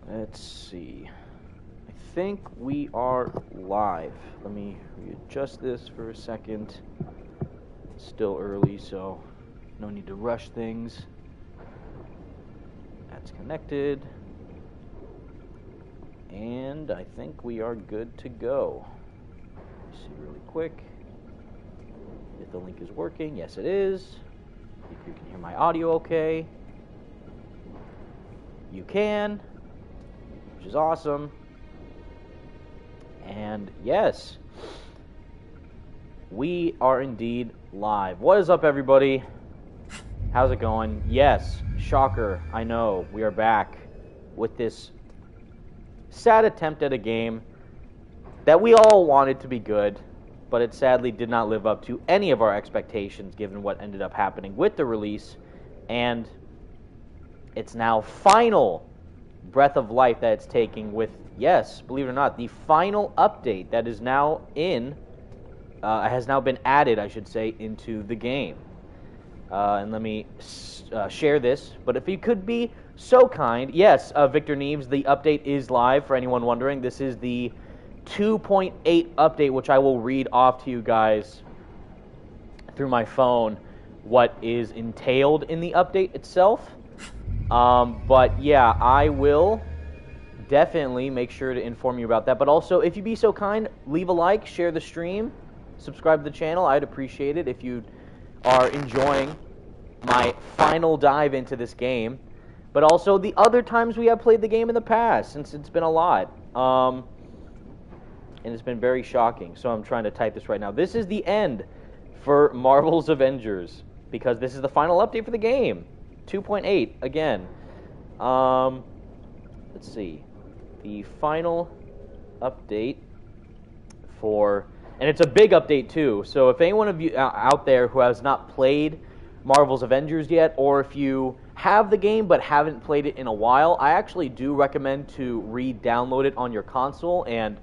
Let's see. I think we are live. Let me readjust this for a second. It's still early, so no need to rush things. That's connected. And I think we are good to go. Let's see really quick if the link is working. Yes, it is. If you can hear my audio okay. You can, which is awesome. And yes, we are indeed live. What is up, everybody? How's it going? Yes, shocker, I know, we are back with this sad attempt at a game that we all wanted to be good, but it sadly did not live up to any of our expectations given what ended up happening with the release, and it's now final breath of life that it's taking with, yes, believe it or not, the final update that is now has now been added, I should say, into the game. And let me share this, but if you could be so kind, yes, Victor Neves, the update is live, for anyone wondering. This is the 2.8 update, which I will read off to you guys through my phone, what is entailed in the update itself. But yeah, I will definitely make sure to inform you about that. But also, if you'd be so kind, leave a like, share the stream, subscribe to the channel. I'd appreciate it if you are enjoying my final dive into this game. But also the other times we have played the game in the past, since it's been a lot. And it's been very shocking. So I'm trying to type this right now. This is the end for Marvel's Avengers, because this is the final update for the game. 2.8 again. Let's see. The final update for, and it's a big update too. So if anyone of you out there who has not played Marvel's Avengers yet, or if you have the game but haven't played it in a while, I actually do recommend to re-download it on your console and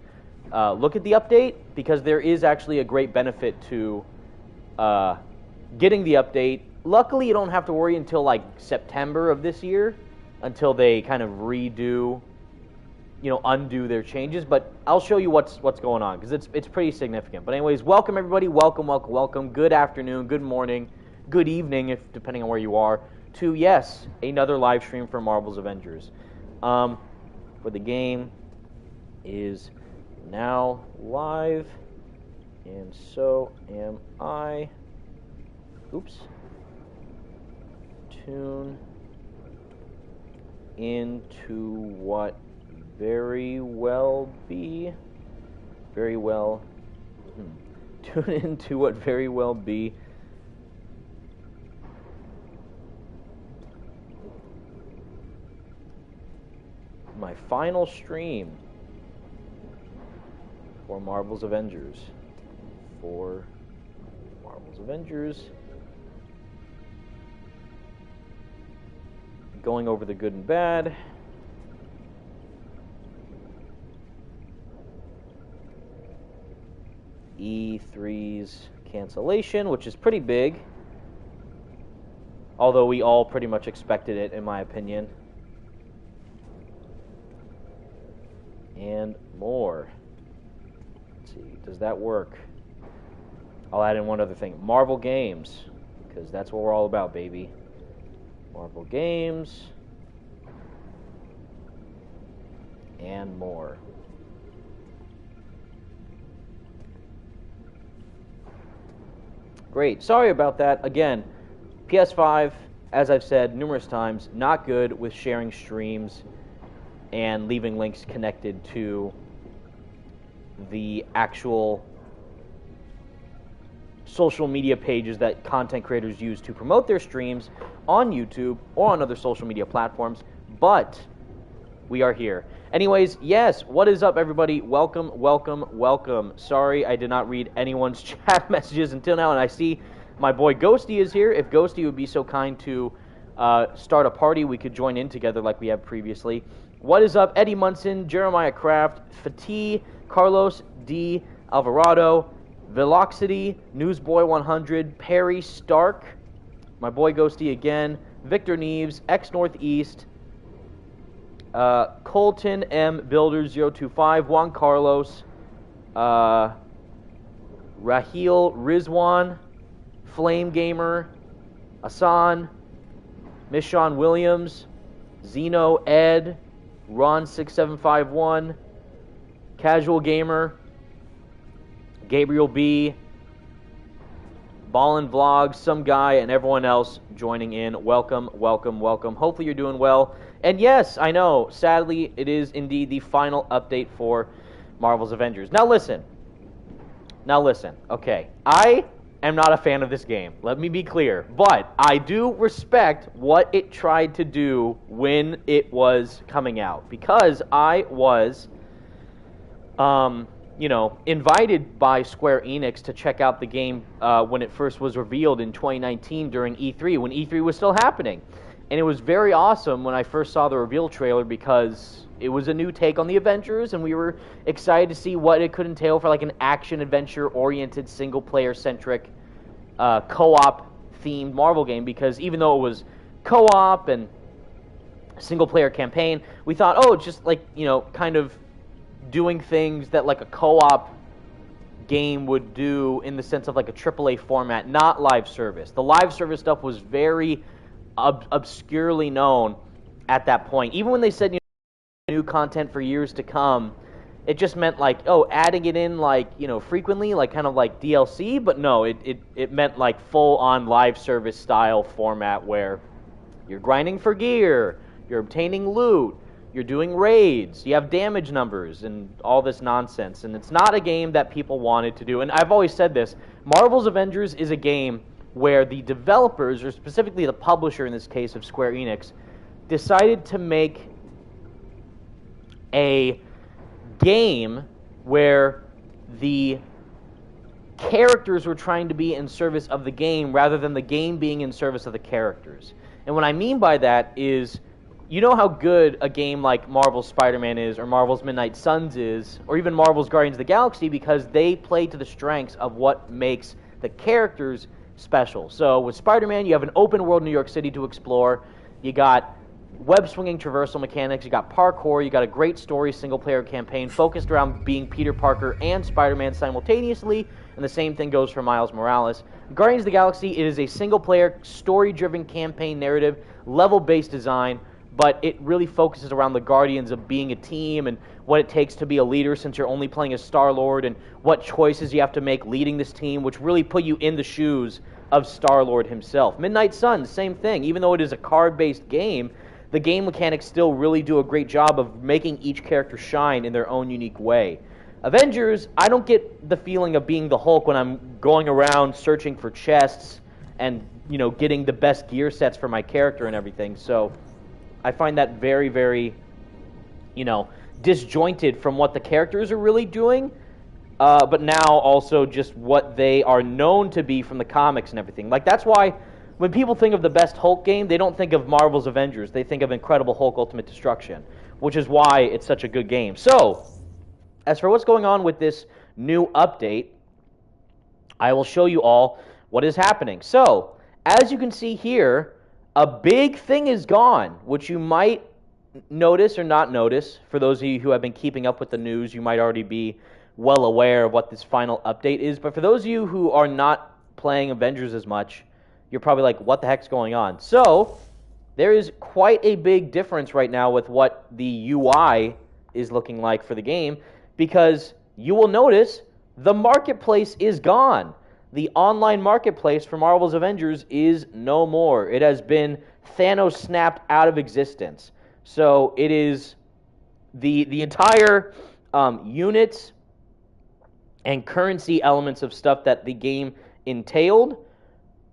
look at the update, because there is actually a great benefit to getting the update. Luckily, you don't have to worry until like September of this year, until they kind of redo, undo their changes. But I'll show you what's going on, because it's pretty significant. But anyways, welcome everybody, welcome. Good afternoon, good morning, good evening, if depending on where you are, to yes, another live stream for Marvel's Avengers. Where the game is now live, and so am I. Oops. Tune into what very well be my final stream for Marvel's Avengers. Going over the good and bad. E3's cancellation, which is pretty big. Although we all pretty much expected it, in my opinion. And more. Let's see, does that work? I'll add in one other thing. Marvel games, because that's what we're all about, baby. Marvel games, and more. Great. Sorry about that. Again, PS5, as I've said numerous times, not good with sharing streams and leaving links connected to the actual social media pages that content creators use to promote their streams on YouTube or on other social media platforms, but we are here. Anyways, yes, what is up, everybody? Welcome. Sorry, I did not read anyone's chat messages until now, and I see my boy Ghosty is here. If Ghosty would be so kind to start a party, we could join in together like we have previously. What is up, Eddie Munson, Jeremiah Kraft, Fatih, Carlos D. Alvarado, Velocity, Newsboy 100, Perry Stark, my boy Ghosty again, Victor Neves, X Northeast, Colton M. Builder 025, Juan Carlos, Raheel Rizwan, Flame Gamer, Asan, Michon Williams, Zeno Ed, Ron6751, Casual Gamer, Gabriel B, Ballin Vlogs, some guy, and everyone else joining in. Welcome, welcome, welcome. Hopefully you're doing well. And yes, I know, sadly, it is indeed the final update for Marvel's Avengers. Now listen, okay. I am not a fan of this game. Let me be clear. But I do respect what it tried to do when it was coming out. Because I was, invited by Square Enix to check out the game when it first was revealed in 2019 during E3, when E3 was still happening. And it was very awesome when I first saw the reveal trailer because it was a new take on the Avengers, and we were excited to see what it could entail for like an action-adventure-oriented, single-player-centric, co-op-themed Marvel game, because even though it was co-op and single-player campaign, we thought, oh, it's just like, kind of doing things that like a co-op game would do in the sense of like a AAA format, not live service. The live service stuff was very obscurely known at that point. Even when they said new content for years to come, it just meant like, oh, adding it in like, frequently, like kind of like DLC, but no, it meant like full-on live service style format where you're grinding for gear, you're obtaining loot, you're doing raids, you have damage numbers, and all this nonsense. And it's not a game that people wanted to do. And I've always said this, Marvel's Avengers is a game where the developers, or specifically the publisher in this case of Square Enix, decided to make a game where the characters were trying to be in service of the game rather than the game being in service of the characters. And what I mean by that is, you know how good a game like Marvel's Spider-Man is, or Marvel's Midnight Suns is, or even Marvel's Guardians of the Galaxy, because they play to the strengths of what makes the characters special. So with Spider-Man, you have an open-world New York City to explore, you got web-swinging traversal mechanics, you got parkour, you got a great story single-player campaign focused around being Peter Parker and Spider-Man simultaneously, and the same thing goes for Miles Morales. Guardians of the Galaxy, it is a single-player, story-driven campaign narrative, level-based design, but it really focuses around the Guardians of being a team and what it takes to be a leader, since you're only playing as Star-Lord, and what choices you have to make leading this team, which really put you in the shoes of Star-Lord himself. Midnight Suns, same thing. Even though it is a card-based game, the game mechanics still really do a great job of making each character shine in their own unique way. Avengers, I don't get the feeling of being the Hulk when I'm going around searching for chests and, getting the best gear sets for my character and everything, so I find that very, very, disjointed from what the characters are really doing, but now also just what they are known to be from the comics and everything. Like, that's why when people think of the best Hulk game, they don't think of Marvel's Avengers. They think of Incredible Hulk Ultimate Destruction, which is why it's such a good game. So, as for what's going on with this new update, I will show you all what is happening. So, as you can see here, a big thing is gone, which you might notice or not notice. For those of you who have been keeping up with the news, you might already be well aware of what this final update is. But for those of you who are not playing Avengers as much, you're probably like, what the heck's going on? So, there is quite a big difference right now with what the UI is looking like for the game, because you will notice the marketplace is gone. The online marketplace for Marvel's Avengers is no more. It has been Thanos snapped out of existence. So it is the entire units and currency elements of stuff that the game entailed,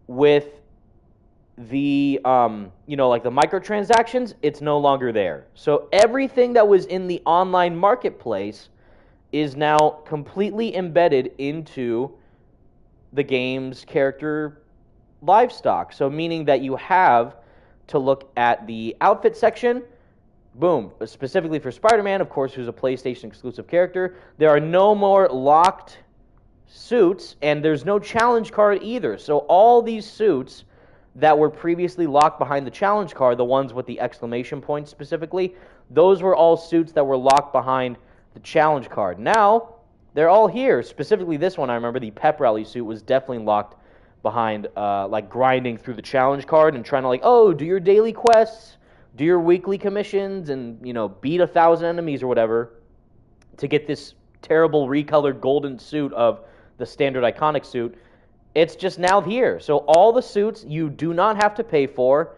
with the like the microtransactions, it's no longer there. So everything that was in the online marketplace is now completely embedded into the game's character livestock. So meaning that you have to look at the outfit section, boom, specifically for Spider-Man, of course, who's a PlayStation exclusive character. There are no more locked suits, and there's no challenge card either. So all these suits that were previously locked behind the challenge card, the ones with the exclamation point specifically, those were all suits that were locked behind the challenge card. Now, they're all here. Specifically this one, I remember the pep rally suit was definitely locked behind, like, grinding through the challenge card and trying to, like, oh, do your daily quests, do your weekly commissions, and, you know, beat 1,000 enemies or whatever to get this terrible recolored golden suit of the standard iconic suit. It's just now here. So all the suits you do not have to pay for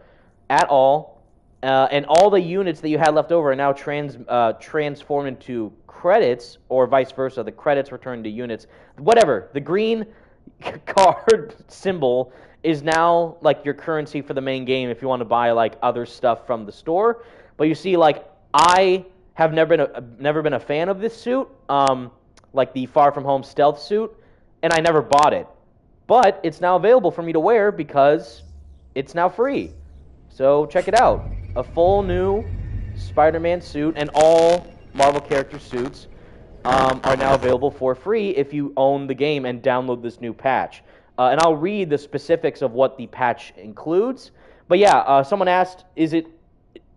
at all, and all the units that you had left over are now transformed into credits, or vice versa. The credits return to units. Whatever. The green card symbol is now like your currency for the main game if you want to buy like other stuff from the store. But you see, like, I have never been a fan of this suit, like the Far From Home stealth suit, and I never bought it. But it's now available for me to wear because it's now free. So check it out. A full new Spider-Man suit and all Marvel character suits are now available for free if you own the game and download this new patch. And I'll read the specifics of what the patch includes. But yeah, someone asked, is it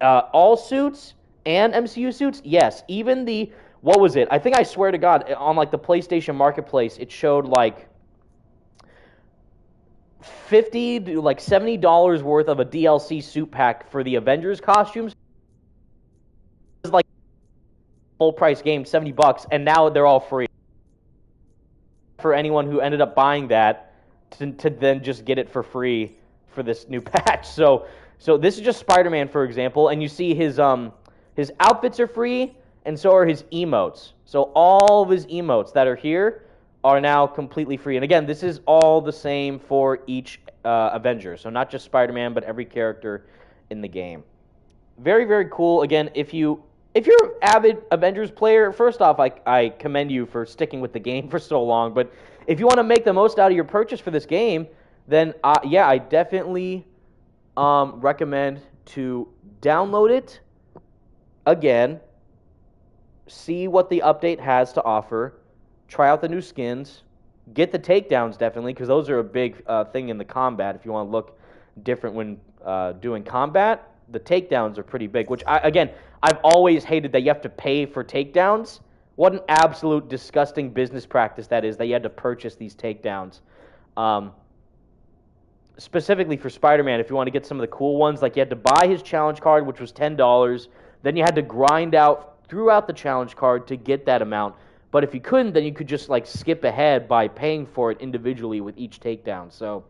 all suits and MCU suits? Yes. Even the, what was it? I think, I swear to God, on like the PlayStation Marketplace, it showed like $50 to like $70 worth of a DLC suit pack for the Avengers costumes. It was like full price game, $70, and now they're all free for anyone who ended up buying that to then just get it for free for this new patch. So this is just Spider-Man, for example, and you see his outfits are free, and so are his emotes. So all of his emotes that are here are now completely free. And again, this is all the same for each Avenger. So not just Spider-Man, but every character in the game. Very, very cool. Again, if you're an avid Avengers player, first off, I commend you for sticking with the game for so long. But if you want to make the most out of your purchase for this game, then yeah, I definitely recommend to download it. Again, see what the update has to offer. Try out the new skins. Get the takedowns, definitely, because those are a big thing in the combat. If you want to look different when doing combat, the takedowns are pretty big, which, I've always hated that you have to pay for takedowns. What an absolute disgusting business practice that is, that you had to purchase these takedowns. Specifically for Spider-Man, if you want to get some of the cool ones, like you had to buy his challenge card, which was $10. Then you had to grind out throughout the challenge card to get that amount. But if you couldn't, then you could just like skip ahead by paying for it individually with each takedown. So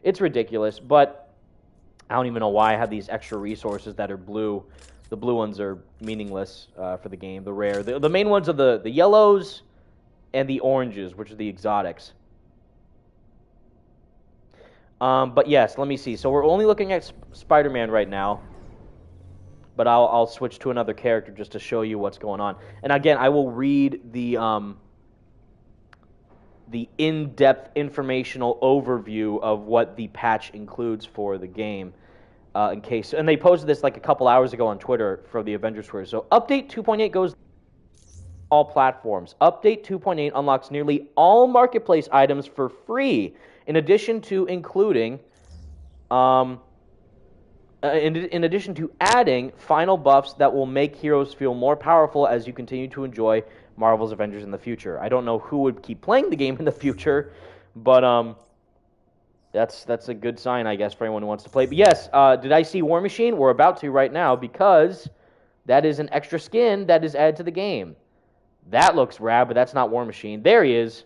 it's ridiculous, but I don't even know why I have these extra resources that are blue. The blue ones are meaningless for the game, the rare. The main ones are the yellows and the oranges, which are the exotics. But yes, let me see. So we're only looking at Spider-Man right now. But I'll switch to another character just to show you what's going on. And again, I will read the in-depth informational overview of what the patch includes for the game, in case. And they posted this like a couple hours ago on Twitter for the Avengers Twitter. So Update 2.8 goes all platforms. Update 2.8 unlocks nearly all marketplace items for free, in addition to including. In addition to adding final buffs that will make heroes feel more powerful as you continue to enjoy Marvel's Avengers in the future. I don't know who would keep playing the game in the future, but that's a good sign, I guess, for anyone who wants to play. But yes, did I see War Machine? We're about to right now, because that is an extra skin that is added to the game. That looks rad, but that's not War Machine. There he is,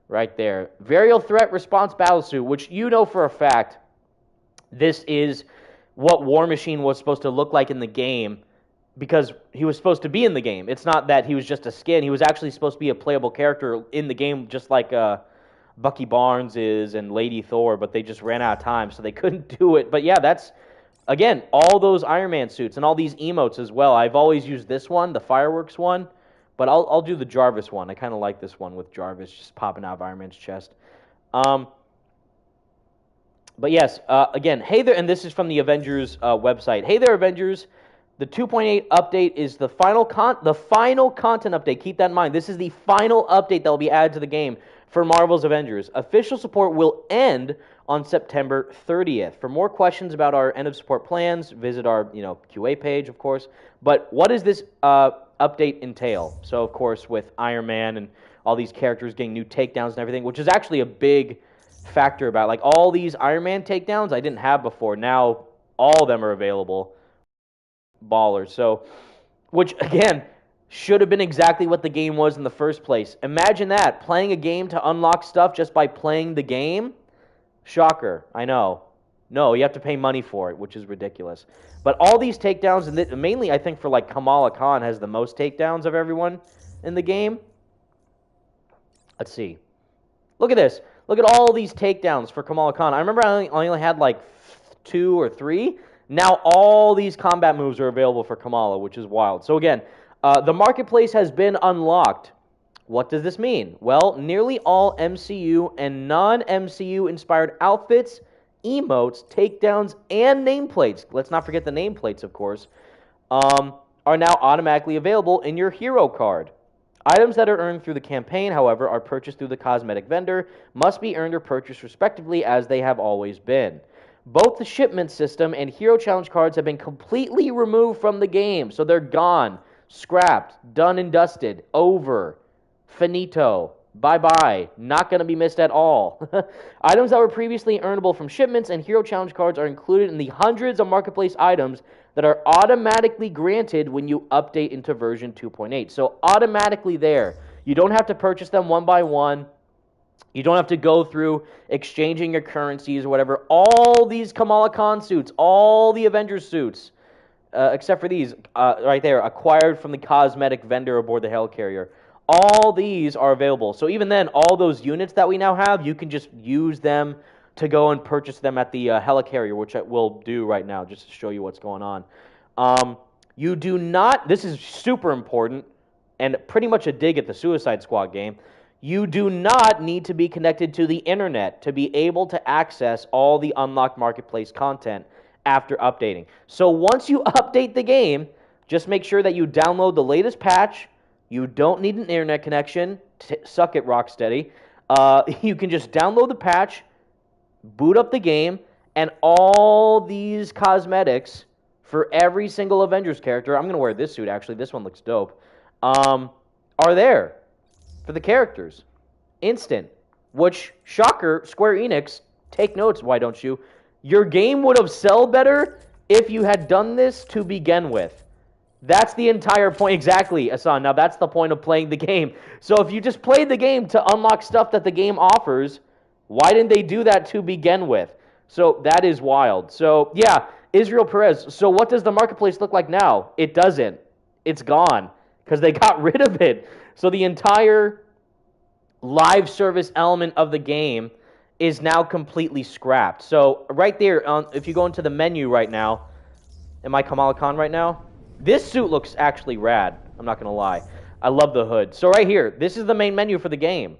right there. Varial Threat Response Battlesuit, which you know for a fact this is what War Machine was supposed to look like in the game, because he was supposed to be in the game. It's not that he was just a skin. He was actually supposed to be a playable character in the game, just like Bucky Barnes is and Lady Thor, but they just ran out of time, so they couldn't do it. But yeah, that's, again, all those Iron Man suits and all these emotes as well. I've always used this one, the fireworks one, but I'll do the Jarvis one. I kind of like this one with Jarvis just popping out of Iron Man's chest. But yes, again, hey there, and this is from the Avengers website. Hey there, Avengers. The 2.8 update is the final content update. Keep that in mind. This is the final update that will be added to the game for Marvel's Avengers. Official support will end on September 30th. For more questions about our end of support plans, visit our QA page, of course. But what does this update entail? So, of course, with Iron Man and all these characters getting new takedowns and everything, which is actually a big factor about, like, all these Iron Man takedowns I didn't have before. Now all of them are available. Ballers. So, which again should have been exactly what the game was in the first place. Imagine that, playing a game to unlock stuff just by playing the game. Shocker, I know. No, you have to pay money for it, which is ridiculous. But all these takedowns, and mainly I think for like Kamala Khan has the most takedowns of everyone in the game. Let's see. Look at this. Look at all these takedowns for Kamala Khan. I remember I only had like 2 or 3. Now all these combat moves are available for Kamala, which is wild. So again, the marketplace has been unlocked. What does this mean? Well, nearly all MCU and non-MCU inspired outfits, emotes, takedowns, and nameplates, let's not forget the nameplates, of course, are now automatically available in your hero card. Items that are earned through the campaign, however, are purchased through the cosmetic vendor, must be earned or purchased respectively as they have always been. Both the shipment system and hero challenge cards have been completely removed from the game, so they're gone, scrapped, done and dusted, over, finito, bye-bye, not going to be missed at all. Items that were previously earnable from shipments and hero challenge cards are included in the hundreds of marketplace items that are automatically granted when you update into version 2.8. So automatically there. You don't have to purchase them one by one. You don't have to go through exchanging your currencies or whatever. All these Kamala Khan suits, all the Avengers suits, except for these right there, acquired from the cosmetic vendor aboard the helicarrier. All these are available. So even then, all those units that we now have, you can just use them to go and purchase them at the helicarrier, which I will do right now just to show you what's going on. You do not, this is super important, and pretty much a dig at the Suicide Squad game, you do not need to be connected to the internet to be able to access all the unlocked marketplace content after updating. So once you update the game, just make sure that you download the latest patch. You don't need an internet connection. Suck it, Rocksteady. You can just download the patch, boot up the game, and all these cosmetics for every single Avengers character, I'm going to wear this suit, actually. This one looks dope, are there for the characters. Instant. Which, shocker, Square Enix, take notes, why don't you? Your game would have sold better if you had done this to begin with. That's the entire point. Exactly, Asan. Now, that's the point of playing the game. So if you just played the game to unlock stuff that the game offers, why didn't they do that to begin with? So that is wild. So, yeah, Israel Perez. So what does the marketplace look like now? It doesn't. It's gone because they got rid of it. So the entire live service element of the game is now completely scrapped. So right there, if you go into the menu right now, am I Kamala Khan right now? This suit looks actually rad. I'm not going to lie. I love the hood. So right here, this is the main menu for the game.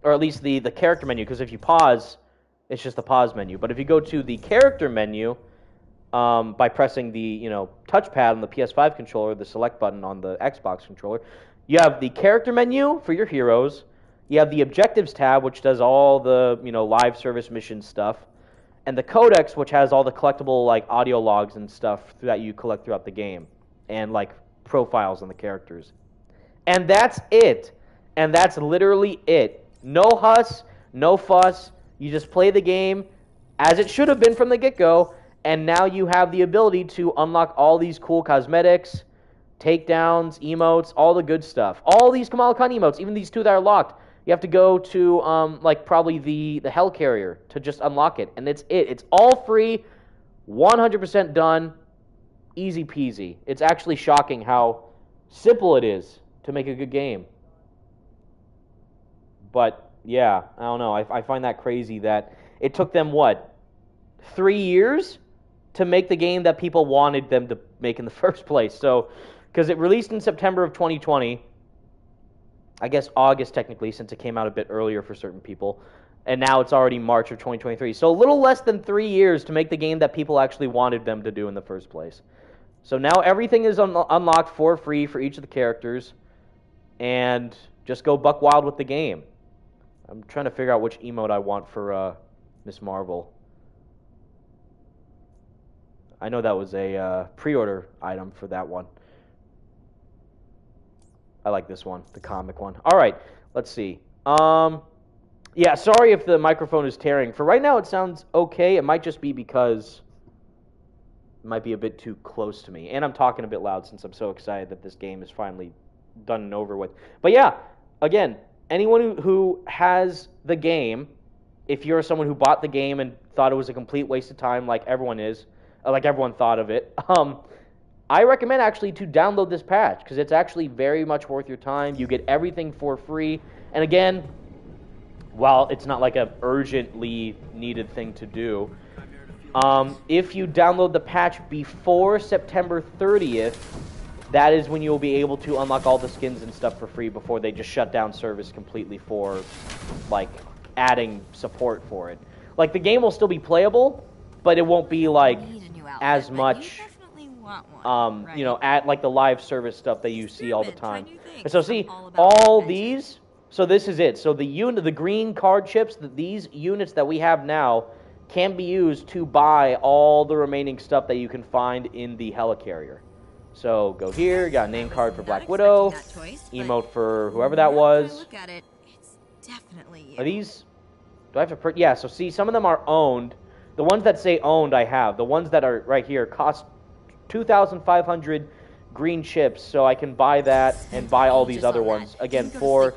Or at least the character menu, because if you pause, it's just the pause menu. But if you go to the character menu, by pressing the touchpad on the PS5 controller, the select button on the Xbox controller, you have the character menu for your heroes. You have the objectives tab, which does all the live service mission stuff, and the codex, which has all the collectible like audio logs and stuff that you collect throughout the game, and like profiles on the characters. And that's it. And that's literally it. No huss, no fuss. You just play the game as it should have been from the get-go, and now you have the ability to unlock all these cool cosmetics, takedowns, emotes, all the good stuff. All these Kamala Khan emotes, even these 2 that are locked, you have to go to like probably the helicarrier to just unlock it, and it's it. It's all free, 100% done, easy peasy. It's actually shocking how simple it is to make a good game. But yeah, I don't know. I find that crazy that it took them, what, 3 years to make the game that people wanted them to make in the first place. So, because it released in September of 2020, I guess August technically, since it came out a bit earlier for certain people, and now it's already March of 2023. So a little less than 3 years to make the game that people actually wanted them to do in the first place. So now everything is unlocked for free for each of the characters, and just go buck wild with the game. I'm trying to figure out which emote I want for Miss Marvel. I know that was a pre-order item for that one. I like this one, the comic one. All right, let's see. Yeah, sorry if the microphone is tearing. For right now, it sounds okay. It might just be because it might be a bit too close to me. And I'm talking a bit loud since I'm so excited that this game is finally done and over with. But yeah, again, anyone who has the game, if you're someone who bought the game and thought it was a complete waste of time like everyone is, like everyone thought of it, I recommend actually to download this patch because it's actually very much worth your time. You get everything for free. And again, while it's not like an urgently needed thing to do, if you download the patch before September 30th, that is when you'll be able to unlock all the skins and stuff for free before they just shut down service completely for, like, adding support for it. Like, the game will still be playable, but it won't be, like, as much, you know, at, like, the live service stuff that you see all the time. And so, see, all these, so this is it. So the green card chips, these units that we have now can be used to buy all the remaining stuff that you can find in the helicarrier. So go here, got a name card for Black Widow, emote for whoever that was. Are these, do I have to, yeah, so see, some of them are owned. The ones that say owned, I have. The ones that are right here cost 2,500 green chips, so I can buy that and buy all these other ones, again, for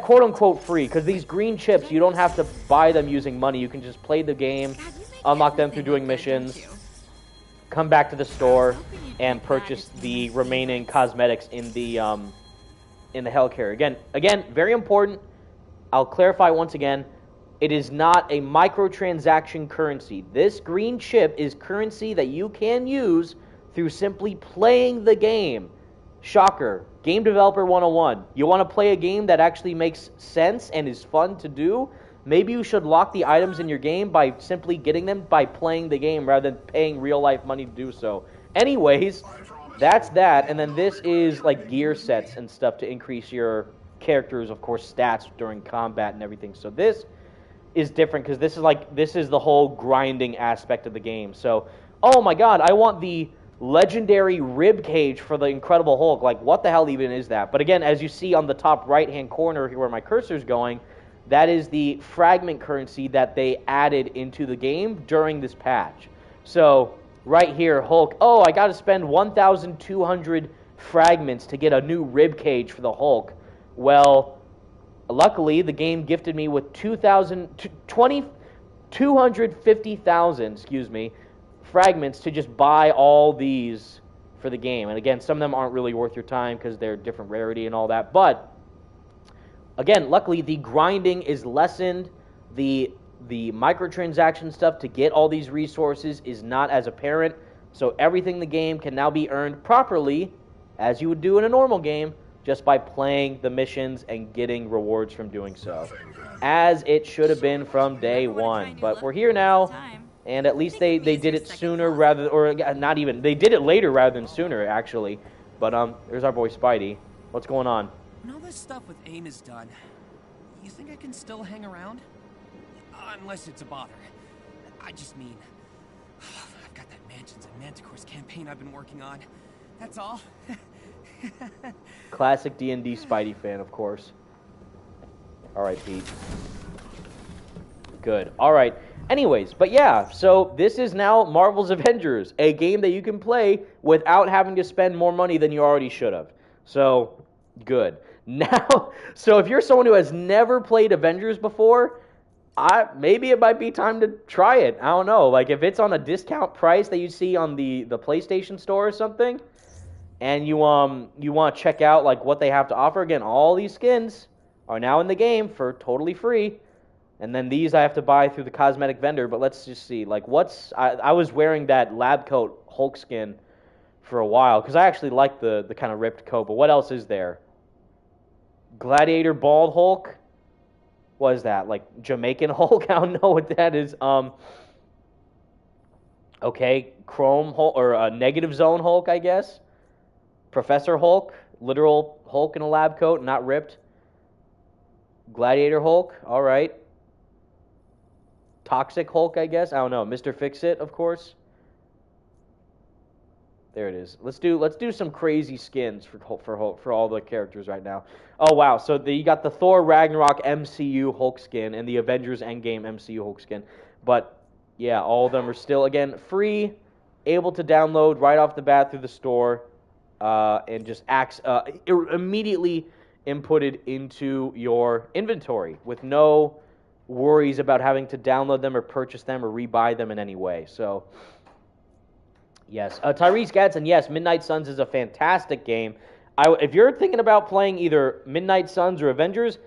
quote-unquote free, because these green chips, you don't have to buy them using money. You can just play the game, unlock them through doing missions, come back to the store, and purchase the remaining cosmetics in the helicarrier. Again, very important. I'll clarify once again. It is not a microtransaction currency. This green chip is currency that you can use through simply playing the game. Shocker. Game Developer 101. You want to play a game that actually makes sense and is fun to do? Maybe you should lock the items in your game by simply getting them by playing the game rather than paying real-life money to do so. Anyways, that's that. And then this is like gear sets and stuff to increase your characters, of course, stats during combat and everything. So this is different because this is the whole grinding aspect of the game. So, oh my god, I want the legendary rib cage for the Incredible Hulk. Like, what the hell even is that? But again, as you see on the top right-hand corner here where my cursor is going, that is the fragment currency that they added into the game during this patch. So, right here, Hulk, oh, I got to spend 1,200 fragments to get a new rib cage for the Hulk. Well, luckily, the game gifted me with 250,000, excuse me, fragments to just buy all these for the game. And again, some of them aren't really worth your time because they're different rarity and all that. But again, luckily the grinding is lessened. The microtransaction stuff to get all these resources is not as apparent. So everything in the game can now be earned properly, as you would do in a normal game, just by playing the missions and getting rewards from doing so. As it should have been from day one. But we're here now. And at least they did it sooner rather, or not even, they did it later rather than sooner, actually. But, there's our boy Spidey. What's going on? When all this stuff with AIM is done, you think I can still hang around? Unless it's a bother. I just mean, I've got that Mansions and Manticore's campaign I've been working on. That's all. Classic D&D Spidey fan, of course. Alright, Pete. Good. Alright. Anyways, but yeah, so this is now Marvel's Avengers, a game that you can play without having to spend more money than you already should have. So, good. Now, so if you're someone who has never played Avengers before, maybe it might be time to try it. I don't know. Like, if it's on a discount price that you see on the PlayStation Store or something, and you want to check out like what they have to offer, again, all these skins are now in the game for totally free. And then these I have to buy through the cosmetic vendor, but let's just see. Like, I was wearing that lab coat Hulk skin for a while, because I actually like the kind of ripped coat, but what else is there? Gladiator Bald Hulk? What is that? Like, Jamaican Hulk? I don't know what that is. Okay, Chrome Hulk, or Negative Zone Hulk, I guess. Professor Hulk, literal Hulk in a lab coat, not ripped. Gladiator Hulk, all right. Toxic Hulk, I guess. I don't know. Mr. Fix-It, of course. There it is. Let's do some crazy skins for all the characters right now. Oh wow! So you got the Thor Ragnarok MCU Hulk skin and the Avengers Endgame MCU Hulk skin, but yeah, all of them are still again free, able to download right off the bat through the store, and just immediately inputted into your inventory with no worries about having to download them or purchase them or rebuy them in any way. So. Yes. Tyrese Gadsden, yes, Midnight Suns is a fantastic game. If you're thinking about playing either Midnight Suns or Avengers,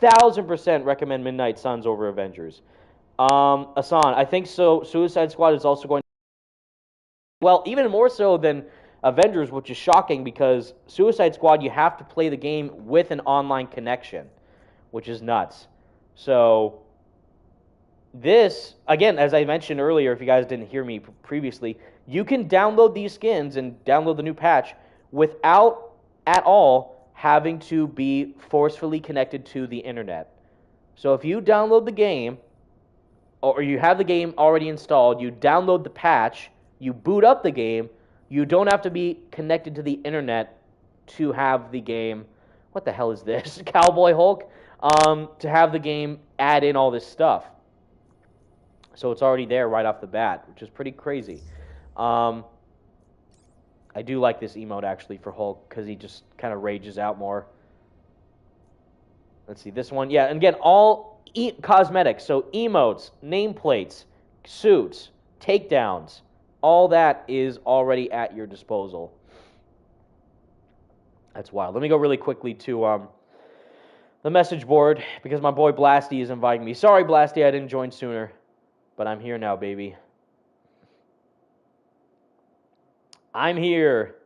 1,000% recommend Midnight Suns over Avengers. Asan, I think so. Suicide Squad is also going to... Well, even more so than Avengers, which is shocking because Suicide Squad, you have to play the game with an online connection, which is nuts. So... This, again, as I mentioned earlier, if you guys didn't hear me previously, you can download these skins and download the new patch without at all having to be forcefully connected to the internet. So if you download the game, or you have the game already installed, you download the patch, you boot up the game, you don't have to be connected to the internet to have the game. What the hell is this? Cowboy Hulk? To have the game add in all this stuff. So it's already there right off the bat, which is pretty crazy. I do like this emote, actually, for Hulk, because he just kind of rages out more. Let's see, this one. Yeah, and again, all cosmetics. So emotes, nameplates, suits, takedowns, all that is already at your disposal. That's wild. Let me go really quickly to the message board, because my boy Blasty is inviting me. Sorry, Blasty, I didn't join sooner. But I'm here now, baby. I'm here.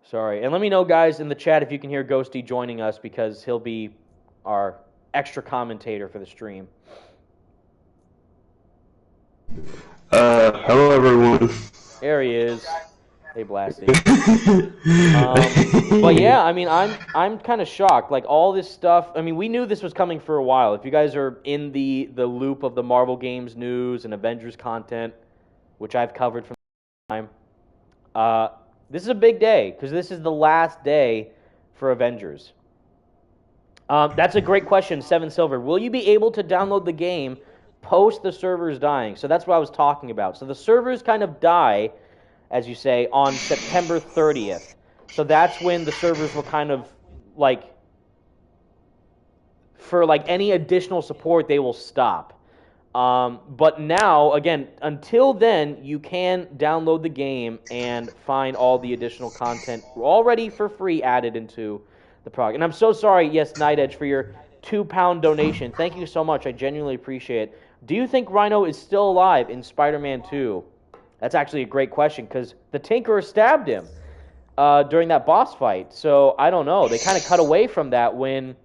Sorry. And let me know, guys, in the chat if you can hear Ghosty joining us, because he'll be our extra commentator for the stream. Hello, everyone. There he is. Hey, Blasty. But yeah, I mean, I'm kind of shocked. Like, all this stuff, I mean, we knew this was coming for a while. If you guys are in the loop of the Marvel Games news and Avengers content, which I've covered from time, this is a big day, because this is the last day for Avengers. That's a great question, Seven Silver. Will you be able to download the game post the servers dying? So that's what I was talking about. So the servers kind of die, as you say, on September 30th. So that's when the servers will kind of, like, for, like, any additional support, they will stop. But now, again, until then, you can download the game and find all the additional content already for free added into the product. And I'm so sorry, yes, Night Edge, for your £2 donation. Thank you so much. I genuinely appreciate it. Do you think Rhino is still alive in Spider-Man 2? That's actually a great question, because the Tinkerer stabbed him during that boss fight. So, I don't know. They kind of cut away from that when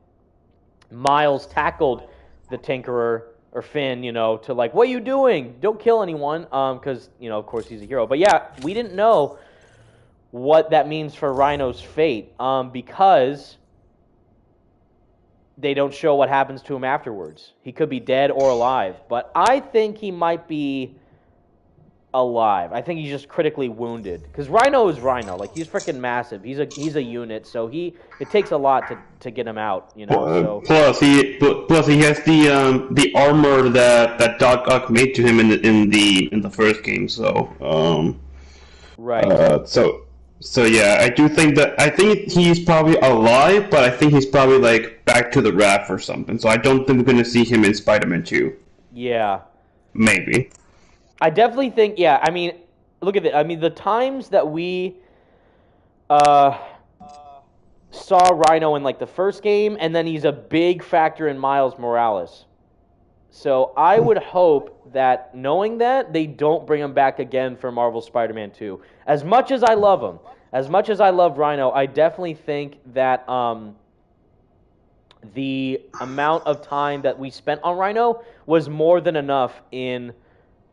Miles tackled the Tinkerer, or Finn, you know, to like, what are you doing? Don't kill anyone, because, you know, of course he's a hero. But yeah, we didn't know what that means for Rhino's fate, because they don't show what happens to him afterwards. He could be dead or alive, but I think he might be alive. I think he's just critically wounded, because Rhino is Rhino. Like, he's freaking massive. He's a unit, so it takes a lot to get him out, you know. So plus he has the armor that Doc Ock made to him in the first game. So right. So yeah, I think he's probably alive, but I think he's probably like back to the raft or something. So I don't think we're gonna see him in Spider-Man 2. Yeah. Maybe. I definitely think, yeah, I mean, look at it. I mean, the times that we saw Rhino in, like, the first game, and then he's a big factor in Miles Morales. So I would hope that, knowing that, they don't bring him back again for Marvel Spider-Man 2. As much as I love him, as much as I love Rhino, I definitely think that the amount of time that we spent on Rhino was more than enough in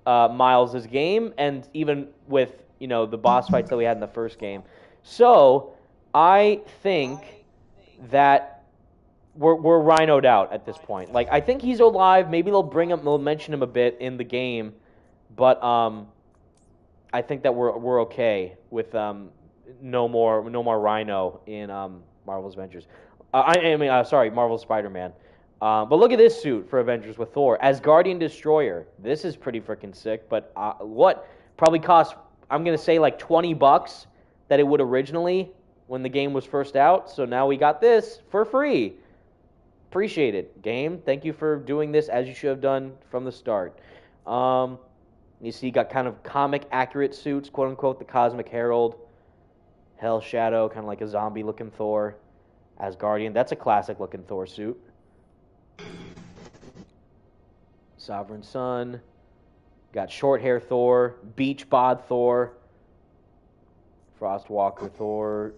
Miles' game, and even with the boss fights that we had in the first game. So I think that we're rhinoed out at this point. Like, I think he's alive. Maybe they'll mention him a bit in the game, but I think that we're okay with no more Rhino in Marvel's Avengers. Marvel's Spider-Man. But look at this suit for Avengers with Thor. Asgardian Destroyer. This is pretty freaking sick, but what? Probably cost, I'm going to say, like $20 that it would originally when the game was first out. So now we got this for free. Appreciate it, game. Thank you for doing this as you should have done from the start. You see, you got kind of comic-accurate suits, quote-unquote, the Cosmic Herald, Hell Shadow, kind of like a zombie-looking Thor, Asgardian. That's a classic-looking Thor suit. Sovereign Sun. Got short-hair Thor, beach bod Thor, Frostwalker Thor,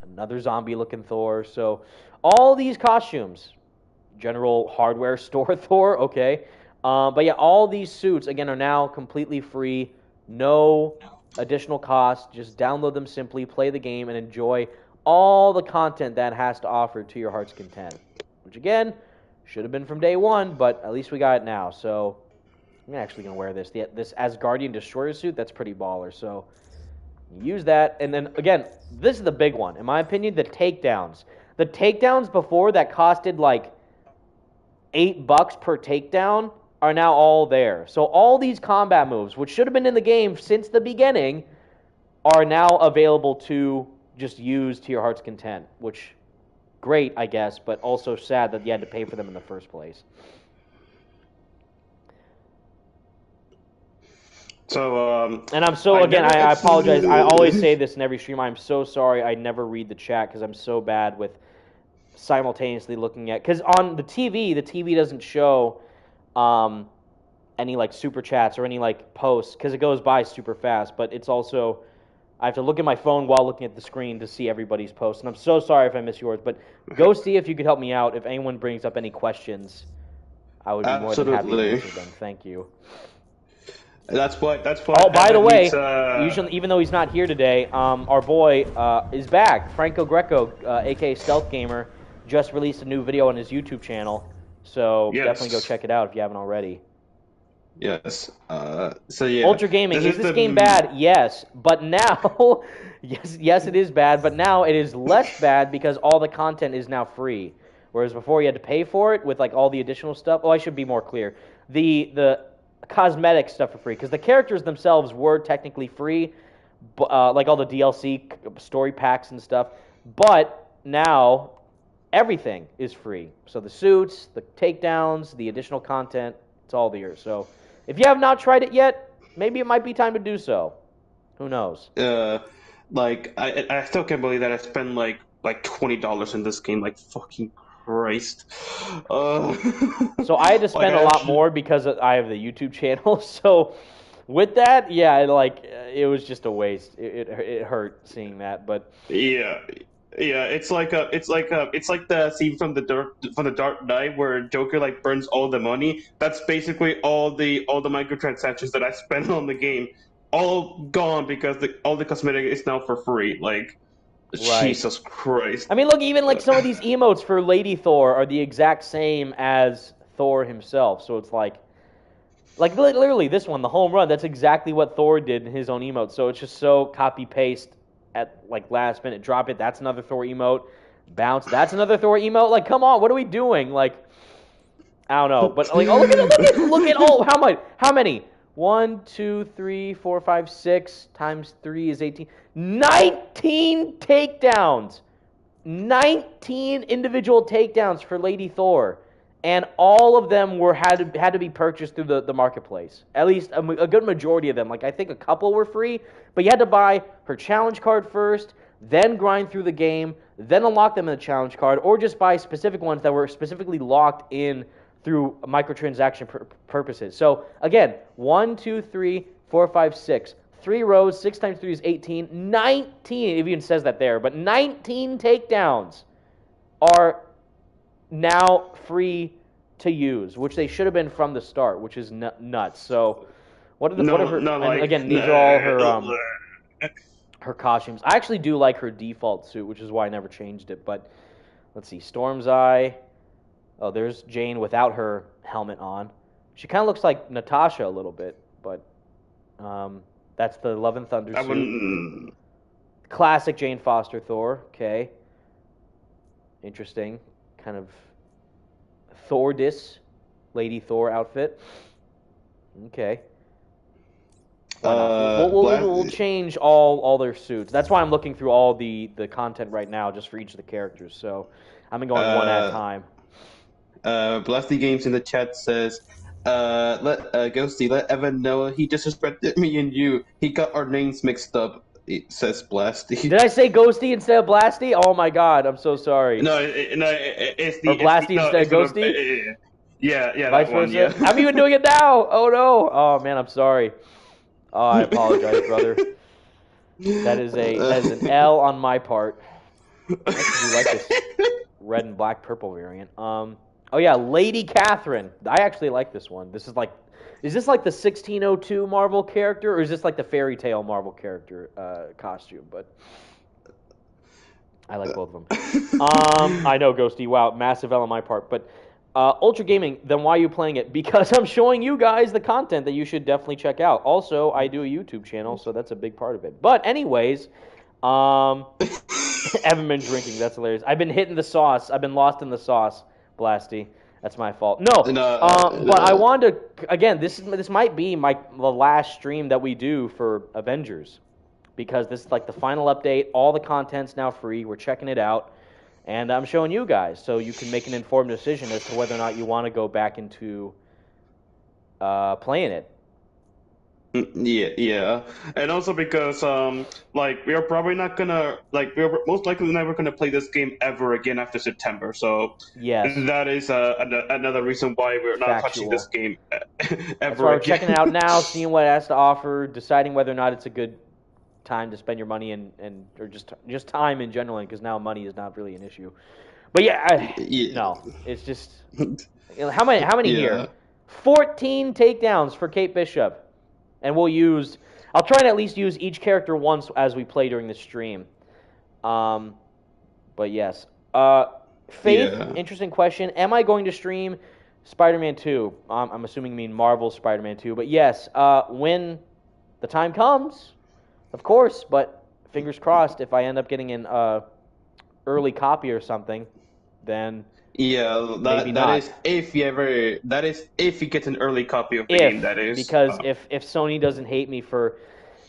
another zombie-looking Thor. So all these costumes, General Hardware Store Thor, okay. But yeah, all these suits, again, are now completely free. No additional cost. Just download them simply, play the game, and enjoy all the content that has to offer to your heart's content. Which, again, should have been from day one, but at least we got it now. So I'm actually going to wear this. This Asgardian Destroyer suit, that's pretty baller. So use that. And then, again, this is the big one. In my opinion, the takedowns. The takedowns before that costed like $8 per takedown are now all there. So all these combat moves, which should have been in the game since the beginning, are now available to just use to your heart's content, which, great, I guess, but also sad that you had to pay for them in the first place. So, and I'm so, again, I apologize. I always say this in every stream. I'm so sorry I never read the chat because I'm so bad with simultaneously looking at, because on the TV doesn't show any like super chats or any like posts because it goes by super fast, but it's also, I have to look at my phone while looking at the screen to see everybody's posts, and I'm so sorry if I miss yours, but go see if you could help me out. If anyone brings up any questions, I would be more than happy to answer them. Thank you. That's what. Oh, by the way, usually, even though he's not here today, our boy is back. Franco Greco, aka Stealth Gamer, just released a new video on his YouTube channel. So definitely go check it out if you haven't already. Yes. So yeah. Ultra Gaming, is this game bad? Yes, but now, yes, it is bad. But now it is less bad because all the content is now free. Whereas before you had to pay for it with like all the additional stuff. Oh, I should be more clear. The cosmetic stuff for free, because the characters themselves were technically free, like all the DLC story packs and stuff. But now everything is free. So the suits, the takedowns, the additional content, it's all there. So if you have not tried it yet, maybe it might be time to do so. Who knows? Like I still can't believe that I spent like $20 in this game. Like, fucking Christ. So I had to spend a lot more because I have the YouTube channel. So with that, yeah, it was just a waste. It hurt seeing that, but yeah, it's like the scene from the Dark Knight where Joker like burns all the money. That's basically all the microtransactions that I spent on the game, all gone because all the cosmetic is now for free. Like, right. Jesus Christ. I mean, look, even like some of these emotes for Lady Thor are the exact same as Thor himself. So it's like literally this one, the home run, that's exactly what Thor did in his own emote. So it's just so copy paste at like last minute. Drop it, that's another Thor emote. Bounce, that's another Thor emote. Like, come on, what are we doing? Like, I don't know. But like, oh, look at oh, how many? 1, 2, 3, 4, 5, 6 times 3 is 18. 19 takedowns. 19 individual takedowns for Lady Thor. And all of them had to be purchased through the marketplace. At least a good majority of them. Like, I think a couple were free, but you had to buy her challenge card first, then grind through the game, then unlock them in the challenge card, or just buy specific ones that were specifically locked in through microtransaction purposes. So, again, 1, 2, 3, 4, 5, 6. 3 rows, 6 times 3 is 18. 19, it even says that there, but 19 takedowns are now free to use, which they should have been from the start, which is nuts. So, What are No, what are her? no, And like again, these are all her costumes. I actually do like her default suit, which is why I never changed it. But let's see, Storm's Eye. Oh, there's Jane without her helmet on. She kind of looks like Natasha a little bit, but that's the Love and Thunder I suit. wouldn't. Classic Jane Foster Thor. Okay, interesting. Kind of Lady Thor outfit. Okay. Why not? We'll change all their suits. That's why I'm looking through all the content right now, just for each of the characters. So I'm going one at a time. Blasty Games in the chat says, let Ghosty let Evan know he disrespected me and you. He got our names mixed up. It says Blasty. Did I say Ghosty instead of Blasty? Oh my God, I'm so sorry. No, it's the or Blasty instead of Ghosty. Yeah, Vice that one. versa. Yeah. I'm even doing it now. Oh no. Oh man, I'm sorry. Oh, I apologize, brother. That is an L on my part. I actually like this red and black purple variant. Oh yeah, Lady Catherine. I actually like this one. Is this like the 1602 Marvel character, or is this like the fairy tale Marvel character costume? But I like both of them. I know, Ghosty. Wow, massive L on my part. But Ultra Gaming, then why are you playing it? Because I'm showing you guys the content that you should definitely check out. Also, I do a YouTube channel, so that's a big part of it. But anyways, haven't been drinking. That's hilarious. I've been hitting the sauce. I've been lost in the sauce, Blasty. That's my fault. But I wanted to, again, this might be the last stream that we do for Avengers, because this is like the final update. All the content's now free. We're checking it out, and I'm showing you guys so you can make an informed decision as to whether or not you want to go back into playing it. Yeah, and also because we are probably not gonna we're most likely never gonna play this game ever again after September. So yes, that is another reason why we're not touching this game ever. That's why we're checking it out now, seeing what it has to offer, deciding whether or not it's a good time to spend your money and or just time in general, because now money is not really an issue. But no, it's just how many here? 14 takedowns for Kate Bishop. And I'll try and at least use each character once as we play during the stream. But yes. Faith, interesting question. Am I going to stream Spider-Man 2? I'm assuming you mean Marvel's Spider-Man 2. But yes, when the time comes, of course. But fingers crossed, if I end up getting an early copy or something, then... Yeah, maybe not. If you get an early copy of the game, that is. Because if Sony doesn't hate me for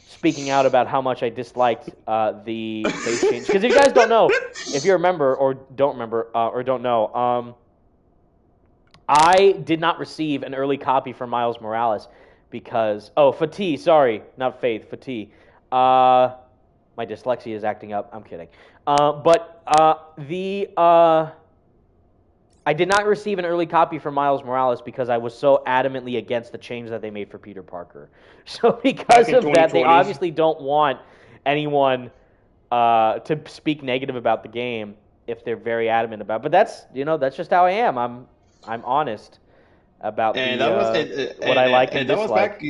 speaking out about how much I disliked the face change. Because if you guys don't know, if you remember or don't remember or don't know, I did not receive an early copy for Miles Morales because... Oh, Fatih, sorry, not Faith, Fatih. My dyslexia is acting up. I'm kidding. I did not receive an early copy for Miles Morales because I was so adamantly against the change that they made for Peter Parker. So because of that, they obviously don't want anyone to speak negative about the game if they're very adamant about it. But that's just how I am. I'm honest about what I like and dislike.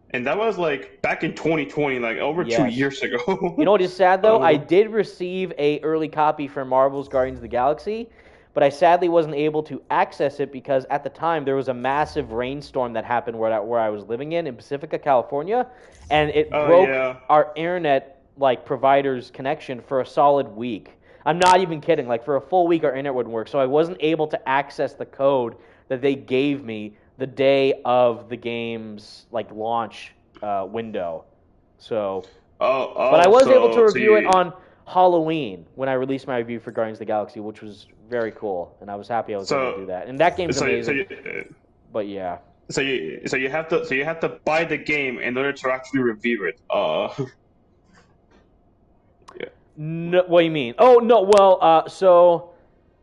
And that was back in 2020, over 2 years ago. You know what is sad though? I did receive a early copy for Marvel's Guardians of the Galaxy, but I sadly wasn't able to access it because at the time there was a massive rainstorm that happened where I was living in Pacifica, California, and it broke our internet provider's connection for a solid week. I'm not even kidding. For a full week, our internet wouldn't work, so I wasn't able to access the code that they gave me the day of the game's launch window. So, but I was able to review it on Halloween when I released my review for Guardians of the Galaxy, which was very cool, and I was happy I was able to do that. And that game's amazing. But yeah. So you have to buy the game in order to actually review it. Yeah. No, what do you mean? Oh no, well,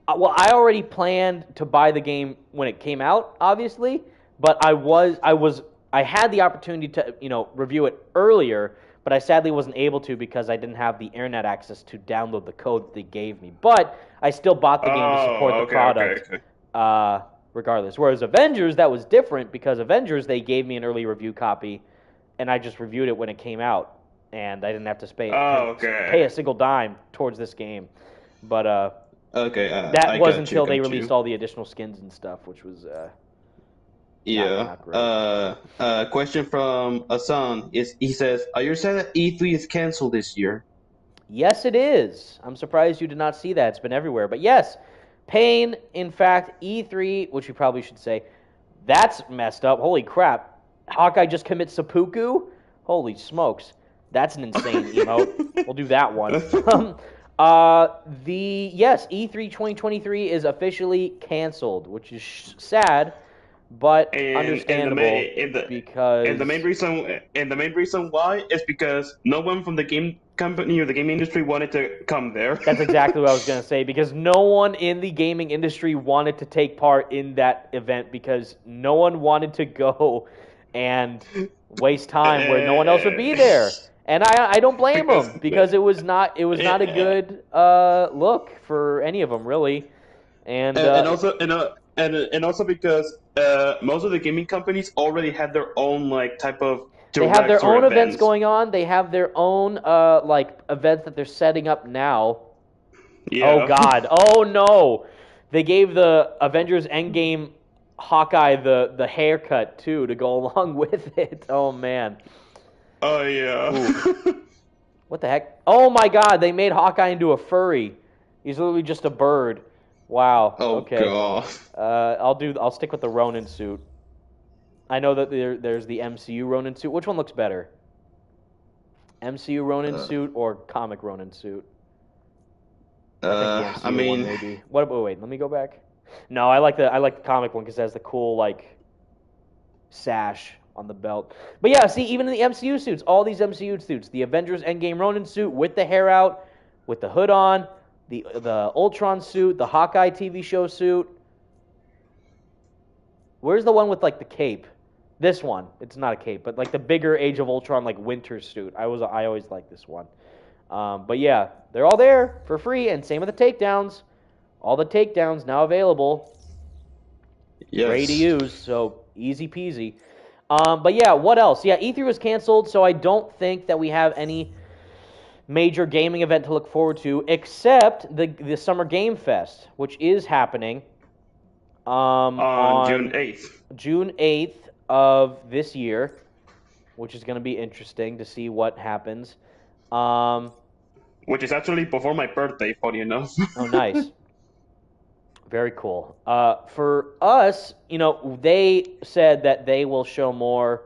I already planned to buy the game when it came out, obviously, but I had the opportunity to review it earlier. But I sadly wasn't able to because I didn't have the internet access to download the code that they gave me. But I still bought the game to support the product. regardless. Whereas Avengers, that was different because Avengers, they gave me an early review copy, and I just reviewed it when it came out, and I didn't have to pay a single dime towards this game. But that was until they released all the additional skins and stuff, which was not great. Question from Asan he says, "Are you sad that E3 is canceled this year?" Yes, it is. I'm surprised you did not see that. It's been everywhere. But yes, Pain, in fact, E3, which you probably should say, that's messed up. Holy crap. Hawkeye just commits seppuku? Holy smokes. That's an insane emote. We'll do that one. Yes, E3 2023 is officially canceled, which is sad, but understandable because... And the main reason why is because no one from the game company or the gaming industry wanted to come there. That's exactly what I was going to say, because no one in the gaming industry wanted to take part in that event because no one wanted to go and waste time where no one else would be there. And I don't blame them because it was not a good look for any of them really. And also because most of the gaming companies already had their own type of they have their own events going on. They have their own events that they're setting up now. Yeah. Oh God! Oh no! They gave the Avengers Endgame Hawkeye the haircut too to go along with it. Oh man! Oh yeah! What the heck? Oh my God! They made Hawkeye into a furry. He's literally just a bird. Wow. Oh okay. God. I'll stick with the Ronin suit. I know that there's the MCU Ronin suit. Which one looks better? MCU Ronin suit or comic Ronin suit? I think the MCU one maybe. Wait, let me go back. No, I like the comic one because it has the cool sash on the belt. But yeah, see, even in the MCU suits, all these MCU suits, the Avengers Endgame Ronin suit with the hair out, with the hood on, the Ultron suit, the Hawkeye TV show suit. Where's the one with the cape? This one. It's not a cape, but the bigger Age of Ultron winter suit. I always liked this one. But yeah, they're all there for free, and same with the takedowns. All the takedowns now available. Yes. Ready to use, so easy peasy. But yeah, what else? Yeah, E3 was canceled, so I don't think that we have any major gaming event to look forward to, except the Summer Game Fest, which is happening on June 8th. June 8th of this year, which is going to be interesting to see what happens. Which is actually before my birthday, funny enough. Oh, nice. Very cool. For us, they said that they will show more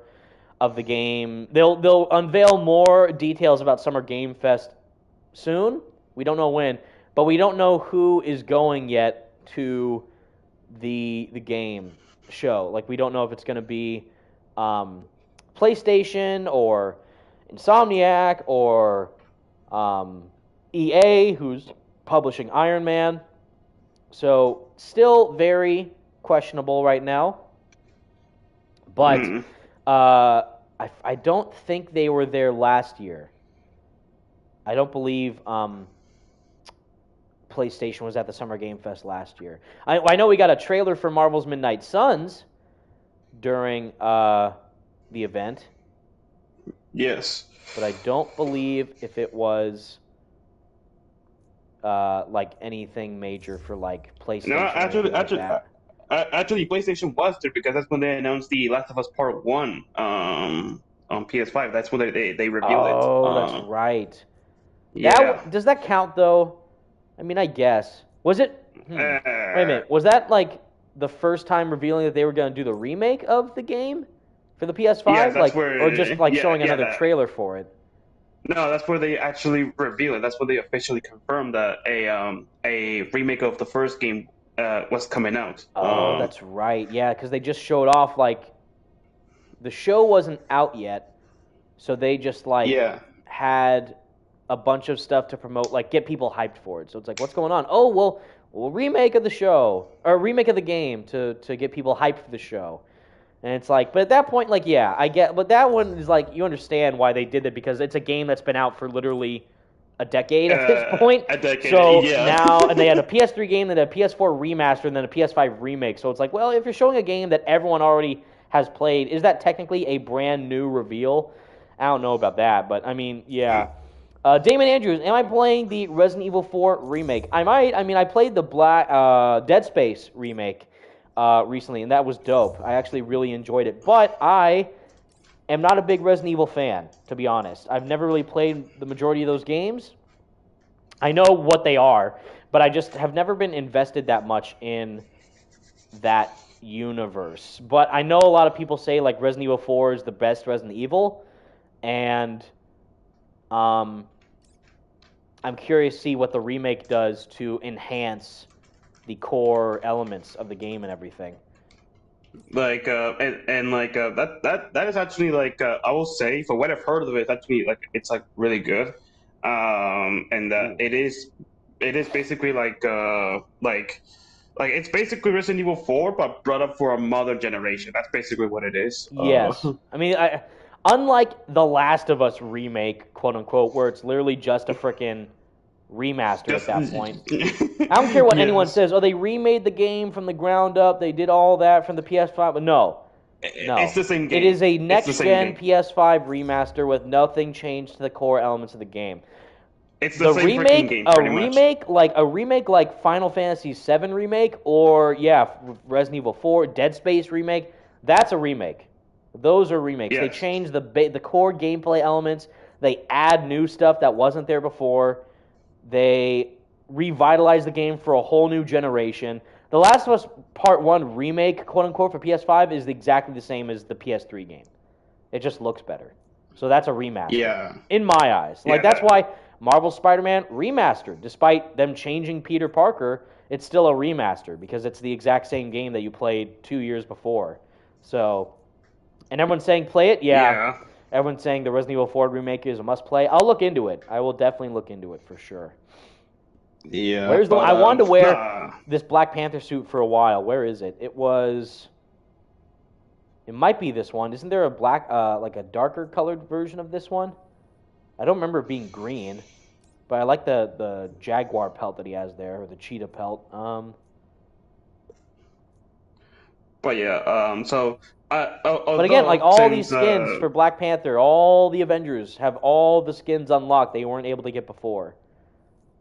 of the game. They'll unveil more details about Summer Game Fest soon. We don't know when, but we don't know who is going yet to the game show. We don't know if it's going to be PlayStation or Insomniac or EA, who's publishing Iron Man. So still very questionable right now. But I don't think they were there last year. I don't believe PlayStation was at the Summer Game Fest last year. I know we got a trailer for Marvel's Midnight Suns during the event. Yes. But I don't believe if it was anything major for PlayStation. No, actually, PlayStation was there because that's when they announced the Last of Us Part 1 on PS5. That's when they revealed it. Oh, that's right. Yeah. Does that count though? I mean, I guess. Was it? Wait a minute. Was that the first time revealing that they were going to do the remake of the game for the PS5? Yeah, that's where, or just showing another trailer for it? No, that's where they actually reveal it. That's where they officially confirmed that a remake of the first game was coming out. Oh, that's right. Yeah, because they just showed off the show wasn't out yet, so they just had a bunch of stuff to promote, get people hyped for it. So it's what's going on? Oh, well, remake of the show or remake of the game to get people hyped for the show. And it's but at that point, yeah, I get, but that one is you understand why they did it because it's a game that's been out for literally a decade at this point. A decade, so yeah. now, and they had a PS3 game, then a PS4 remaster, and then a PS5 remake. So it's like, well, if you're showing a game that everyone already has played, is that technically a brand new reveal? I don't know about that, but I mean, yeah. Damon Andrews, am I playing the Resident Evil 4 remake? I might. I mean, I played the Dead Space remake recently, and that was dope. I actually really enjoyed it. But I am not a big Resident Evil fan, to be honest. I've never really played the majority of those games. I know what they are, but I just have never been invested that much in that universe. But I know a lot of people say like Resident Evil 4 is the best Resident Evil, and I'm curious to see what the remake does to enhance the core elements of the game and everything. Like that is actually like I will say for what I've heard of it, it's actually like it's like really good. And it is basically like it's basically Resident Evil 4 but brought up for a modern generation. That's basically what it is. Yes. I mean, unlike the Last of Us remake, quote unquote, where it's literally just a freaking remaster at that point. I don't care what anyone says. Oh, they remade the game from the ground up. They did all that from the PS5. But no. It's the same game. It is a next-gen PS5 remaster with nothing changed to the core elements of the game. It's the same remake, game, a remake like Final Fantasy VII remake, or Resident Evil 4, Dead Space remake. That's a remake. Those are remakes. Yes. They change the core gameplay elements. They add new stuff that wasn't there before. They revitalize the game for a whole new generation. The Last of Us Part 1 remake, quote-unquote, for PS5 is exactly the same as the PS3 game. It just looks better. So that's a remaster. Yeah. In my eyes. Like, that's why Marvel Spider-Man remastered. Despite them changing Peter Parker, it's still a remaster because it's the exact same game that you played 2 years before. So, and everyone's saying play it? Yeah. Everyone's saying the Resident Evil 4 remake is a must-play. I'll look into it. I will definitely look into it for sure. Yeah. Where's the? I wanted to wear this Black Panther suit for a while. Where is it? It might be this one. Isn't there a black, like a darker colored version of this one? I don't remember it being green, but I like the jaguar pelt that he has there, or the cheetah pelt. But yeah. But again, like all these skins for Black Panther, all the Avengers have all the skins unlocked they weren't able to get before.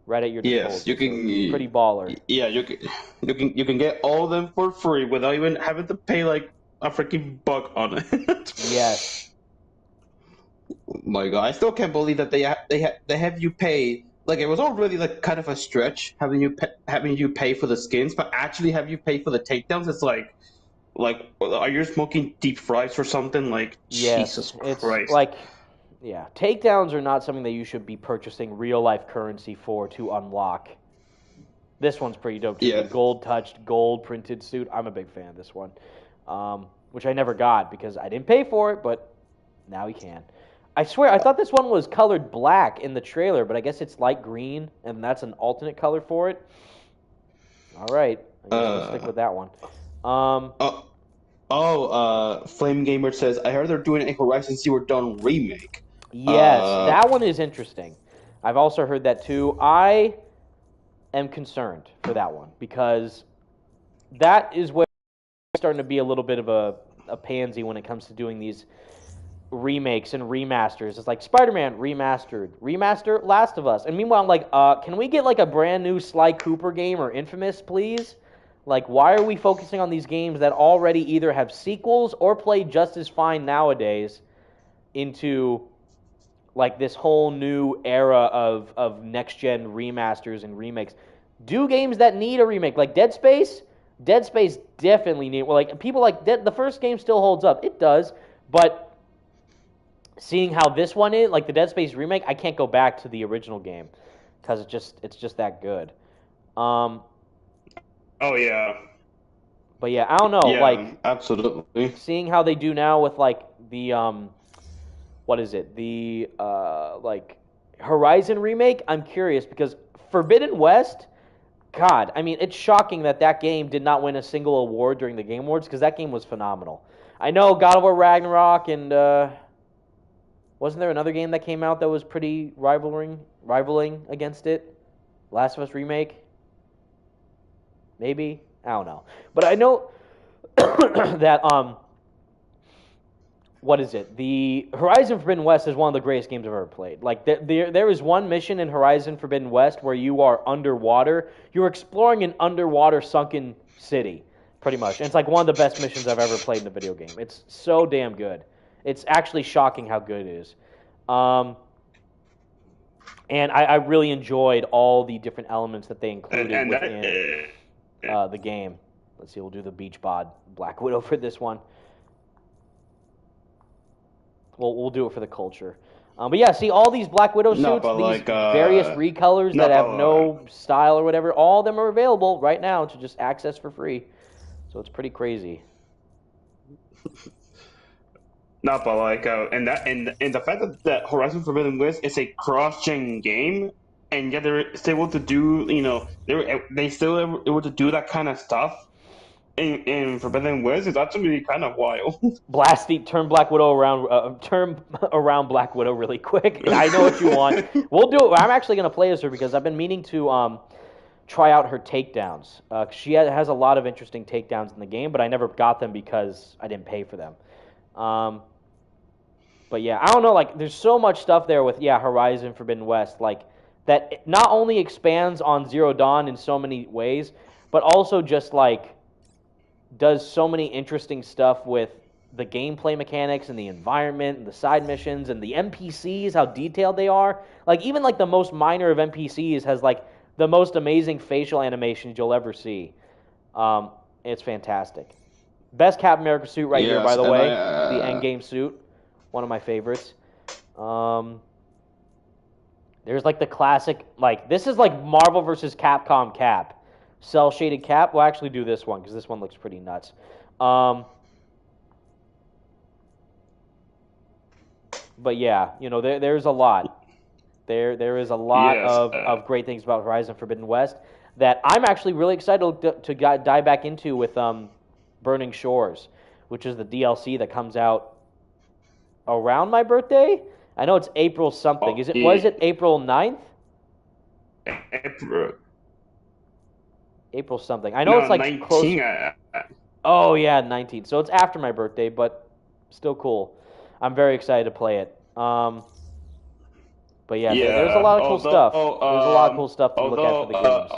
Right at your disposal. Yes, you can. So pretty baller. Yeah, you can get all of them for free without even having to pay like a freaking buck on it. Yes. My God, I still can't believe that they have you pay. Like it was already like kind of a stretch having you pay for the skins, but actually have you pay for the takedowns. It's like are you smoking deep fries or something? Like Jesus Christ. It's like. Yeah, takedowns are not something that you should be purchasing real-life currency for to unlock. This one's pretty dope, too. The gold-touched, gold-printed suit. I'm a big fan of this one, which I never got because I didn't pay for it, but now we can. I swear, I thought this one was colored black in the trailer, but I guess it's light green, and that's an alternate color for it. All right, I guess we'll stick with that one. Flame Gamer says, I heard they're doing a Horizon Zero Dawn remake. Yes, that one is interesting. I've also heard that too. I am concerned for that one because that is where I'm starting to be a little bit of a pansy when it comes to doing these remakes and remasters. It's like Spider-Man remaster Last of Us. And meanwhile, I'm like, can we get like a brand new Sly Cooper game or Infamous, please? Like, why are we focusing on these games that already either have sequels or play just as fine nowadays into like this whole new era of next-gen remasters and remakes? Do games that need a remake, like Dead Space definitely need, well, like people like the first game still holds up. It does, but seeing how this one is, like the Dead Space remake, I can't go back to the original game because it's just that good. Oh yeah. But yeah, I don't know. Yeah, like absolutely. Seeing how they do now with like the what is it? The like Horizon remake. I'm curious because Forbidden West. God, I mean, it's shocking that game did not win a single award during the Game Awards because that game was phenomenal. I know God of War Ragnarok and wasn't there another game that came out that was pretty rivaling rivaling against it. Last of Us Remake. Maybe, I don't know, but I know that what is it? The Horizon Forbidden West is one of the greatest games I've ever played. Like there is one mission in Horizon Forbidden West where you are underwater. You're exploring an underwater sunken city, pretty much. And it's like one of the best missions I've ever played in a video game. It's so damn good. It's actually shocking how good it is. And I really enjoyed all the different elements that they included within the game. Let's see, we'll do the Beach Bod Black Widow for this one. We'll do it for the culture. But yeah, see, all these Black Widow suits, these various recolors that have no style or whatever, all of them are available right now to just access for free. So it's pretty crazy. No, but like, and the fact that Horizon Forbidden West is a cross-gen game, and yet they're still able to do, they still able to do that kind of stuff in Forbidden West is actually kind of wild. Blasty, turn Black Widow around, turn around Black Widow really quick. I know what you want. We'll do it. I'm actually going to play as her because I've been meaning to try out her takedowns. She has a lot of interesting takedowns in the game, but I never got them because I didn't pay for them. But yeah, I don't know, like, there's so much stuff there with, Horizon Forbidden West, like, that not only expands on Zero Dawn in so many ways, but also just, like, does so many interesting stuff with the gameplay mechanics and the environment and the side missions and the NPCs, how detailed they are. Like, even, like, the most minor of NPCs has, like, the most amazing facial animations you'll ever see. It's fantastic. Best Captain America suit here, by the way, the Endgame suit. One of my favorites. There's like the classic, like, this is like Marvel versus Capcom Cap. Cell-shaded Cap. We'll actually do this one because this one looks pretty nuts. But yeah, there's a lot. There is a lot of great things about Horizon Forbidden West that I'm actually really excited to dive back into with Burning Shores, which is the DLC that comes out around my birthday. I know it's April something. Was it April 9th? April something. I know it's like 19. close. Oh yeah, 19. So it's after my birthday, but still cool. I'm very excited to play it. But yeah, there's a lot of cool stuff. There's a lot of cool stuff to look at for the games.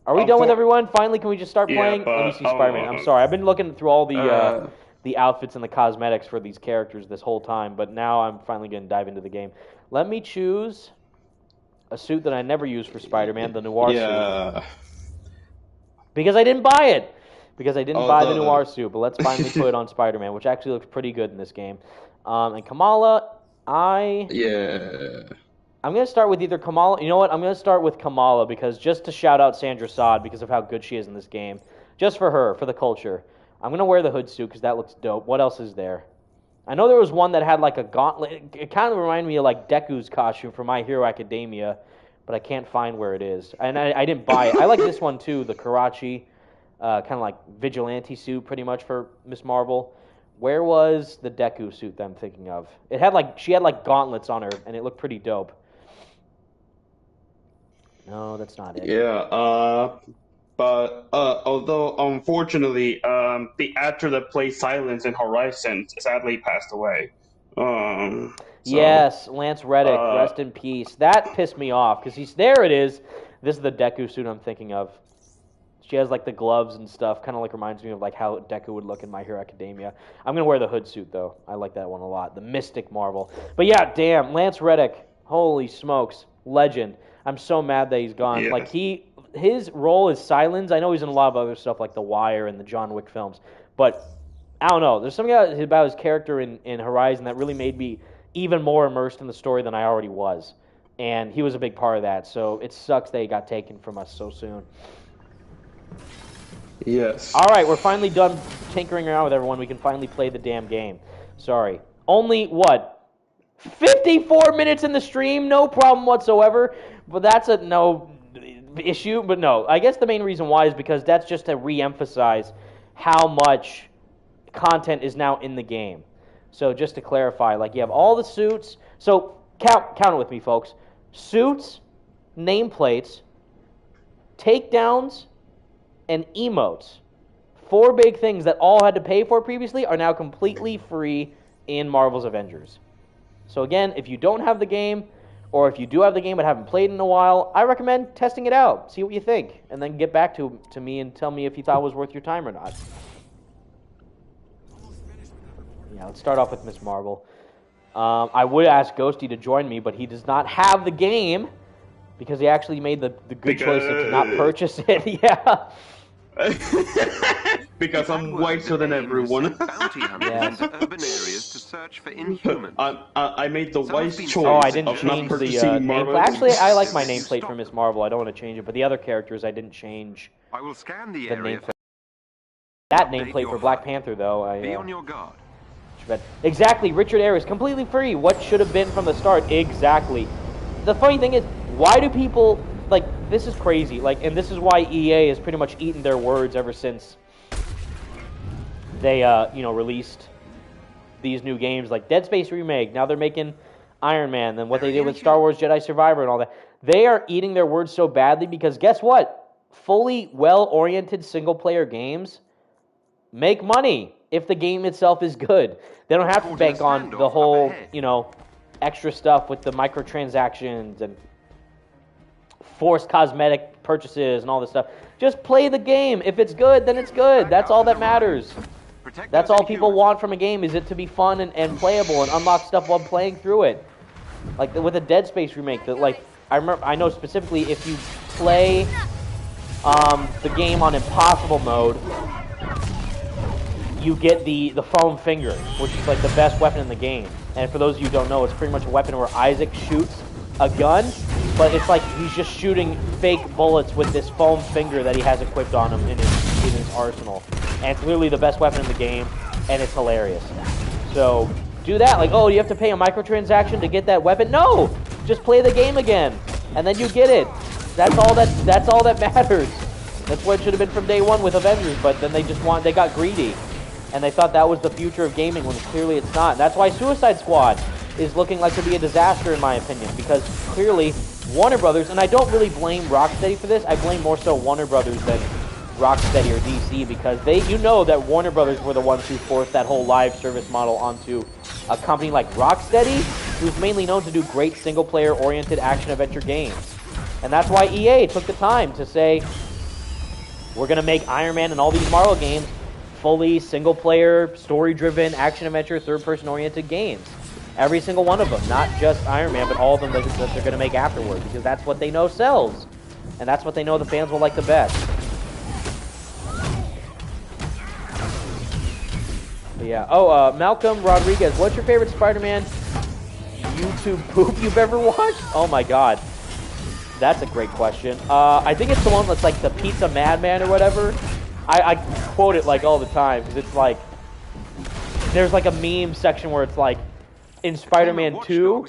Are we done with everyone? Finally, can we just start playing? Let me see Spider-Man. I'm sorry, I've been looking through all the outfits and the cosmetics for these characters this whole time, but now I'm finally going to dive into the game. Let me choose a suit that I never use for Spider-Man, the Noir suit. Because I didn't buy it. Because I didn't buy the Noir suit, but let's finally put it on Spider-Man, which actually looks pretty good in this game. And Kamala, I'm going to start with either Kamala. You know what? I'm going to start with Kamala because just to shout out Sandra Saad because of how good she is in this game. Just for her, for the culture. I'm going to wear the hood suit because that looks dope. What else is there? I know there was one that had like a gauntlet. It kind of reminded me of like Deku's costume from My Hero Academia, but I can't find where it is. And I didn't buy it. I like this one too, the Karachi, kind of like vigilante suit pretty much for Miss Marvel. Where was the Deku suit that I'm thinking of? She had like gauntlets on her, and it looked pretty dope. No, that's not it. Yeah, but although unfortunately, the actor that plays Silence in Horizon sadly passed away. Yes, Lance Reddick, rest in peace. That pissed me off because there it is. This is the Deku suit I'm thinking of. She has like the gloves and stuff, kind of like reminds me of like how Deku would look in My Hero Academia. I'm gonna wear the hood suit though. I like that one a lot. The Mystic Marvel. But yeah, damn, Lance Reddick. Holy smokes, legend. I'm so mad that he's gone. Yes. Like his role is Silence. I know he's in a lot of other stuff like The Wire and the John Wick films, but I don't know. There's something about his character in Horizon that really made me even more immersed in the story than I already was, and he was a big part of that. So it sucks that he got taken from us so soon. Yes. All right, we're finally done tinkering around with everyone. We can finally play the damn game. Sorry. Only, 54 minutes in the stream? No problem whatsoever. But that's a no issue. But no, I guess the main reason why is because that's just to re-emphasize how much content is now in the game. So just to clarify, like you have all the suits. So count it with me, folks. suits, nameplates, takedowns, and emotes. 4 big things that all had to pay for previously are now completely free in Marvel's Avengers. So again, if you don't have the game, or if you do have the game but haven't played in a while, I recommend testing it out, see what you think, and then get back to me and tell me if you thought it was worth your time or not. Yeah, let's start off with Ms. Marvel. I would ask Ghosty to join me, but he does not have the game because he actually made the good choice to not purchase it. Yeah. Because I'm wiser than everyone. Yes. Urban areas to search for Inhumans. I made the wise choice. Oh, I didn't of not change the purchasing name. Actually, I like my nameplate for Ms. Marvel. I don't want to change it, but the other characters I didn't change. I will scan the the area. That nameplate for Black Panther, though. Be on your guard. Exactly, Richard Ayres, completely free. What should have been from the start? Exactly. The funny thing is, why do people like this? Is crazy. Like, and this is why EA has pretty much eaten their words ever since they, released these new games like Dead Space Remake. Now they're making Iron Man. Then what they did with Star Wars Jedi Survivor and all that. They are eating their words so badly because guess what? Fully well-oriented single-player games make money if the game itself is good. They don't have to bank on the whole, extra stuff with the microtransactions and forced cosmetic purchases and all this stuff. Just play the game. If it's good, then it's good. That's all that matters. That's all people want from a game, is it to be fun and playable and unlock stuff while playing through it. Like with a Dead Space remake, I know specifically if you play the game on impossible mode, you get the foam finger, which is like the best weapon in the game. And for those of you who don't know, it's pretty much a weapon where Isaac shoots a gun, but it's like he's just shooting fake bullets with this foam finger that he has equipped on him in his arsenal. And it's literally the best weapon in the game, and it's hilarious. So do that. Like, oh, you have to pay a microtransaction to get that weapon? No! Just play the game again, and then you get it. That's all that matters. That's what it should have been from day one with Avengers, but then they got greedy. And they thought that was the future of gaming when clearly it's not. That's why Suicide Squad is looking like to be a disaster in my opinion, because clearly Warner Brothers, and I don't really blame Rocksteady for this, I blame more so Warner Brothers than Rocksteady or DC, because that Warner Brothers were the ones who forced that whole live service model onto a company like Rocksteady, who's mainly known to do great single-player oriented action-adventure games. And that's why EA took the time to say, we're going to make Iron Man and all these Marvel games fully single-player, story-driven, action-adventure, third-person oriented games. Every single one of them, not just Iron Man, but all of them that they're going to make afterward, because that's what they know sells. And that's what they know the fans will like the best. But yeah. Oh, Malcolm Rodriguez, what's your favorite Spider-Man YouTube poop you've ever watched? Oh my god. That's a great question. I think it's the one that's like the Pizza Madman or whatever. I quote it like all the time because it's like there's like a meme section where it's like in Spider-Man 2,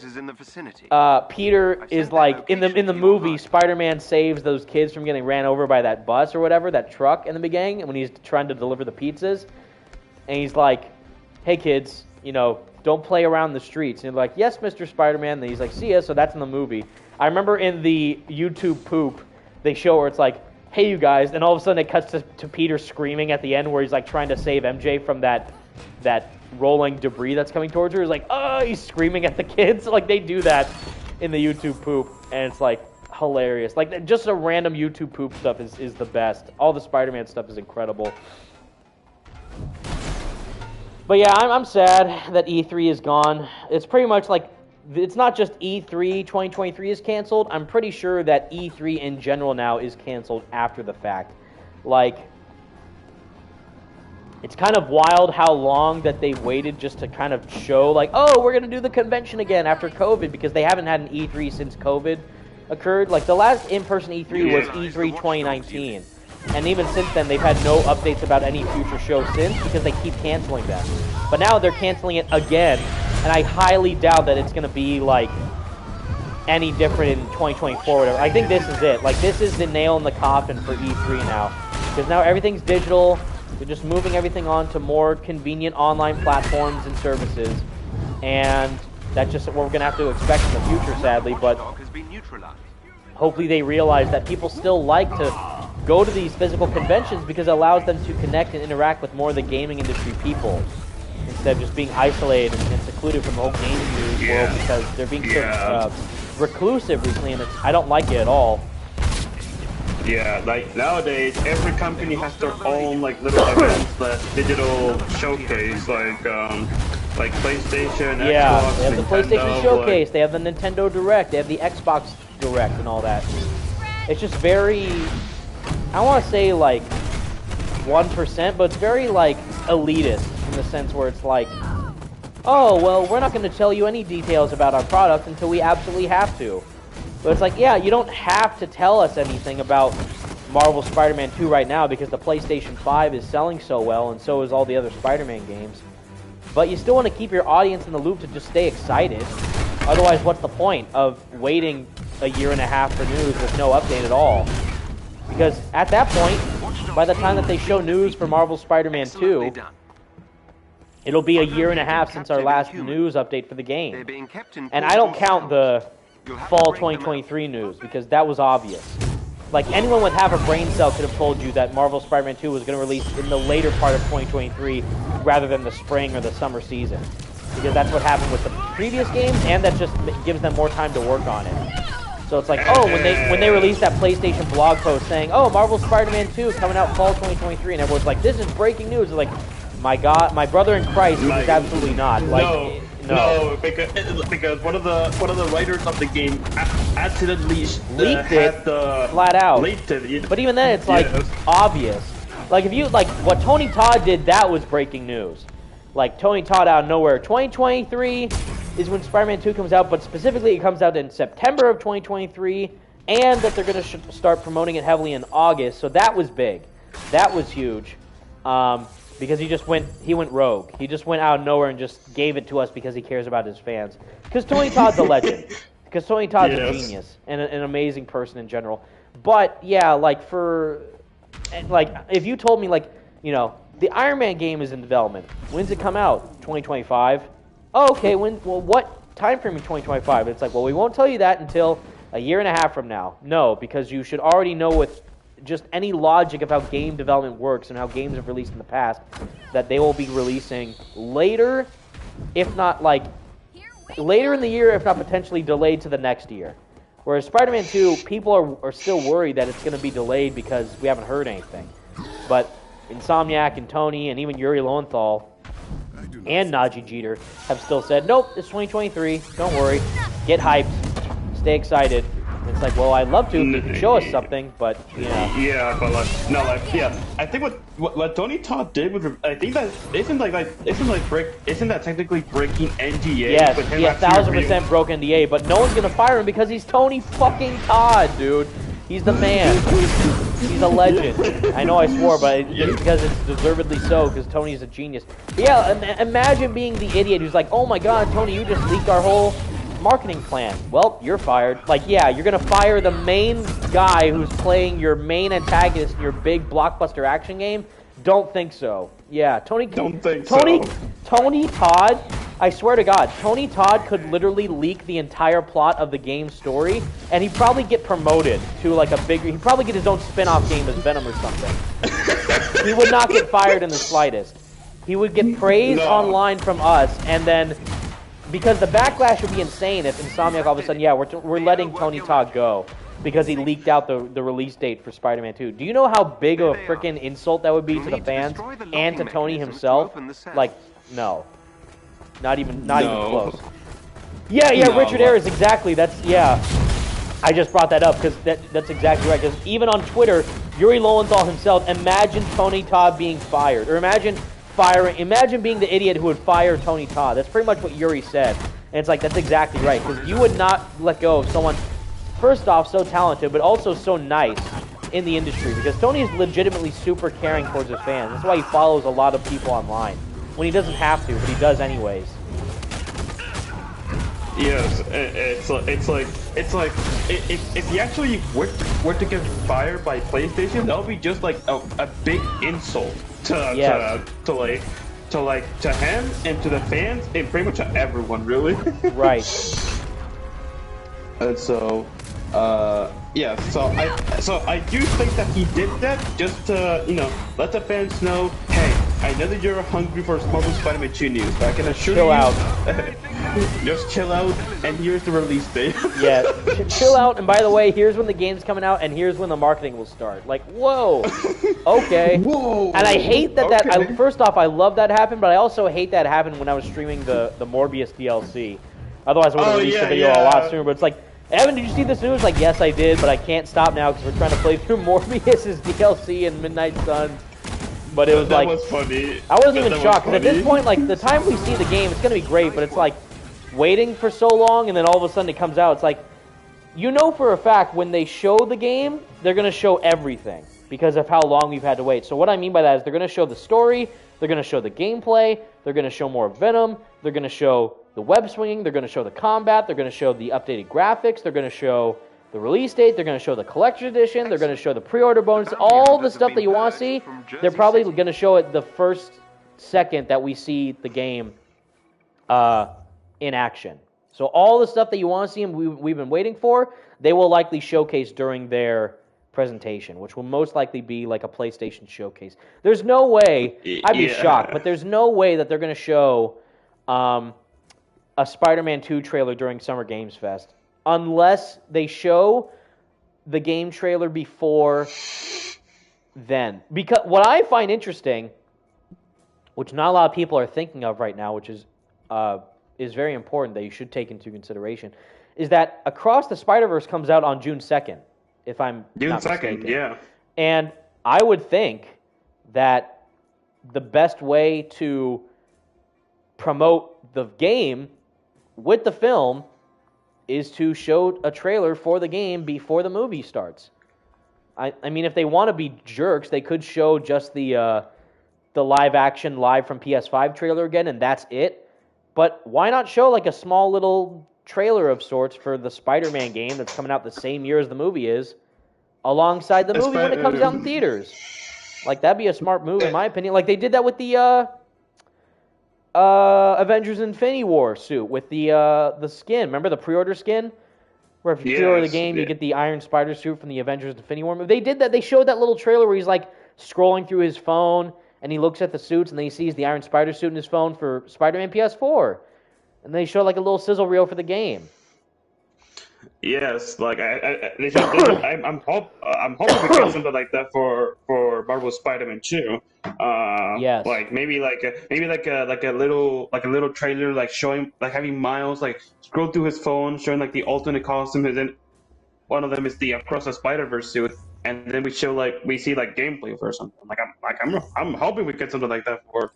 Peter is like in the movie Spider-Man saves those kids from getting ran over by that bus or whatever, that truck in the beginning when he's trying to deliver the pizzas, and he's like, "Hey kids, don't play around the streets." And they're like, "Yes, Mr. Spider-Man." And he's like, "See ya." So that's in the movie. I remember in the YouTube poop they show where it's like, "Hey, you guys," and all of a sudden it cuts to Peter screaming at the end where he's like trying to save MJ from that rolling debris that's coming towards her. He's like, "Oh," he's screaming at the kids. Like they do that in the YouTube poop, and it's like hilarious. Like just a random YouTube poop stuff is the best. All the Spider-Man stuff is incredible. But yeah, I'm sad that E3 is gone. It's pretty much like, it's not just E3 2023 is canceled. I'm pretty sure that E3 in general now is canceled after the fact. Like, it's kind of wild how long that they waited just to kind of show, like, oh, we're going to do the convention again after COVID, because they haven't had an E3 since COVID occurred. Like, the last in-person E3 was E3 2019. And even since then, they've had no updates about any future shows since, because they keep canceling them. But now they're canceling it again, and I highly doubt that it's going to be, like, any different in 2024 or whatever. I think this is it. Like, this is the nail in the coffin for E3 now. Because now everything's digital. They're just moving everything on to more convenient online platforms and services. And that's just what we're going to have to expect in the future, sadly. But hopefully they realize that people still like to go to these physical conventions because it allows them to connect and interact with more of the gaming industry people instead of just being isolated and secluded from the whole gaming news world because they're being so reclusive recently, and I don't like it at all. Yeah, like nowadays, every company has their own like little events, that digital showcase, like PlayStation, Xbox, they have the Nintendo, PlayStation Showcase, they have the Nintendo Direct, they have the Xbox Direct and all that. It's just very, I don't want to say like 1%, but it's very like elitist in the sense where it's like, oh, well, we're not going to tell you any details about our product until we absolutely have to. But it's like, yeah, you don't have to tell us anything about Marvel Spider-Man 2 right now because the PlayStation 5 is selling so well, and so is all the other Spider-Man games. But you still want to keep your audience in the loop to just stay excited. Otherwise, what's the point of waiting a year and a half for news with no update at all? Because at that point, by the time that they show news for Marvel Spider-Man 2, it'll be a year and a half since our last news update for the game. And I don't count the fall 2023 news because that was obvious. Like, anyone with half a brain cell could have told you that Marvel Spider-Man 2 was going to release in the later part of 2023 rather than the spring or the summer season. Because that's what happened with the previous games, and that just gives them more time to work on it. So it's like, oh, when they released that PlayStation blog post saying, oh, Marvel Spider-Man 2 coming out fall 2023, and everyone's like, this is breaking news. It's like, my God, my brother in Christ, this is absolutely not. Like, no, because one of the writers of the game accidentally leaked it flat out. Leaked it. But even then, it's like obvious. Like if you like what Tony Todd did, that was breaking news. Like Tony Todd out of nowhere. 2023 is when Spider-Man 2 comes out, but specifically it comes out in September of 2023, and that they're going to start promoting it heavily in August. So that was big. That was huge. Because he went rogue. He just went out of nowhere and just gave it to us because he cares about his fans. Because Tony Todd's a legend. Because Tony Todd's a genius and an amazing person in general. But yeah, like if you told me like, you know, the Iron Man game is in development. When's it come out? 2025. Oh, okay. Well, what time frame in 2025? It's like, well, we won't tell you that until a year and a half from now. No, because you should already know with just any logic of how game development works and how games have released in the past, that they will be releasing later, if not like later in the year, if not potentially delayed to the next year. Whereas Spider-Man 2, people are still worried that it's going to be delayed because we haven't heard anything. But Insomniac and Tony and even Yuri Lowenthal and Najee Jeter have still said, nope, it's 2023, don't worry, get hyped, stay excited. It's like, well, I'd love to if you could show us something, but yeah. Yeah, but I think what Tony Todd did with, I think that isn't that technically breaking NDA? Yes, he 1,000% broke NDA, but no one's gonna fire him because he's Tony fucking Todd, dude. He's the man. He's a legend. I know I swore, but it's because it's deservedly so, because Tony's a genius. But yeah, imagine being the idiot who's like, oh my God, Tony, you just leaked our whole marketing plan. Well, you're fired. Like, yeah, you're gonna fire the main guy who's playing your main antagonist in your big blockbuster action game? Don't think so. Yeah, Tony Todd, I swear to God, Tony Todd could literally leak the entire plot of the game story, and he'd probably get promoted to like he'd probably get his own spin-off game as Venom or something. He would not get fired in the slightest. He would get praise online from us, and then because the backlash would be insane if Insomniac all of a sudden, yeah, we're letting Tony Todd go because he leaked out the release date for Spider-Man 2. Do you know how big of a freaking insult that would be to the fans and to Tony himself? Like, no. Not even close. Yeah, Richard Ayres, exactly. I just brought that up because that's exactly right. Because even on Twitter, Yuri Lowenthal himself, imagine Tony Todd being fired. Or imagine being the idiot who would fire Tony Todd. That's pretty much what Yuri said. And it's like, that's exactly right. Because you would not let go of someone, first off, so talented, but also so nice in the industry. Because Tony is legitimately super caring towards his fans. That's why he follows a lot of people online. When he doesn't have to, but he does anyways. Yes, it's like if he actually were to get fired by PlayStation, that would be just like a big insult to him and to the fans and pretty much to everyone, really. Right. And so, Yeah, so I do think that he did that just to, let the fans know, hey, I know that you're hungry for Marvel Spider-Man 2 news, but I can assure Chill you, out. just chill out, and here's the release date. Yeah, chill out, and by the way, here's when the game's coming out, and here's when the marketing will start. Like, whoa, okay. Whoa. And I hate that Okay. first off, I love that happened, but I also hate that happened when I was streaming the Morbius DLC. Otherwise, I would have released the video a lot sooner, but it's like, Evan, did you see this news? Like, yes, I did, but I can't stop now because we're trying to play through Morbius's DLC in Midnight Sun. But it was That like, was funny. I wasn't even That was shocked, because at this funny. point, like, the time we see the game, it's going to be great, but it's like, waiting for so long, and then all of a sudden it comes out, it's like, you know for a fact, when they show the game, they're going to show everything, because of how long we've had to wait. So what I mean by that is they're going to show the story, they're going to show the gameplay, they're going to show more Venom, they're going to show the web swinging, they're going to show the combat, they're going to show the updated graphics, they're going to show the release date, they're going to show the collector's edition, they're going to show the pre-order bonus, all the stuff that you want to see, they're probably going to show it the first second that we see the game in action. So all the stuff that you want to see and we've been waiting for, they will likely showcase during their presentation, which will most likely be like a PlayStation showcase. There's no way, I'd be shocked, but there's no way that they're going to show a Spider-Man 2 trailer during Summer Games Fest unless they show the game trailer before then. Because what I find interesting, which not a lot of people are thinking of right now, which is very important that you should take into consideration, is that Across the Spider-Verse comes out on June 2nd, if I'm June not 2nd, mistaken. yeah. And I would think that the best way to promote the game with the film is to show a trailer for the game before the movie starts. I mean, if they want to be jerks, they could show just the live-action live from PS5 trailer again, and that's it. But why not show like a small little trailer of sorts for the Spider-Man game that's coming out the same year as the movie is, alongside the movie when it comes out in theaters? Like, that'd be a smart move, in my opinion. Like, they did that with the Avengers Infinity War suit, with the skin. Remember the pre-order skin? Where if you pre-order the game, you get the Iron Spider suit from the Avengers Infinity War movie. They did that. They showed that little trailer where he's, like, scrolling through his phone, and he looks at the suits, and then he sees the Iron Spider suit in his phone for Spider-Man PS4. And they show like a little sizzle reel for the game. Yes, like I'm hoping we get something like that for Marvel Spider-Man 2. Yes. Like maybe like a little trailer like showing like having Miles like scroll through his phone showing like the alternate costume, and then one of them is the Across the Spider-Verse suit, and then we see like gameplay for something. I'm hoping we get something like that for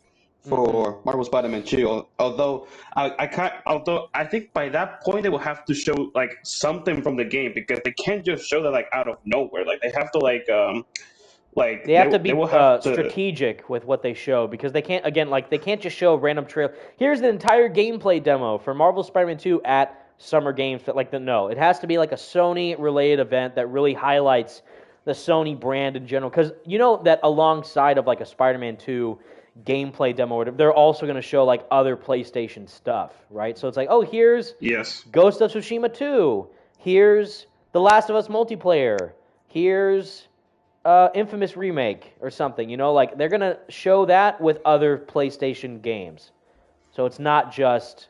Marvel Spider-Man 2. Although I think by that point they will have to show like something from the game, because they can't just show that like out of nowhere. Like they have to they have to be strategic with what they show, because they can't just show a random trailer. Here's the entire gameplay demo for Marvel Spider-Man 2 at Summer Games. It has to be like a Sony related event that really highlights the Sony brand in general, because you know that alongside of like a Spider-Man 2 gameplay demo, they're also going to show like other PlayStation stuff, right? So it's like, oh, here's Ghost of Tsushima 2, here's The Last of Us multiplayer, here's Infamous Remake or something, like they're going to show that with other PlayStation games. So it's not just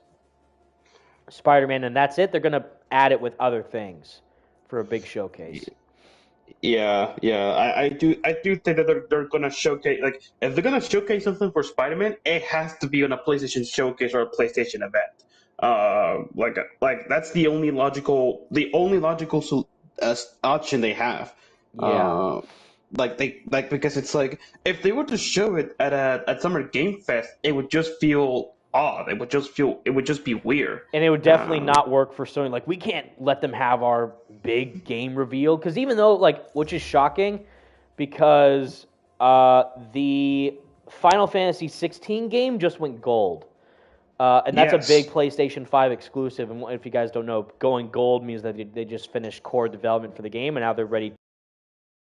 Spider-Man and that's it. They're going to add it with other things for a big showcase. Yeah. I do think that they're gonna showcase, like, if they're gonna showcase something for Spider-Man, it has to be on a PlayStation showcase or a PlayStation event. Like that's the only logical option they have. Yeah. Because it's like if they were to show it at Summer Game Fest, it would just feel odd. It would just be weird. And it would definitely not work for Sony. Like, we can't let them have our big game reveal, because even though, like, which is shocking, because the Final Fantasy 16 game just went gold. And that's a big PlayStation 5 exclusive. And if you guys don't know, going gold means that they just finished core development for the game, and now they're ready to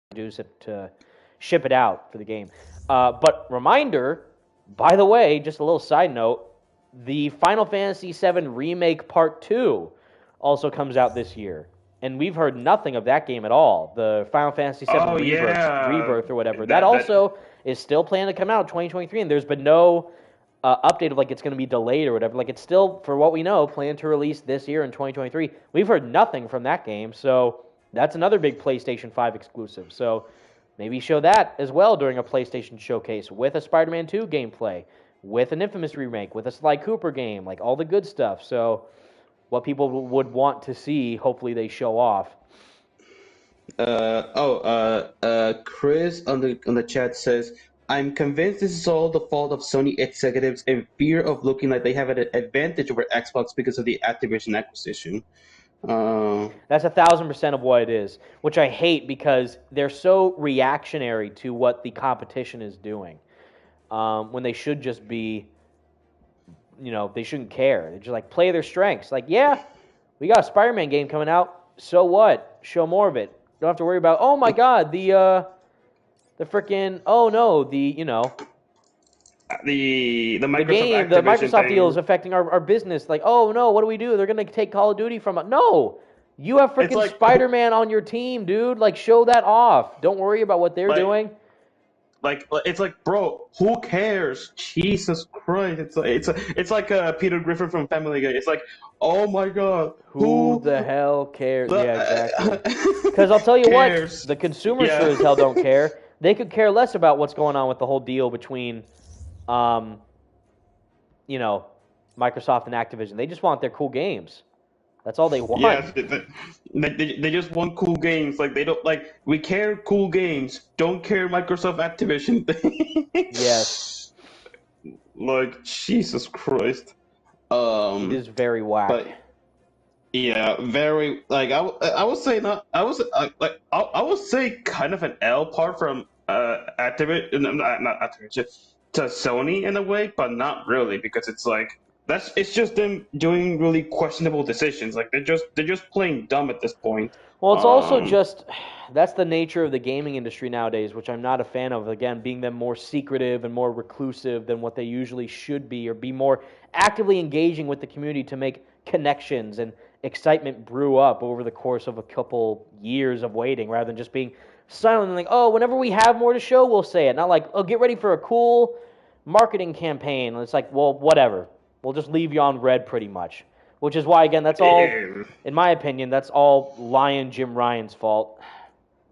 produce it, to ship it out for the game. But reminder, by the way, just a little side note, the Final Fantasy VII Remake Part 2 also comes out this year. and we've heard nothing of that game at all. The Final Fantasy VII Rebirth or whatever. That also is still planned to come out in 2023, and there's been no update of like it's going to be delayed or whatever. Like it's still, for what we know, planned to release this year in 2023. We've heard nothing from that game, so that's another big PlayStation 5 exclusive. So maybe show that as well during a PlayStation showcase with a Spider-Man 2 gameplay, with an Infamous remake, with a Sly Cooper game, like all the good stuff. So what people would want to see, hopefully they show off. Chris on the chat says, I'm convinced this is all the fault of Sony executives in fear of looking like they have an advantage over Xbox because of the Activision acquisition. That's 1,000% of what it is, which I hate because they're so reactionary to what the competition is doing, when they should just be, they shouldn't care. They're just like, play their strengths. Like, yeah, we got a Spider-Man game coming out. So what? Show more of it. Don't have to worry about, oh my God, the freaking, oh no, the Microsoft game, the Microsoft deal is affecting our business. Like, oh no, what do we do? They're going to take Call of Duty from us. No, you have freaking Spider-Man on your team, dude. Like, show that off. Don't worry about what they're doing. Like, it's like, bro, who cares? Jesus Christ! It's like Peter Griffin from Family Guy. It's like, oh my God, who the hell cares? Yeah, exactly. Because I'll tell you what, the consumers sure as hell don't care. They could care less about what's going on with the whole deal between, Microsoft and Activision. They just want their cool games. That's all they want. Yeah, they just want cool games. Like, they don't, like, we care cool games. Don't care Microsoft Activision thing. Yes. Like, Jesus Christ. It is very whack. But, yeah, very, like, I would say not. I would say kind of an L part from Activision, not Activision, to Sony in a way, but not really, because it's like, it's just them doing really questionable decisions. Like, they're just playing dumb at this point. Well, it's also just, that's the nature of the gaming industry nowadays, which I'm not a fan of. Again, being them more secretive and more reclusive than what they usually should be, or be more actively engaging with the community to make connections and excitement brew up over the course of a couple years of waiting, rather than just being silent and like, oh, whenever we have more to show, we'll say it. Not like, oh, get ready for a cool marketing campaign. And it's like, well, whatever. We'll just leave you on red pretty much. Which is why, again, that's all, in my opinion, that's all Lion Jim Ryan's fault.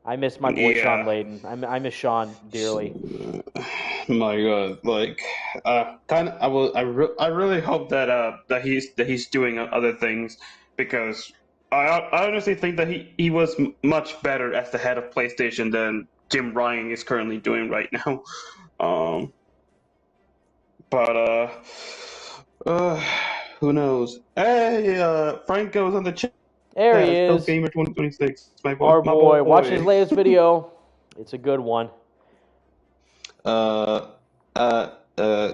I miss my boy Sean Layden. I miss Sean dearly. My God, like, I really hope that he's doing other things, because I honestly think that he was much better as the head of PlayStation than Jim Ryan is currently doing right now. Who knows? Hey, Franco's on the chat. There he is. Gamer 2026. My boy. Watch his latest video. It's a good one.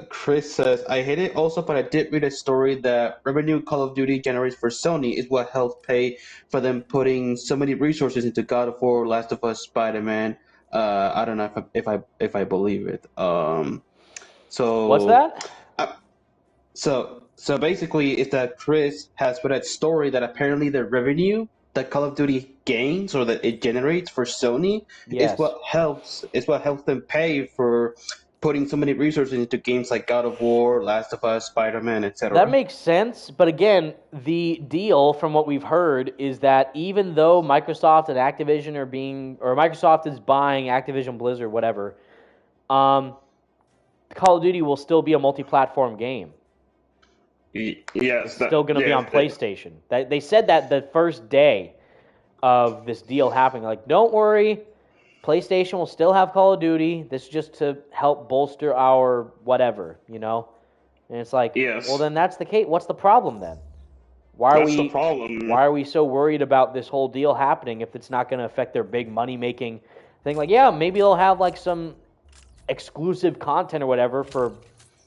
Chris says, I hate it also, but I did read a story that revenue Call of Duty generates for Sony is what helped pay for them putting so many resources into God of War, Last of Us, Spider-Man. I don't know if I believe it. So what's that? So basically, it's that Chris has put a story that apparently the revenue that Call of Duty gains or that it generates for Sony is what helps them pay for putting so many resources into games like God of War, Last of Us, Spider-Man, etc. That makes sense, but again, the deal from what we've heard is that even though Microsoft and Activision Microsoft is buying Activision Blizzard, whatever, Call of Duty will still be a multi-platform game. Yes, it's still going to be on PlayStation. They said that the first day of this deal happening. Like, don't worry, PlayStation will still have Call of Duty. This is just to help bolster our whatever, And it's like, well, then that's the case. What's the problem then? Why are we so worried about this whole deal happening if it's not going to affect their big money-making thing? Like, yeah, maybe they'll have like some exclusive content or whatever for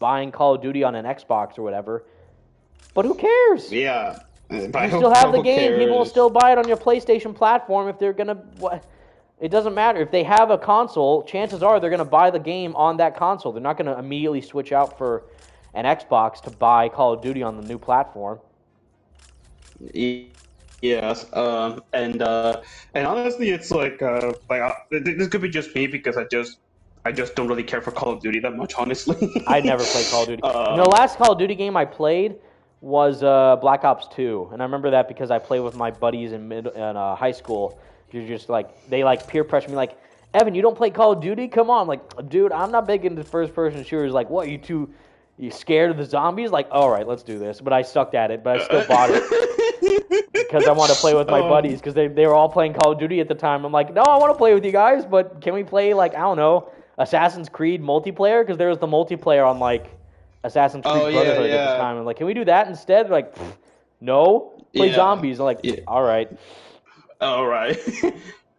buying Call of Duty on an Xbox or whatever. But who cares? Yeah. You still have the game. People will still buy it on your PlayStation platform if they're going to... It doesn't matter. If they have a console, chances are they're going to buy the game on that console. They're not going to immediately switch out for an Xbox to buy Call of Duty on the new platform. Yes, and honestly, it's this could be just me because I just don't really care for Call of Duty that much, honestly. I never played Call of Duty. And the um, last Call of Duty game I played was Black Ops 2, and I remember that because I played with my buddies in high school. You're just like they like peer pressure me like, Evan, you don't play Call of Duty? Come on, like, dude, I'm not big into first person shooters. Like, what, you scared of the zombies? Like, all right, let's do this. But I sucked at it, but I still bought it because I want to play with my buddies because they were all playing Call of Duty at the time. I'm like, no, I want to play with you guys, but can we play like I don't know Assassin's Creed multiplayer? Because there was the multiplayer on like Assassin's Creed Brotherhood at the time. I'm like, can we do that instead? They're like, no, play zombies. I'm like, all right. All right.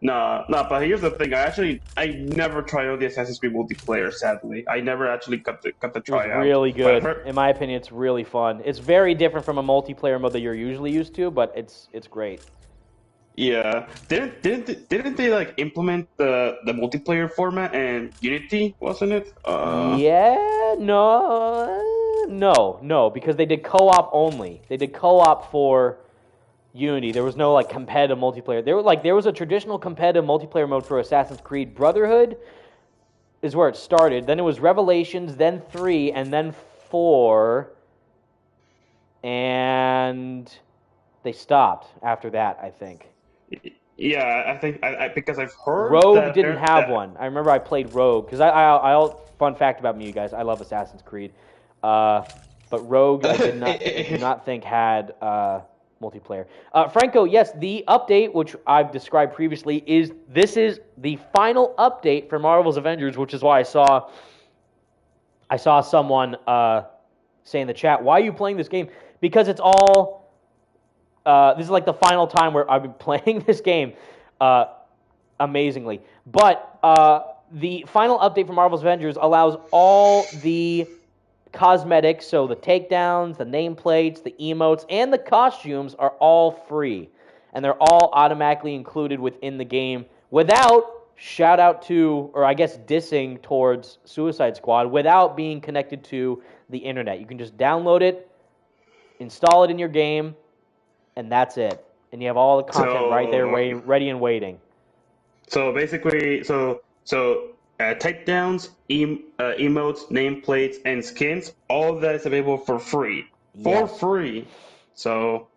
No, but here's the thing. I never tried out the Assassin's Creed multiplayer. Sadly, I never actually got to try It's out. really good. In my opinion, it's really fun. It's very different from a multiplayer mode that you're usually used to, but it's great. Yeah, didn't they like implement the multiplayer format and Unity? Wasn't it? Yeah, no, because they did co-op only. They did co-op for Unity. There was no like competitive multiplayer. There was a traditional competitive multiplayer mode for Assassin's Creed Brotherhood is where it started. Then it was Revelations, then 3, and then 4. And they stopped after that, I think. Yeah, I think because I've heard Rogue didn't have one. I remember I played Rogue because I fun fact about me, you guys. I love Assassin's Creed, but Rogue I did not think had multiplayer. Franco, yes, the update which I've described previously is the final update for Marvel's Avengers, which is why I saw someone say in the chat, "Why are you playing this game?" Because it's all. This is like the final time where I've been playing this game amazingly. But the final update for Marvel's Avengers allows all the cosmetics, so the takedowns, the nameplates, the emotes, and the costumes are all free. And they're all automatically included within the game without, shout out to, or I guess dissing towards Suicide Squad, without being connected to the internet. You can just download it, install it in your game, and that's it. And you have all the content right there, ready and waiting. So basically, takedowns, emotes, nameplates, and skins, all of that is available for free. For free. So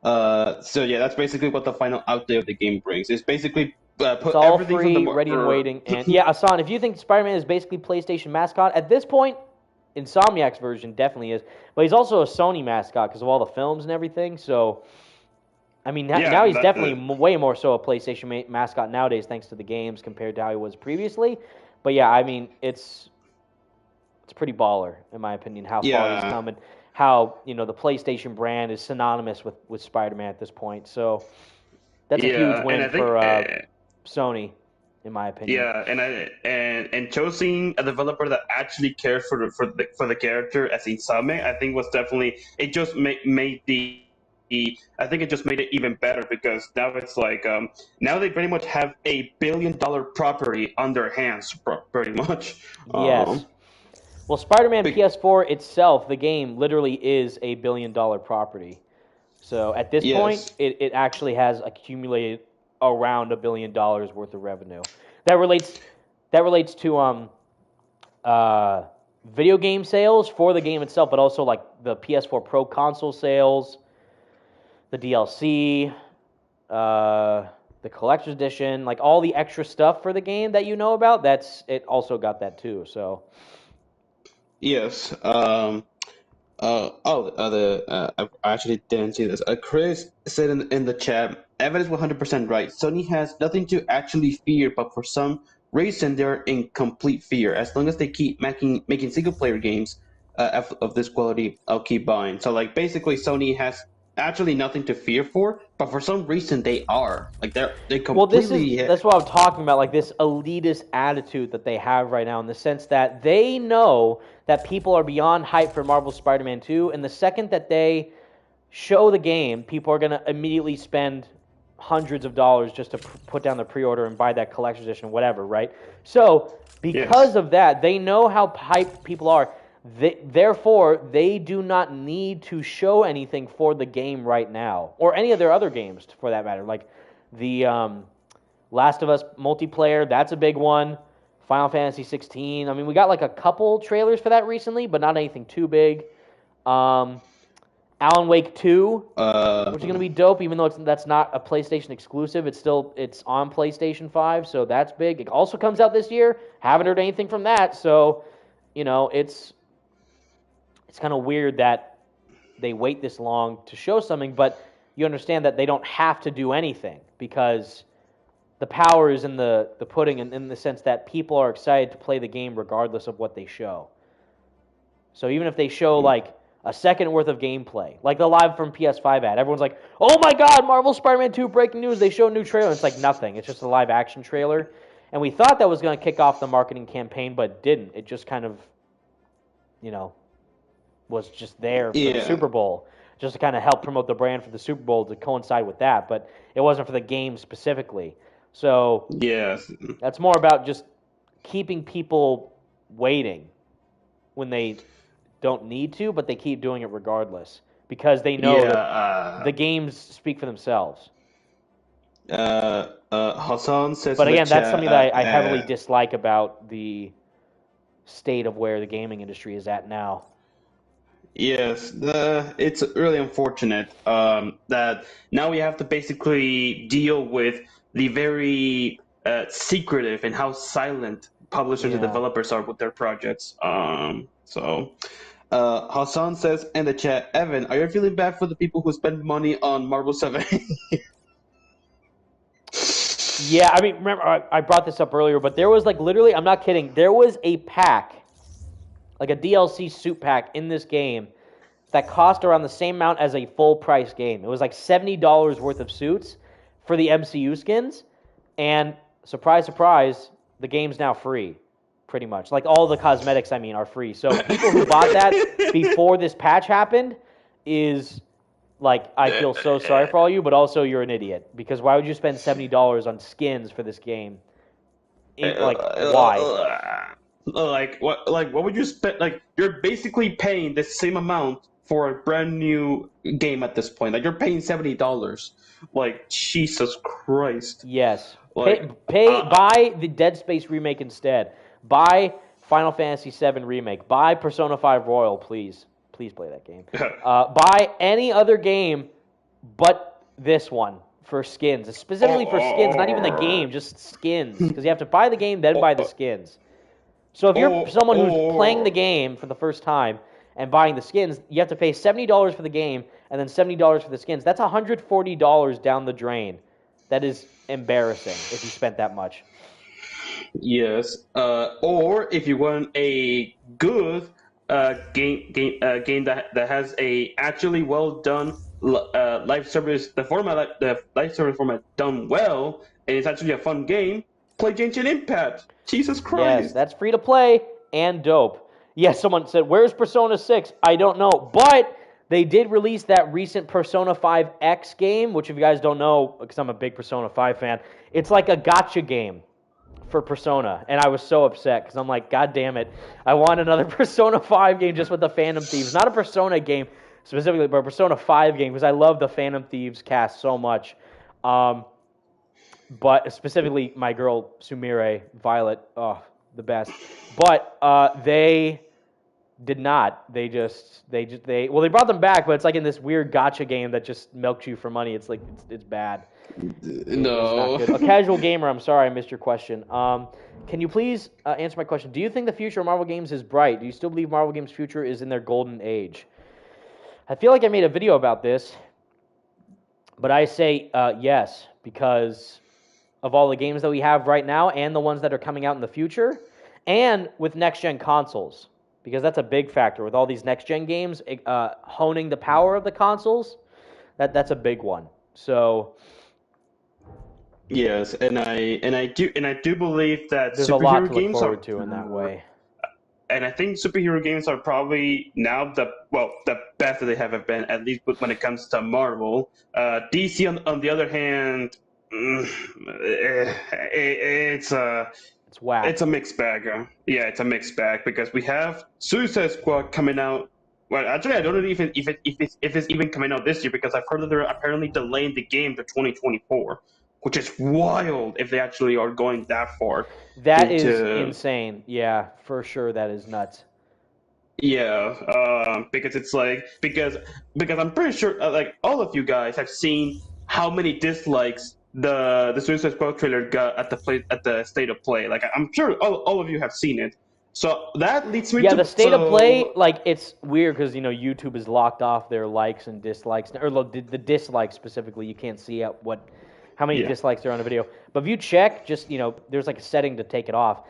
yeah, that's basically what the final update of the game brings. It's basically put it's all everything free, from the ready and waiting. And yeah, Asan, if you think Spider-Man is basically PlayStation mascot, at this point, Insomniac's version definitely is. But he's also a Sony mascot because of all the films and everything. So, I mean, now he's definitely way more so a PlayStation mascot nowadays, thanks to the games compared to how he was previously. But yeah, I mean, it's pretty baller in my opinion how far he's come and how the PlayStation brand is synonymous with Spider-Man at this point. So that's a huge win for Sony, in my opinion. Yeah, and choosing a developer that actually cares for the character as Insomniac, I think was definitely it just made I think it just made it even better because now it's like now they pretty much have $1 billion property on their hands, pretty much. Yes. Well, Spider-Man PS4 itself, the game, literally is $1 billion property. So at this point, it actually has accumulated around $1 billion worth of revenue. That relates to video game sales for the game itself, but also like the PS4 Pro console sales, the DLC, the collector's edition, like all the extra stuff for the game that you know about. It also got that too. So. Yes. I actually didn't see this. Chris said in the chat, Evan is 100% right. Sony has nothing to actually fear, but for some reason they're in complete fear. As long as they keep making single player games of this quality, I'll keep buying. So like basically, Sony has actually nothing to fear for, but for some reason they are they completely. Well, that's what I'm talking about. Like this elitist attitude that they have right now, in the sense that they know that people are beyond hype for Marvel Spider-Man 2, and the second that they show the game, people are going to immediately spend hundreds of dollars just to put down the pre-order and buy that collector's edition, whatever, right? So because of that, they know how hyped people are. Therefore, they do not need to show anything for the game right now, or any of their other games for that matter. Like the Last of Us multiplayer, that's a big one. Final Fantasy 16. I mean, we got like a couple trailers for that recently, but not anything too big. Alan Wake 2, which is going to be dope, even though that's not a PlayStation exclusive. It's on PlayStation 5, so that's big. It also comes out this year. Haven't heard anything from that, so it's kind of weird that they wait this long to show something, but you understand that they don't have to do anything because the power is in the pudding, in the sense that people are excited to play the game regardless of what they show. So even if they show like a second worth of gameplay, like the live from PS5 ad, everyone's like, "Oh my God, Marvel Spider-Man 2 breaking news! They show a new trailer." It's like nothing. It's just a live action trailer, and we thought that was going to kick off the marketing campaign, but it didn't. It just kind of, was just there for the Super Bowl, just to kind of help promote the brand for the Super Bowl to coincide with that, but it wasn't for the game specifically. So that's more about just keeping people waiting when they don't need to, but they keep doing it regardless because they know that the games speak for themselves. Hassan says, but again, that's something that I heavily dislike about the state of where the gaming industry is at now. Yes, it's really unfortunate that now we have to basically deal with the very secretive and how silent publishers and developers are with their projects. Hassan says in the chat, Evan, are you feeling bad for the people who spend money on Marvel 7? Yeah, I mean, remember, I brought this up earlier, but there was like literally, I'm not kidding, there was a pack, like a DLC suit pack in this game that cost around the same amount as a full price game. It was like $70 worth of suits for the MCU skins, and surprise, surprise, the game's now free, pretty much. Like all the cosmetics, I mean, are free. So people who bought that before this patch happened is like, I feel so sorry for all you, but also you're an idiot, because why would you spend $70 on skins for this game? Why? What would you spend? Like, you're basically paying the same amount for a brand new game at this point. Like, you're paying $70. Like, Jesus Christ. Yes. Like, buy the Dead Space remake instead. Buy Final Fantasy VII remake. Buy Persona 5 Royal, please. Please play that game. Buy any other game but this one for skins. Specifically for skins, not even the game, just skins. Because you have to buy the game, then buy the skins. So if you're someone who's playing the game for the first time and buying the skins, you have to pay $70 for the game and then $70 for the skins. That's $140 down the drain. That is embarrassing if you spent that much. Yes. Or if you want a good game that has a actually well done live service, the live service format done well, and it's actually a fun game, play Genshin Impact. Jesus Christ. Yes, that's free to play and dope. Yes, someone said, where's Persona 6? I don't know. But they did release that recent Persona 5 X game, which if you guys don't know, because I'm a big Persona 5 fan, it's like a gacha game for Persona. And I was so upset because I'm like, God damn it. I want another Persona 5 game just with the Phantom Thieves. Not a Persona game specifically, but a Persona 5 game because I love the Phantom Thieves cast so much. But specifically my girl Sumire, Violet, the best. But they did not. They brought them back, but it's like in this weird gacha game that just milks you for money. It's like it's bad. No. It's not good. A casual gamer, I'm sorry I missed your question. Can you please answer my question? Do you think the future of Marvel games is bright? Do you still believe Marvel games' future is in their golden age? I feel like I made a video about this, but I say yes, because of all the games that we have right now and the ones that are coming out in the future, and with next-gen consoles, because that's a big factor. With all these next-gen games honing the power of the consoles, that's a big one. So yes, and I do believe that there's a lot to superhero look games forward to in that way. And I think superhero games are probably now the best that they have been, at least when it comes to Marvel. DC on the other hand, it's It's whack. It's a mixed bag. Yeah, it's a mixed bag because we have Suicide Squad coming out. Well, actually, I don't know if it's even coming out this year because I've heard that they're apparently delaying the game to 2024, which is wild if they actually are going that far. That is insane. Yeah, for sure, that is nuts. Yeah, because it's like because I'm pretty sure like all of you guys have seen how many dislikes the Suicide Squad trailer got at the state of play. Like I'm sure all of you have seen it. So that leads me to the state of play. Like it's weird because YouTube is locked off their likes and dislikes, or the dislikes specifically. You can't see how many dislikes there are on a video. But if you check, just there's like a setting to take it off.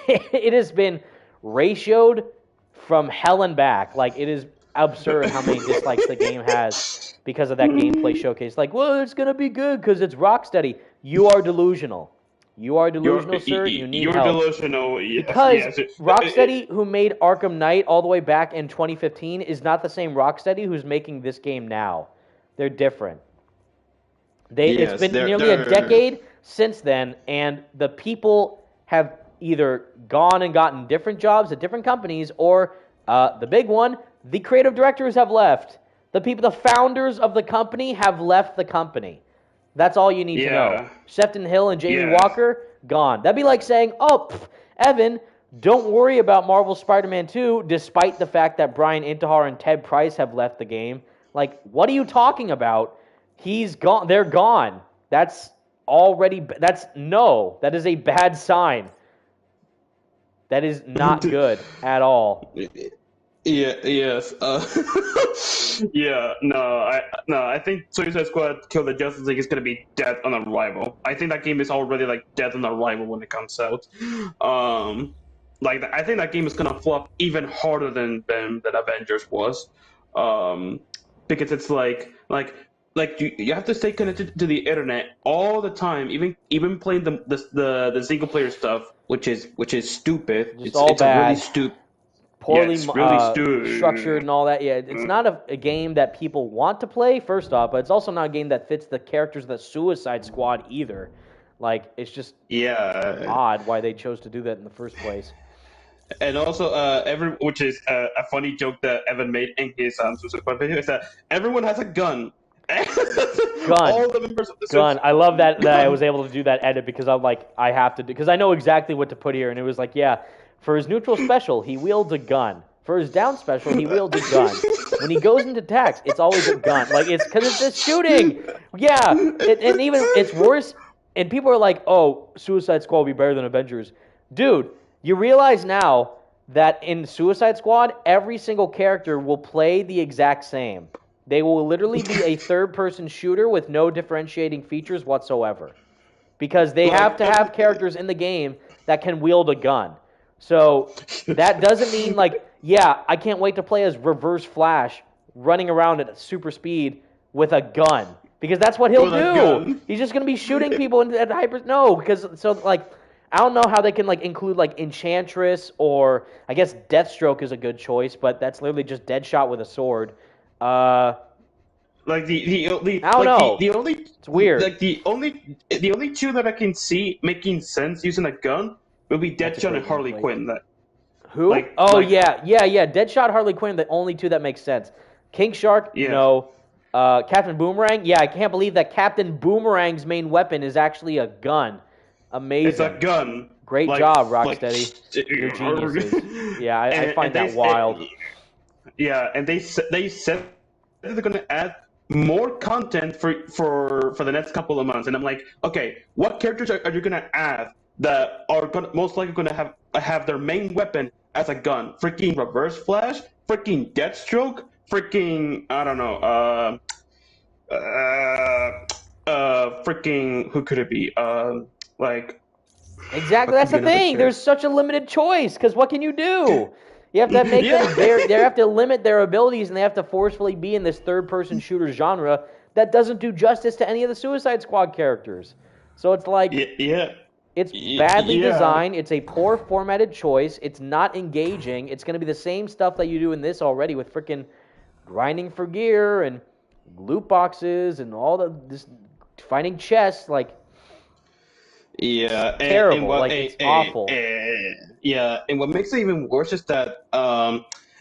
It has been ratioed from hell and back. Like, it is absurd how many dislikes the game has because of that gameplay showcase. Like, well, it's going to be good because it's Rocksteady. You are delusional. You are delusional, sir. You need help. You're delusional. Yes, because Rocksteady, who made Arkham Knight all the way back in 2015, is not the same Rocksteady who's making this game now. They're different. It's been nearly a decade since then, and the people have either gone and gotten different jobs at different companies, or the big one, the creative directors have left. The founders of the company have left the company. That's all you need to know. Sefton Hill and Jamie Walker, gone. That'd be like saying, Evan, don't worry about Marvel Spider-Man 2, despite the fact that Brian Intihar and Ted Price have left the game. Like, what are you talking about? He's gone. They're gone. That is a bad sign. That is not good at all. Yeah. Yes. I think Suicide Squad: Kill the Justice League is gonna be dead on arrival. I think that game is already like dead on arrival when it comes out. I think that game is gonna flop even harder than Avengers was. Because it's like you have to stay connected to the internet all the time, even playing the single player stuff, which is stupid. It's all bad. Really stupid. Poorly structured and all that. Yeah, it's not a game that people want to play, first off, but it's also not a game that fits the characters of the Suicide Squad either. Like, it's just odd why they chose to do that in the first place. And also, which is a funny joke that Evan made in his Suicide Squad video, is that everyone has a gun. All the members of the gun. I love that I was able to do that edit because I'm like, I have to do, because I know exactly what to put here, and it was like, for his neutral special, he wields a gun. For his down special, he wields a gun. When he goes into attacks, it's always a gun. Like, it's because it's just shooting. Yeah, and even it's worse. And people are like, oh, Suicide Squad will be better than Avengers. Dude, you realize now that in Suicide Squad, every single character will play the exact same. They will literally be a third-person shooter with no differentiating features whatsoever. Because they have to have characters in the game that can wield a gun. So that doesn't mean, I can't wait to play as Reverse Flash running around at super speed with a gun. Because that's what he'll do. He's just going to be shooting people at hyper... No, because, I don't know how they can, include, Enchantress, or I guess Deathstroke is a good choice, but that's literally just Deadshot with a sword. I don't know. It's weird. The only two that I can see making sense using a gun will be Deadshot and Harley Quinn. Who? Deadshot, Harley Quinn, the only two that make sense. King Shark, no. Captain Boomerang, I can't believe that Captain Boomerang's main weapon is actually a gun. Amazing. It's a gun. Great job, Rocksteady. You're geniuses. Yeah, I find that wild. And they said they're going to add more content for the next couple of months, and I'm like, okay, what characters are you going to add that are most likely going to have their main weapon as a gun? Freaking Reverse Flash, freaking Deathstroke, freaking I don't know, freaking who could it be? Exactly, that's the thing. There's such a limited choice because what can you do? You have to make them. They have to limit their abilities, and they have to forcefully be in this third-person shooter genre that doesn't do justice to any of the Suicide Squad characters. So it's like, it's badly designed. It's a poor formatted choice. It's not engaging. It's going to be the same stuff that you do in this already with freaking grinding for gear and loot boxes and all this finding chests. Yeah, Terrible. Like, it's awful. yeah, and what makes it even worse is that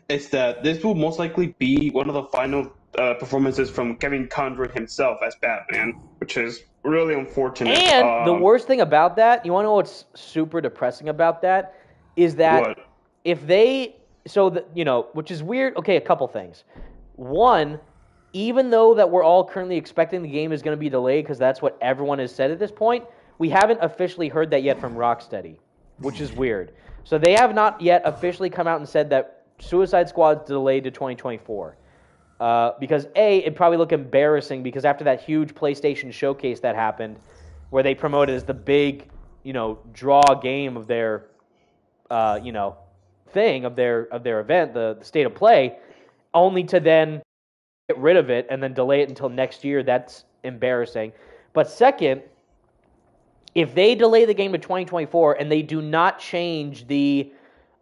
this will most likely be one of the final performances from Kevin Conroy himself as Batman, which is really unfortunate. And the worst thing about that, you want to know what's super depressing about that, is that What? if they, so that, you know, which is weird. Okay, a couple things. One, even though that we're all currently expecting the game is going to be delayed because that's what everyone has said at this point, we haven't officially heard that yet from Rocksteady, which is weird. So they have not yet officially come out and said that Suicide Squad's delayed to 2024. Because A, it'd probably look embarrassing because after that huge PlayStation showcase that happened, where they promoted as the big, you know, draw game of their, you know, thing of their event, the state of play, only to then get rid of it and then delay it until next year. That's embarrassing. But second, if they delay the game to 2024 and they do not change the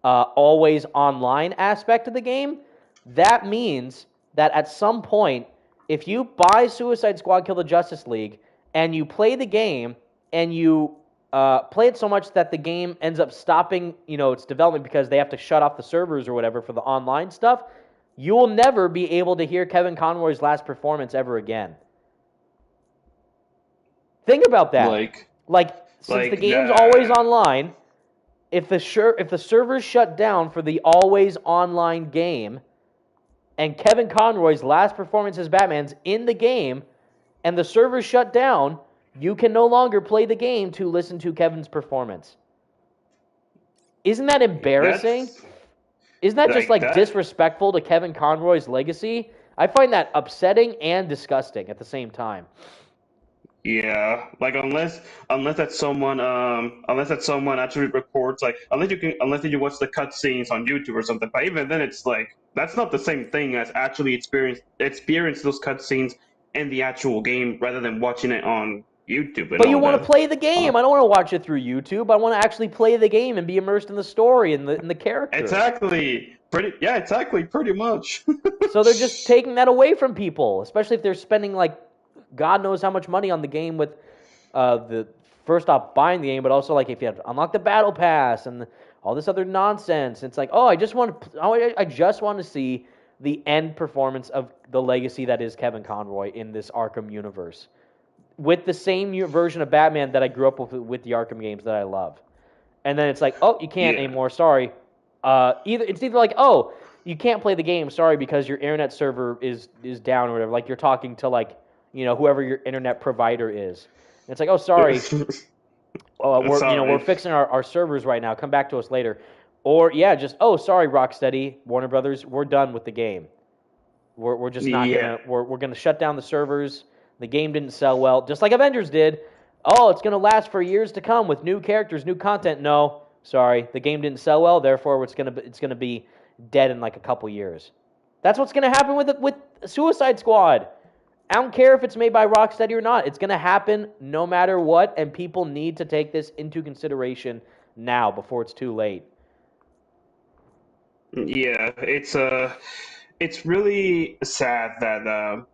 always online aspect of the game, that means that at some point, if you buy Suicide Squad Kill the Justice League and you play the game and you play it so much that the game ends up stopping, you know, its development because they have to shut off the servers or whatever for the online stuff, you will never be able to hear Kevin Conroy's last performance ever again. Think about that. Like since the game's always online, if the servers shut down for the always online game, and Kevin Conroy's last performance as Batman's in the game, and the servers shut down, you can no longer play the game to listen to Kevin's performance. Isn't that embarrassing? Isn't that just like disrespectful to Kevin Conroy's legacy? I find that upsetting and disgusting at the same time. Yeah, like unless that someone actually records, like unless you watch the cutscenes on YouTube or something. But even then, it's like that's not the same thing as actually experience those cutscenes in the actual game rather than watching it on YouTube. But you want to play the game. I don't want to watch it through YouTube. I want to actually play the game and be immersed in the story and the character. Exactly. Pretty much. So they're just taking that away from people, especially if they're spending like God knows how much money on the game with the first off buying the game, but also like if you have to unlock the battle pass and all this other nonsense. It's like, oh, I just want to see the end performance of the legacy that is Kevin Conroy in this Arkham universe, with the same version of Batman that I grew up with the Arkham games that I love. And then it's like, oh, you can't anymore. Sorry. It's either like, oh, you can't play the game. Sorry, because your internet server is down or whatever. Like you're talking to like, you know, whoever your internet provider is. And it's like, oh, sorry. We're fixing our servers right now. Come back to us later. Or just, oh, sorry, Rocksteady, Warner Brothers, we're done with the game. We're just not we're gonna shut down the servers. The game didn't sell well, just like Avengers did. Oh, it's gonna last for years to come with new characters, new content. No, sorry, the game didn't sell well. Therefore, it's gonna be dead in like a couple years. That's what's gonna happen with Suicide Squad. I don't care if it's made by Rocksteady or not. It's gonna happen no matter what, and people need to take this into consideration now before it's too late. Yeah, it's really sad that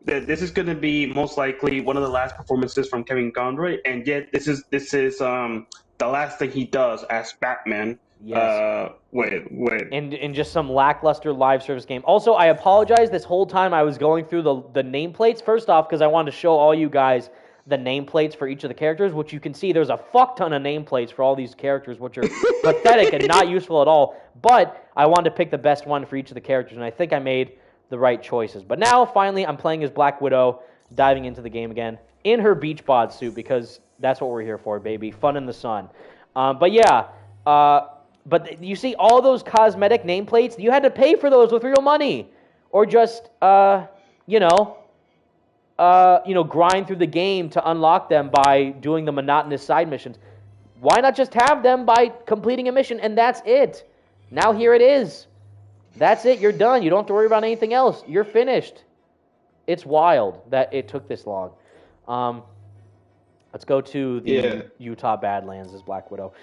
this is going to be most likely one of the last performances from Kevin Conroy, and yet this is the last thing he does as Batman. Yes. Wait. In just some lackluster live service game. Also, I apologize. This whole time I was going through the nameplates. First off, because I wanted to show all you guys the nameplates for each of the characters, which you can see there's a fuck ton of nameplates for all these characters, which are pathetic and not useful at all. But I wanted to pick the best one for each of the characters, and I think I made the right choices. But now, finally, I'm playing as Black Widow, diving into the game again, in her beach bod suit, because that's what we're here for, baby. Fun in the sun. But you see all those cosmetic nameplates, you had to pay for those with real money. Or just, grind through the game to unlock them by doing the monotonous side missions. Why not just have them by completing a mission, and that's it? Now here it is. That's it. You're done. You don't have to worry about anything else. You're finished. It's wild that it took this long. Let's go to the Utah Badlands as Black Widow.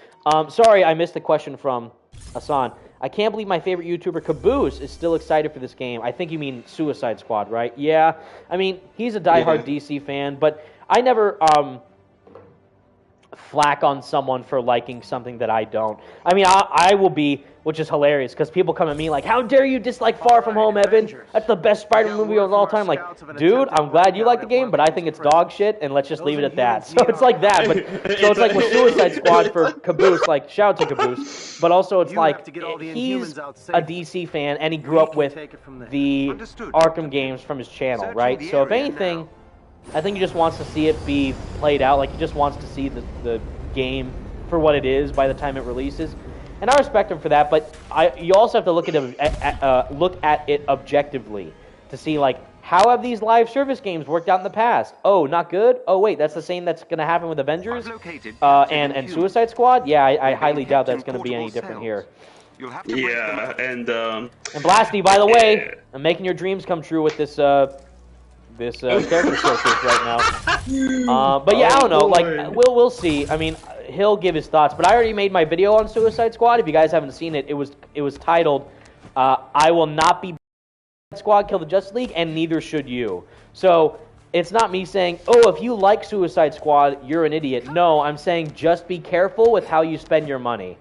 Sorry, I missed the question from Hassan. I can't believe my favorite YouTuber, Caboose, is still excited for this game. I think you mean Suicide Squad, right? Yeah. I mean, he's a diehard DC fan, but I never flack on someone for liking something that I don't. I mean, I will be, which is hilarious, because people come at me like, how dare you dislike Far From Home, Evan? That's the best Spider-Man movie of all time. Like, dude, I'm glad you like the game, but I think it's dog shit, and let's just leave it at that. So it's like that, but so it's like with Suicide Squad for Caboose, like, shout out to Caboose, but also it's like, he's a DC fan, and he grew up with the Arkham games from his channel, right? So if anything, I think he just wants to see it be played out. Like, he just wants to see the game for what it is by the time it releases. And I respect him for that, but you also have to look at it objectively to see, like, how have these live service games worked out in the past? Oh, not good? Oh, wait, that's the same that's going to happen with Avengers and Suicide Squad? Yeah, I highly doubt that's going to be any different here. Yeah, and Blasty, by the way, I'm making your dreams come true with this character showcase right now. But yeah, I don't know. Like, we'll see. I mean, he'll give his thoughts. But I already made my video on Suicide Squad. If you guys haven't seen it, it was titled "I Will Not Be Squad Kill the Justice League, and neither should you." So it's not me saying, "Oh, if you like Suicide Squad, you're an idiot." No, I'm saying just be careful with how you spend your money,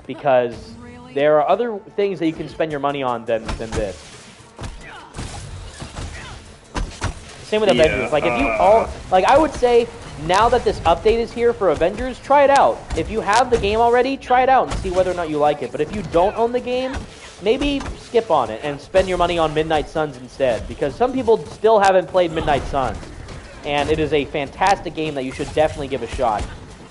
because there are other things that you can spend your money on than this. Same with Avengers. Like, if you I would say, now that this update is here for Avengers, try it out. If you have the game already, try it out and see whether or not you like it. But if you don't own the game, maybe skip on it and spend your money on Midnight Suns instead, because some people still haven't played Midnight Suns, and it is a fantastic game that you should definitely give a shot,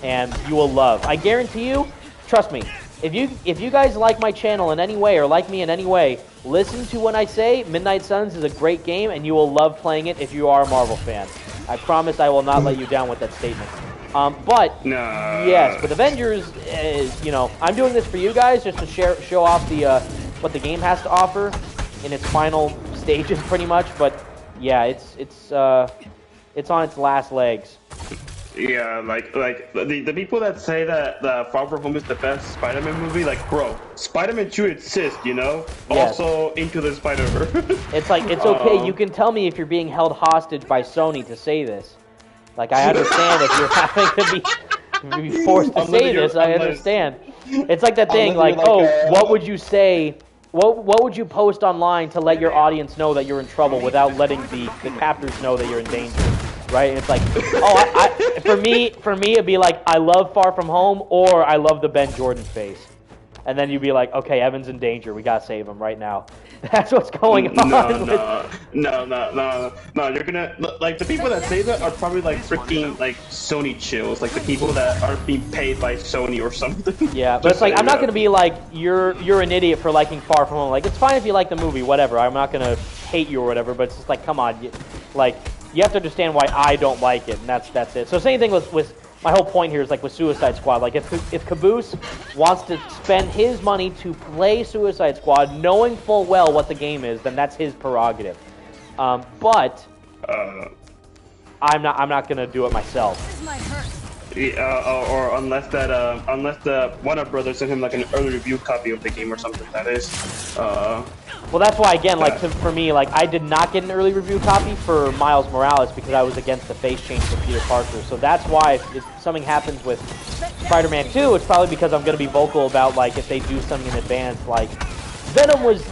and you will love. I guarantee you, trust me, if you guys like my channel in any way or like me in any way, listen to when I say Midnight Suns is a great game, and you will love playing it if you are a Marvel fan. I promise I will not let you down with that statement. But no. Yes, with Avengers, you know, I'm doing this for you guys just to show off the what the game has to offer in its final stages, pretty much. But yeah, it's on its last legs. Yeah, like the people that say that Far From Home is the best Spider-Man movie, like, bro, Spider-Man 2 exists, you know? Yes. Also, Into the Spider-Verse. It's like, it's okay, you can tell me if you're being held hostage by Sony to say this. Like, I understand if you're having to be forced to say this, I understand. It's like that thing, like, oh, what would you say, what would you post online to let your audience know that you're in trouble without letting the captors know that you're in danger? Right? And it's like, oh, for me, it'd be like, I love Far From Home, or I love the Ben Jordan face. And then you'd be like, okay, Evan's in danger. We gotta save him right now. That's what's going on. No. You're gonna, like, the people that say that are probably like freaking like Sony chills, like the people that aren't being paid by Sony or something. Yeah, but it's like, I'm not gonna be like, you're an idiot for liking Far From Home. Like, it's fine if you like the movie, whatever. I'm not gonna hate you or whatever. But it's just like, come on, you have to understand why I don't like it, and that's it. So same thing with my whole point here is like with Suicide Squad. Like, if Caboose wants to spend his money to play Suicide Squad, knowing full well what the game is, then that's his prerogative. But I'm not gonna do it myself. Or unless the Warner Brothers sent him like an early review copy of the game or something. That is. Well, that's why, again, like, for me, like, I did not get an early review copy for Miles Morales because I was against the face change for Peter Parker. So that's why if something happens with Spider-Man 2, it's probably because I'm going to be vocal about, like, if they do something in advance, like, Venom was,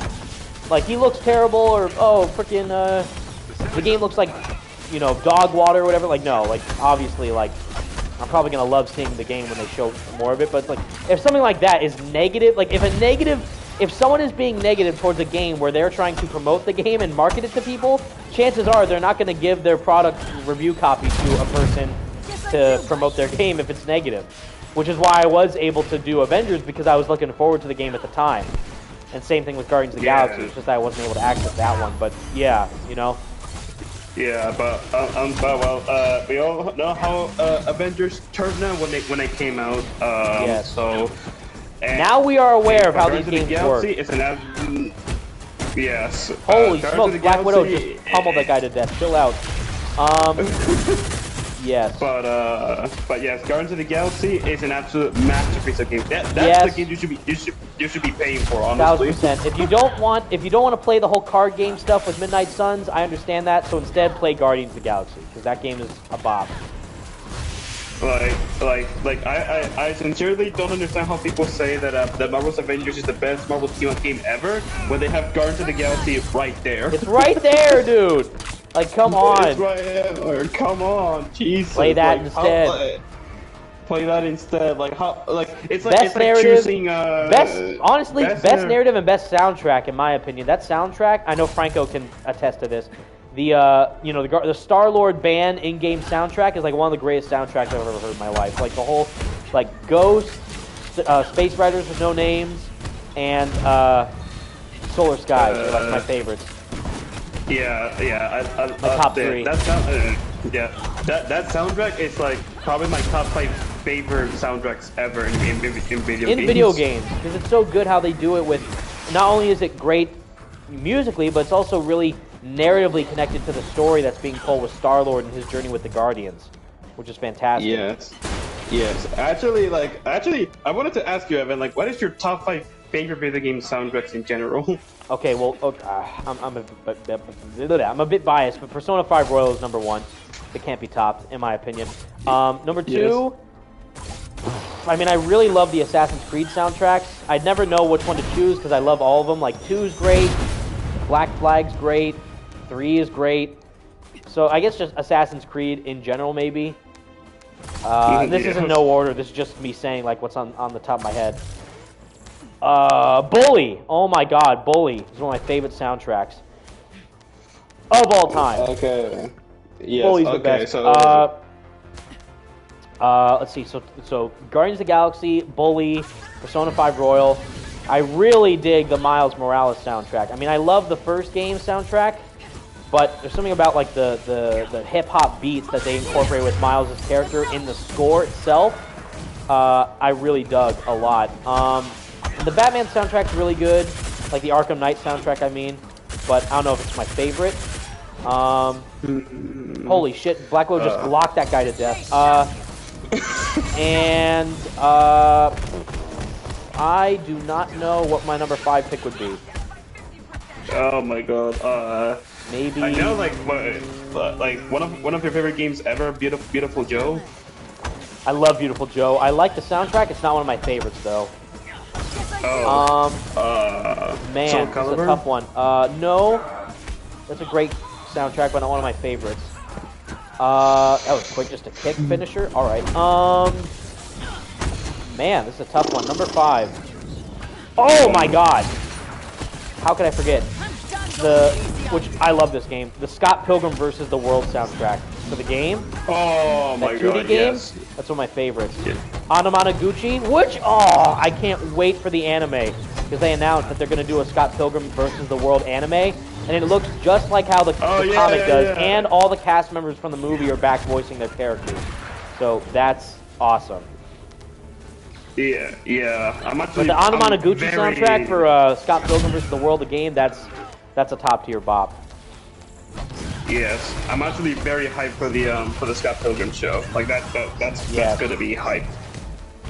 like, he looks terrible, or, oh, freaking, the game looks like, you know, dog water or whatever. Like, no, like, obviously, like, I'm probably going to love seeing the game when they show more of it. But, like, if something like that is negative, like, if someone is being negative towards a game where they're trying to promote the game and market it to people, chances are they're not going to give their product review copy to a person to promote their game if it's negative. Which is why I was able to do Avengers, because I was looking forward to the game at the time. And same thing with Guardians of the Galaxy, it's just that I wasn't able to access that one. But yeah, you know. Yeah, but we all know how Avengers turned out when they came out. Yes. So. Now we are aware of how these games work. Yes. Holy smokes, Black Widow just pummeled that guy to death. Chill out. Yes. But yes, Guardians of the Galaxy is an absolute masterpiece of game. That's the game you should be paying for, honestly. 1000%. If you don't want to play the whole card game stuff with Midnight Suns, I understand that. So instead, play Guardians of the Galaxy, because that game is a bop. I sincerely don't understand how people say that Marvel's Avengers is the best Marvel team-up game ever when they have Guardians of the Galaxy right there. It's right there, dude. Like, come on. It's right there. Come on, Jesus. Play that instead. Play that instead. Like how? Like it's like best it's narrative, like choosing. Best narrative and best soundtrack, in my opinion. That soundtrack, I know Franco can attest to this. The Star-Lord band in-game soundtrack is like one of the greatest soundtracks I've ever heard in my life. Like the whole, like Ghost, Space Riders with No Names, and Solar Skies are like my favorites. Yeah, my top three. That soundtrack is like probably my top 5 favorite soundtracks ever in video games. Because it's so good how they do it with. Not only is it great musically, but it's also really narratively connected to the story that's being told with Star-Lord and his journey with the Guardians, which is fantastic. Yes. Actually, I wanted to ask you, Evan, like, what is your top 5 favorite video game soundtracks in general? Okay, well, I'm a bit biased, but Persona 5 Royal is number 1. It can't be topped, in my opinion. Number 2, I mean, I really love the Assassin's Creed soundtracks. I'd never know which one to choose because I love all of them. Like, 2's great, Black Flag's great, 3 is great. So I guess just Assassin's Creed in general, maybe. This isn't no order. This is just me saying like what's on the top of my head. Bully. Oh my God, Bully is one of my favorite soundtracks of all time. Okay. Yes. Bully's the best. So let's see. So Guardians of the Galaxy, Bully, Persona 5 Royal. I really dig the Miles Morales soundtrack. I mean, I love the first game soundtrack, but there's something about like the hip hop beats that they incorporate with Miles' character in the score itself. I really dug a lot. The Batman soundtrack's really good, like the Arkham Knight soundtrack, I mean, but I don't know if it's my favorite. Holy shit, Black Widow just blocked that guy to death. I do not know what my number 5 pick would be. Oh my God. Maybe. I know, like one of your favorite games ever, Beautiful Joe. I love Beautiful Joe. I like the soundtrack. It's not one of my favorites though. Man, Soul it's a Calibur? tough one. No, that's a great soundtrack, but not one of my favorites. That was quick, just a kick finisher. All right. Man, this is a tough one. Number 5. Oh my God! How could I forget? Which I love this game. The Scott Pilgrim vs. the World soundtrack for the game. Oh my God! 2D game. Yes. That's one of my favorites. Yeah. Anamanaguchi, which I can't wait for the anime because they announced that they're going to do a Scott Pilgrim vs. the World anime, and it looks just like how the comic does, and all the cast members from the movie are back voicing their characters. So that's awesome. Yeah. I'm actually. But the Anamanaguchi soundtrack for Scott Pilgrim vs. the World, the game, that's a top tier bop. Yes, I'm actually very hyped for the Scott Pilgrim show. Like that's gonna be hype.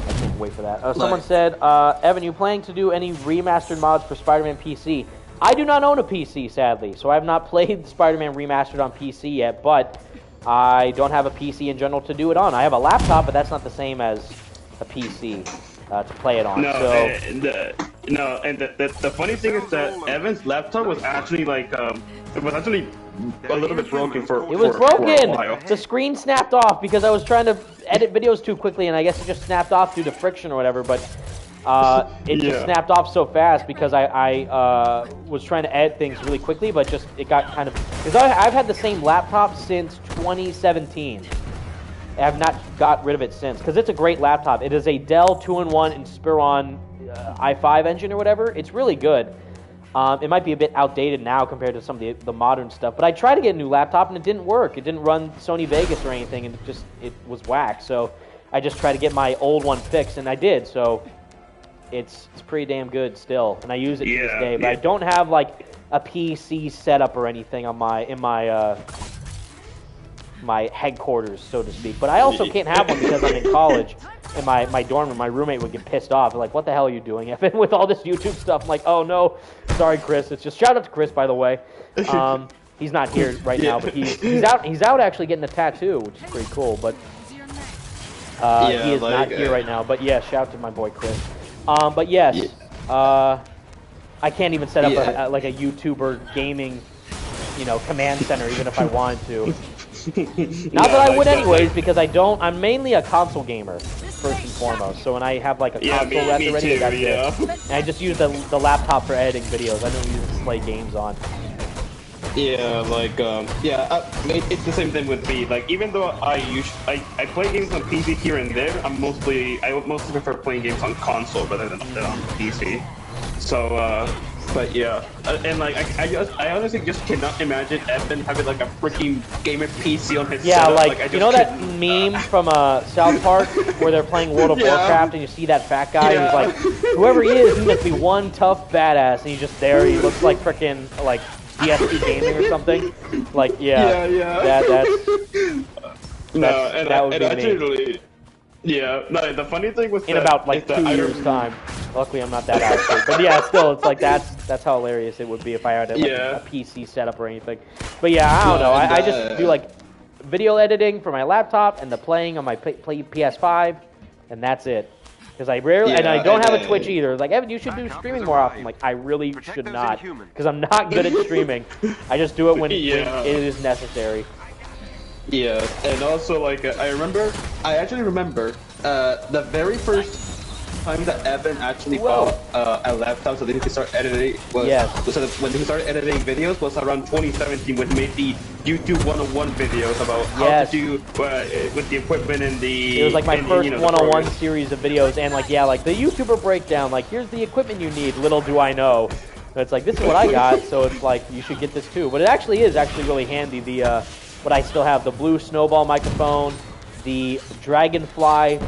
I can't wait for that. Someone said, Evan, you planning to do any remastered mods for Spider-Man PC? I do not own a PC, sadly, so I have not played Spider-Man Remastered on PC yet, but I don't have a PC in general to do it on. I have a laptop, but that's not the same as a PC to play it on. The funny thing is that Evan's laptop was actually like it was actually a little bit broken for It was broken. a while. The screen snapped off because I was trying to edit videos too quickly, and I guess it just snapped off due to friction or whatever. But it just snapped off so fast because I was trying to edit things really quickly, but just it got kind of because I've had the same laptop since 2017. I have not got rid of it since because it's a great laptop. It is a Dell 2-in-1 Inspiron i5 engine or whatever. It's really good. It might be a bit outdated now compared to some of the modern stuff, but I tried to get a new laptop and it didn't work. It didn't run Sony Vegas or anything, and it was whack. So I just tried to get my old one fixed, and I did. So it's pretty damn good still, and I use it to this day. But I don't have like a PC setup or anything on my headquarters, so to speak. But I also can't have one because I'm in college. In my dorm room, my roommate would get pissed off. Like, what the hell are you doing, Evan, with all this YouTube stuff? I'm like, oh no, sorry, Chris. It's just shout out to Chris, by the way. He's not here right now, but he's out actually getting a tattoo, which is pretty cool. But He is not here right now, but yeah, shout out to my boy Chris. But yes, I can't even set up like a YouTuber gaming, command center even if I wanted to. Not that I would anyways, because I'm mainly a console gamer, first and foremost. So when I have like a console ready, that's it. And I just use the laptop for editing videos. I don't use it to play games on. Yeah, it's the same thing with me. Like, even though I play games on PC here and there, I mostly prefer playing games on console rather than on PC. So, but yeah, and like I honestly just cannot imagine Evan having like a freaking gamer PC on his setup. Like you know that meme from South Park where they're playing World of Warcraft and you see that fat guy who's like, whoever he is, he must be one tough badass, and he's just there. He looks like freaking like DSP gaming or something. Like that would be me. Yeah, no, the funny thing was in about like 2 years time. Luckily, I'm not that out, but yeah, still, it's like that's how hilarious it would be if I had a PC setup or anything. But yeah, I don't know. I just do like video editing for my laptop and the playing on my PS5, and that's it. Because I rarely and I don't have a Twitch either. Like, Evan, you should do streaming more often. Like, I really should not, because I'm not good at streaming. I just do it when it is necessary. Yeah, and also like I actually remember the very first time that Evan actually bought a laptop so that he could start editing when he started editing videos was around 2017 when he made the YouTube 101 videos about how to do with the equipment and the. It was like my first 101 series of videos, and like the YouTuber breakdown. Like, here's the equipment you need. Little do I know. It's like, this is what I got, so it's like you should get this too. But it actually is really handy. The but I still have the blue snowball microphone, the Dragonfly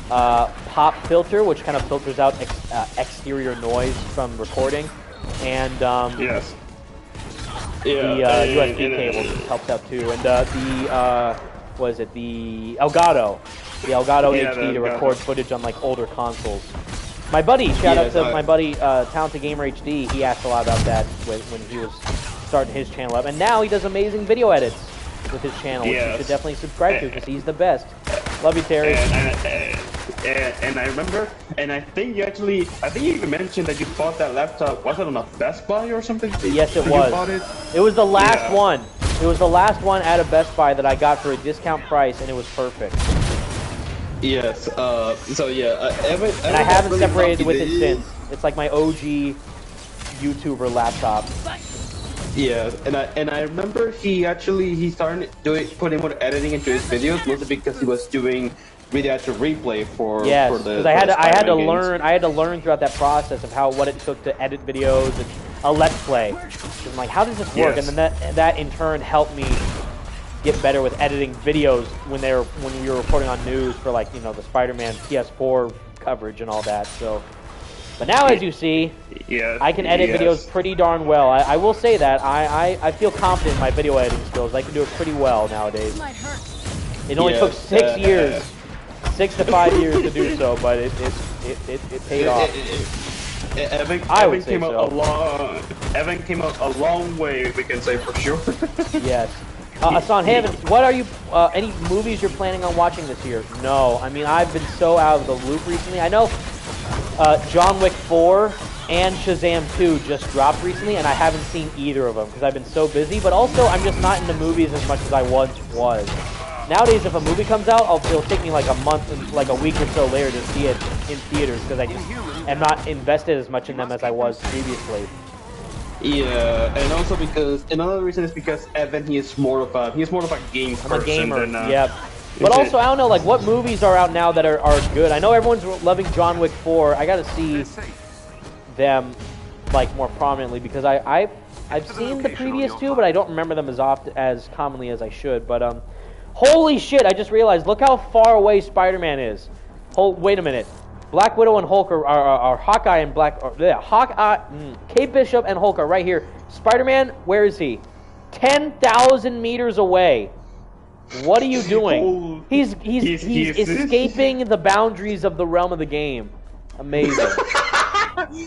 pop filter, which kind of filters out exterior noise from recording, and the USB cable helps out too, and the Elgato HD to record footage on like older consoles. My buddy, shout out to my buddy Talented Gamer HD. He asked a lot about that when he was starting his channel up, and now he does amazing video edits with his channel, which you should definitely subscribe to because he's the best. Love you, Terry. And I remember, and I think you even mentioned that you bought that laptop. Was it on a Best Buy or something? Yes, it was. It was the last one. It was the last one at a Best Buy that I got for a discount price, and it was perfect. Yes. And I haven't separated with it since. It's like my OG YouTuber laptop. Yeah, and I remember he started putting more editing into his videos, mostly because he was doing really actual replay for because I had to learn throughout that process of what it took to edit videos and a let's play. I'm like, how does this work? And then that in turn helped me get better with editing videos when we were reporting on news for like the Spider-Man PS4 coverage and all that. So. But now, as you see, I can edit videos pretty darn well. I will say that. I feel confident in my video editing skills. I can do it pretty well nowadays. It only took 6 years, 6 to 5 years to do so, but it paid off. Evan came out a long way, we can say for sure. Yes. Hassan, what are you, any movies you're planning on watching this year? No. I mean, I've been so out of the loop recently. I know John Wick 4 and Shazam 2 just dropped recently, and I haven't seen either of them because I've been so busy, but also I'm just not into movies as much as I once was. Nowadays, if a movie comes out, it'll take me like a month, like a week or so later to see it in theaters because I just am not invested as much in them as I was previously. Yeah, and also because another reason is because Evan he's more of a game person. I'm a gamer. Yep. But also, I don't know, like, what movies are out now that are good? I know everyone's loving John Wick 4. I gotta see them, like, more prominently, because I've seen the previous two, but I don't remember them as commonly as I should. But, holy shit, I just realized, look how far away Spider-Man is. Wait a minute. Black Widow and Hulk are Hawkeye and Kate Bishop and Hulk are right here. Spider-Man, where is he? 10,000 meters away. What are you doing? He's escaping the boundaries of the realm of the game. Amazing.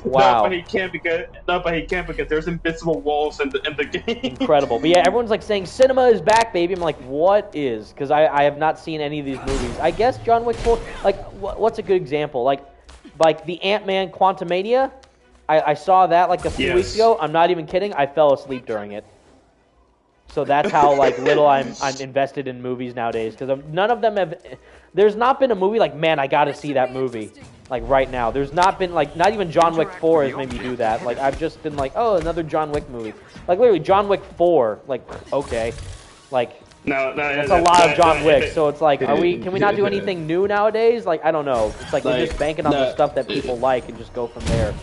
Wow. But he can't because there's invisible walls in the game. Incredible. But yeah, everyone's like saying cinema is back, baby. I'm like, what is? Because I have not seen any of these movies. I guess John Wick 4. Like, what's a good example? Like the Ant-Man Quantumania. I saw that like a few weeks ago. I'm not even kidding. I fell asleep during it. So that's how like little I'm invested in movies nowadays. Because none of them have. There's not been a movie like, man, I got to see that movie. Like right now, there's not been like, not even John Wick 4 has made me do that. Like I've just been like, oh, another John Wick movie. Like literally John Wick 4. Like okay, like that's a lot of John Wick. So it's like, can we not do anything new nowadays? Like I don't know. It's like we're just banking on the stuff that people like and just go from there.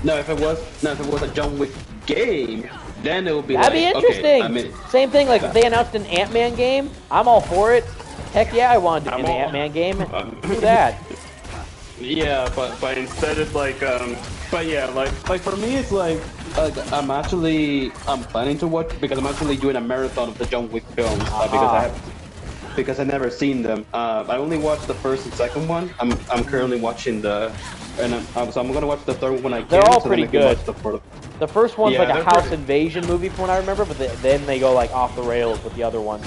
No, if it was a John Wick game, then it would be. That'd be interesting. Okay, same thing. Like if they announced an Ant-Man game, I'm all for it. Heck yeah, I want to do an Ant-Man game. Do that. Yeah, but instead it's like, but yeah, like for me it's like I'm planning to watch because I'm actually doing a marathon of the John Wick films because I've never seen them. I only watched the first and second one. I'm currently watching so I'm gonna watch the third one when I can. They're all pretty good. The first one's like a house invasion movie from what I remember, but then they go like off the rails with the other ones.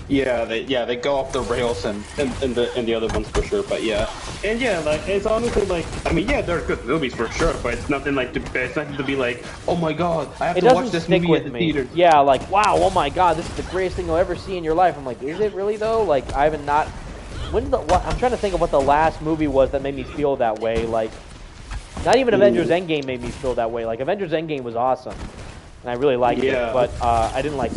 Yeah, they go off the rails and the other ones for sure. But yeah, and yeah, like it's honestly like I mean yeah, they're good movies for sure, but it's nothing like it's nothing to be like, oh my god, I have to watch this movie at the theater. Yeah, like wow, oh my god, this is the greatest thing you'll ever see in your life. I'm like, is it really though? Like I haven't not. I'm trying to think of what the last movie was that made me feel that way. Like not even Avengers Endgame made me feel that way. Like Avengers Endgame was awesome, and I really liked it, but I didn't like.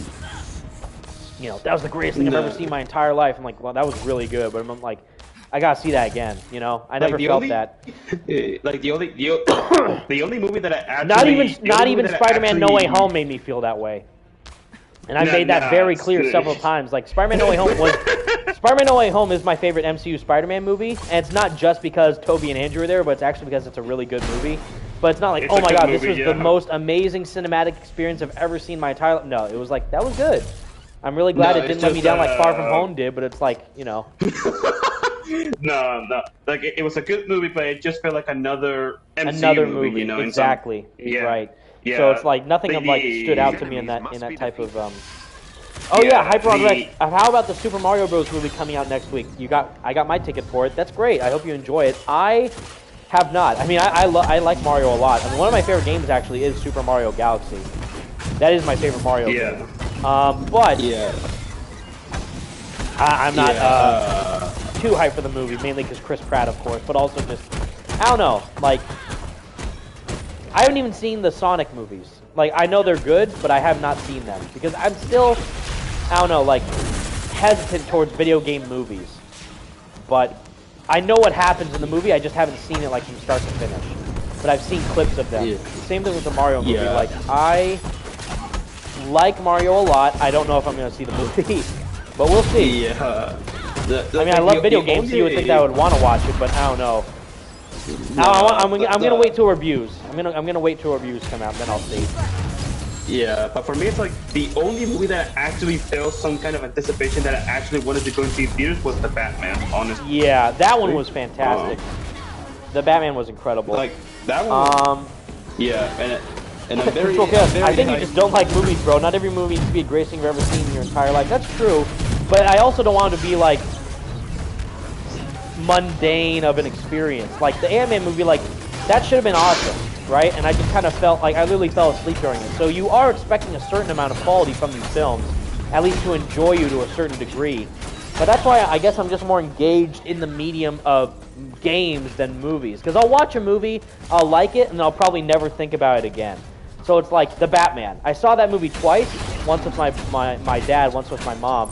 You know, that was the greatest thing I've ever seen in my entire life. I'm like, well, that was really good, but I'm like, I gotta see that again. You know, I never felt that. Like the only movie that I actually not even Spider-Man No Way Home made me feel that way, and I made that very clear several times. Like Spider-Man No Way Home is my favorite MCU Spider-Man movie, and it's not just because Tobey and Andrew are there, but it's actually because it's a really good movie. But it's not like, oh my god, this was the most amazing cinematic experience I've ever seen in my entire life. No, it was like, that was good. I'm really glad it didn't let me down like Far From Home did, but it's like, you know. No. Like, it was a good movie, but it just felt like another MCU movie, you know? Exactly. Yeah. Right. Yeah. So it's like, nothing like stood out to me in that type of, Oh yeah, Hyper on Rex. How about the Super Mario Bros. Movie coming out next week? I got my ticket for it. That's great. I hope you enjoy it. I have not. I mean, I like Mario a lot. I mean, one of my favorite games actually is Super Mario Galaxy. That is my favorite Mario game. But I'm not too hyped for the movie, mainly because Chris Pratt, of course, but also just, I don't know, like, I haven't even seen the Sonic movies. Like, I know they're good, but I have not seen them, because I'm still, I don't know, like, hesitant towards video game movies. But I know what happens in the movie, I just haven't seen it, like, from start to finish. But I've seen clips of them. Same thing with the Mario movie. Like, I like Mario a lot. I don't know if I'm going to see the movie, but we'll see. Yeah. I mean, I love video games, so you would think that I would want to watch it, but I don't know. No, I'm going to wait till reviews. I'm going to wait till reviews come out, then I'll see. Yeah, but for me, it's like the only movie that actually felt some kind of anticipation that I actually wanted to go and see in theaters was the Batman, honestly. Yeah, that one was fantastic. The Batman was incredible. Like, that one. Yeah, and I'm very, I think you just don't like movies, bro. Not every movie needs to be the greatest thing you've ever seen in your entire life. That's true, but I also don't want it to be like mundane of an experience. Like the Ant-Man movie, like that should have been awesome, right? And I just kind of felt like I literally fell asleep during it. So you are expecting a certain amount of quality from these films, at least to enjoy you to a certain degree. But that's why I guess I'm just more engaged in the medium of games than movies. Because I'll watch a movie, I'll like it, and I'll probably never think about it again. So it's like The Batman. I saw that movie twice. Once with my dad, once with my mom.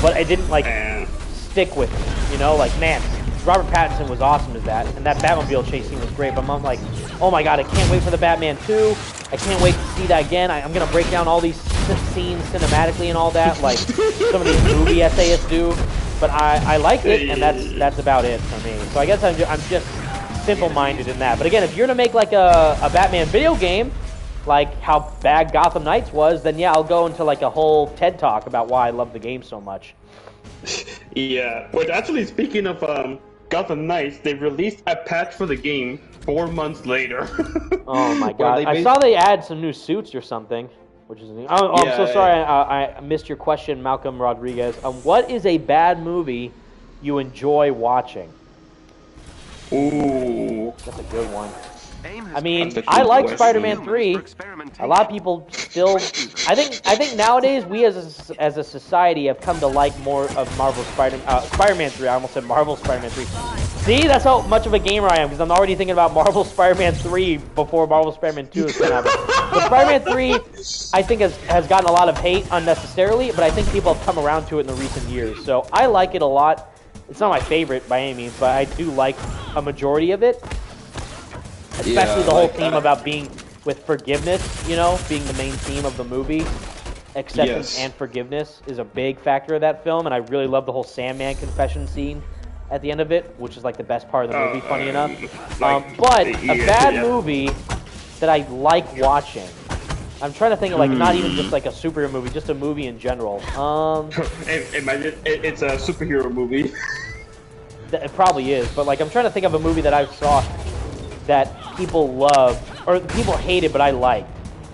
But I didn't, like, stick with it. You know, like, man, Robert Pattinson was awesome as that. And that Batmobile chase scene was great. But I'm like, oh my god, I can't wait for The Batman 2. I can't wait to see that again. I'm going to break down all these scenes cinematically and all that, like some of these movie essayists do. But I liked it, and that's about it for me. So I guess I'm just simple-minded in that. But again, if you're going to make like a Batman video game, like how bad Gotham Knights was, then yeah, I'll go into like a whole TED Talk about why I love the game so much. Yeah. But actually, speaking of Gotham Knights, they released a patch for the game 4 months later. Oh my god! I saw they add some new suits or something, which is. I'm so sorry. I missed your question, Malcolm Rodriguez. What is a bad movie you enjoy watching? Ooh, that's a good one. I mean, I like Spider-Man 3. A lot of people still. I think nowadays we as a society have come to like more of Marvel Spider-Man 3. I almost said Marvel Spider-Man 3. See, that's how much of a gamer I am because I'm already thinking about Marvel Spider-Man 3 before Marvel Spider-Man 2 is going to happen. But Spider-Man 3, I think has gotten a lot of hate unnecessarily, but I think people have come around to it in the recent years. So I like it a lot. It's not my favorite by any means, but I do like a majority of it. Especially the whole theme about being with forgiveness, you know, being the main theme of the movie. Acceptance and forgiveness is a big factor of that film, and I really love the whole Sandman confession scene at the end of it, which is like the best part of the movie, funny enough. But a bad movie that I like watching. I'm trying to think of like not even just like a superhero movie, just a movie in general. Imagine it's a superhero movie. It probably is, but like I'm trying to think of a movie that I saw that people love, or people hated, but I liked,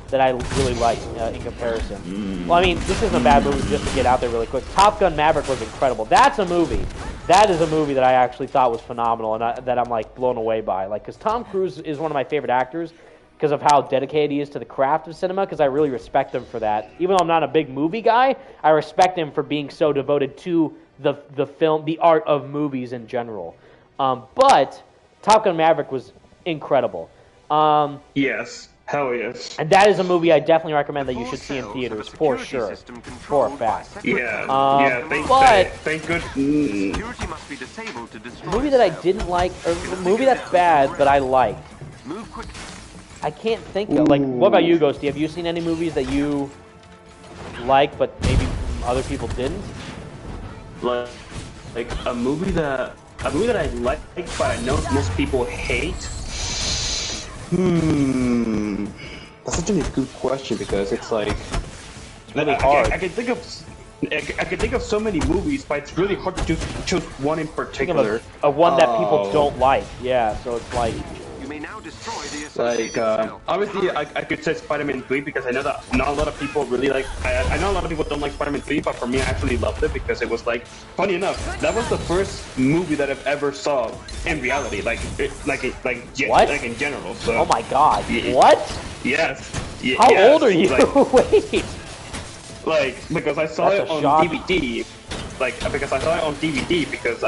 that I really liked in comparison. Well, I mean, this isn't a bad movie, just to get out there really quick. Top Gun Maverick was incredible. That's a movie. That is a movie that I actually thought was phenomenal, and that I'm, like, blown away by. Like, because Tom Cruise is one of my favorite actors because of how dedicated he is to the craft of cinema, because I really respect him for that. Even though I'm not a big movie guy, I respect him for being so devoted to the film, the art of movies in general. But Top Gun Maverick was incredible. Yes. Hell yes. And that is a movie I definitely recommend that you should see in theaters, for sure. For a fact. Yeah, thank good. A movie that I didn't like, or a movie that's bad, but I liked. I can't think of, like, what about you, Ghosty? Have you seen any movies that you like, but maybe other people didn't? Like a movie that I like, but I know most people hate. That's such a good question because it's like really hard. I can think of so many movies, but it's really hard to choose one in particular. A one that people don't like. Yeah, so it's like you may now destroy the obviously I could say Spider-Man 3 because I know that not a lot of people really like. I know a lot of people don't like Spider-Man 3, but for me, I actually loved it because it was like, funny enough, that was the first movie that I've ever saw in reality, like in general. So. Oh my God! What? Yes. How old are you? Wait. Like because I saw it on DVD. Because I saw it on DVD because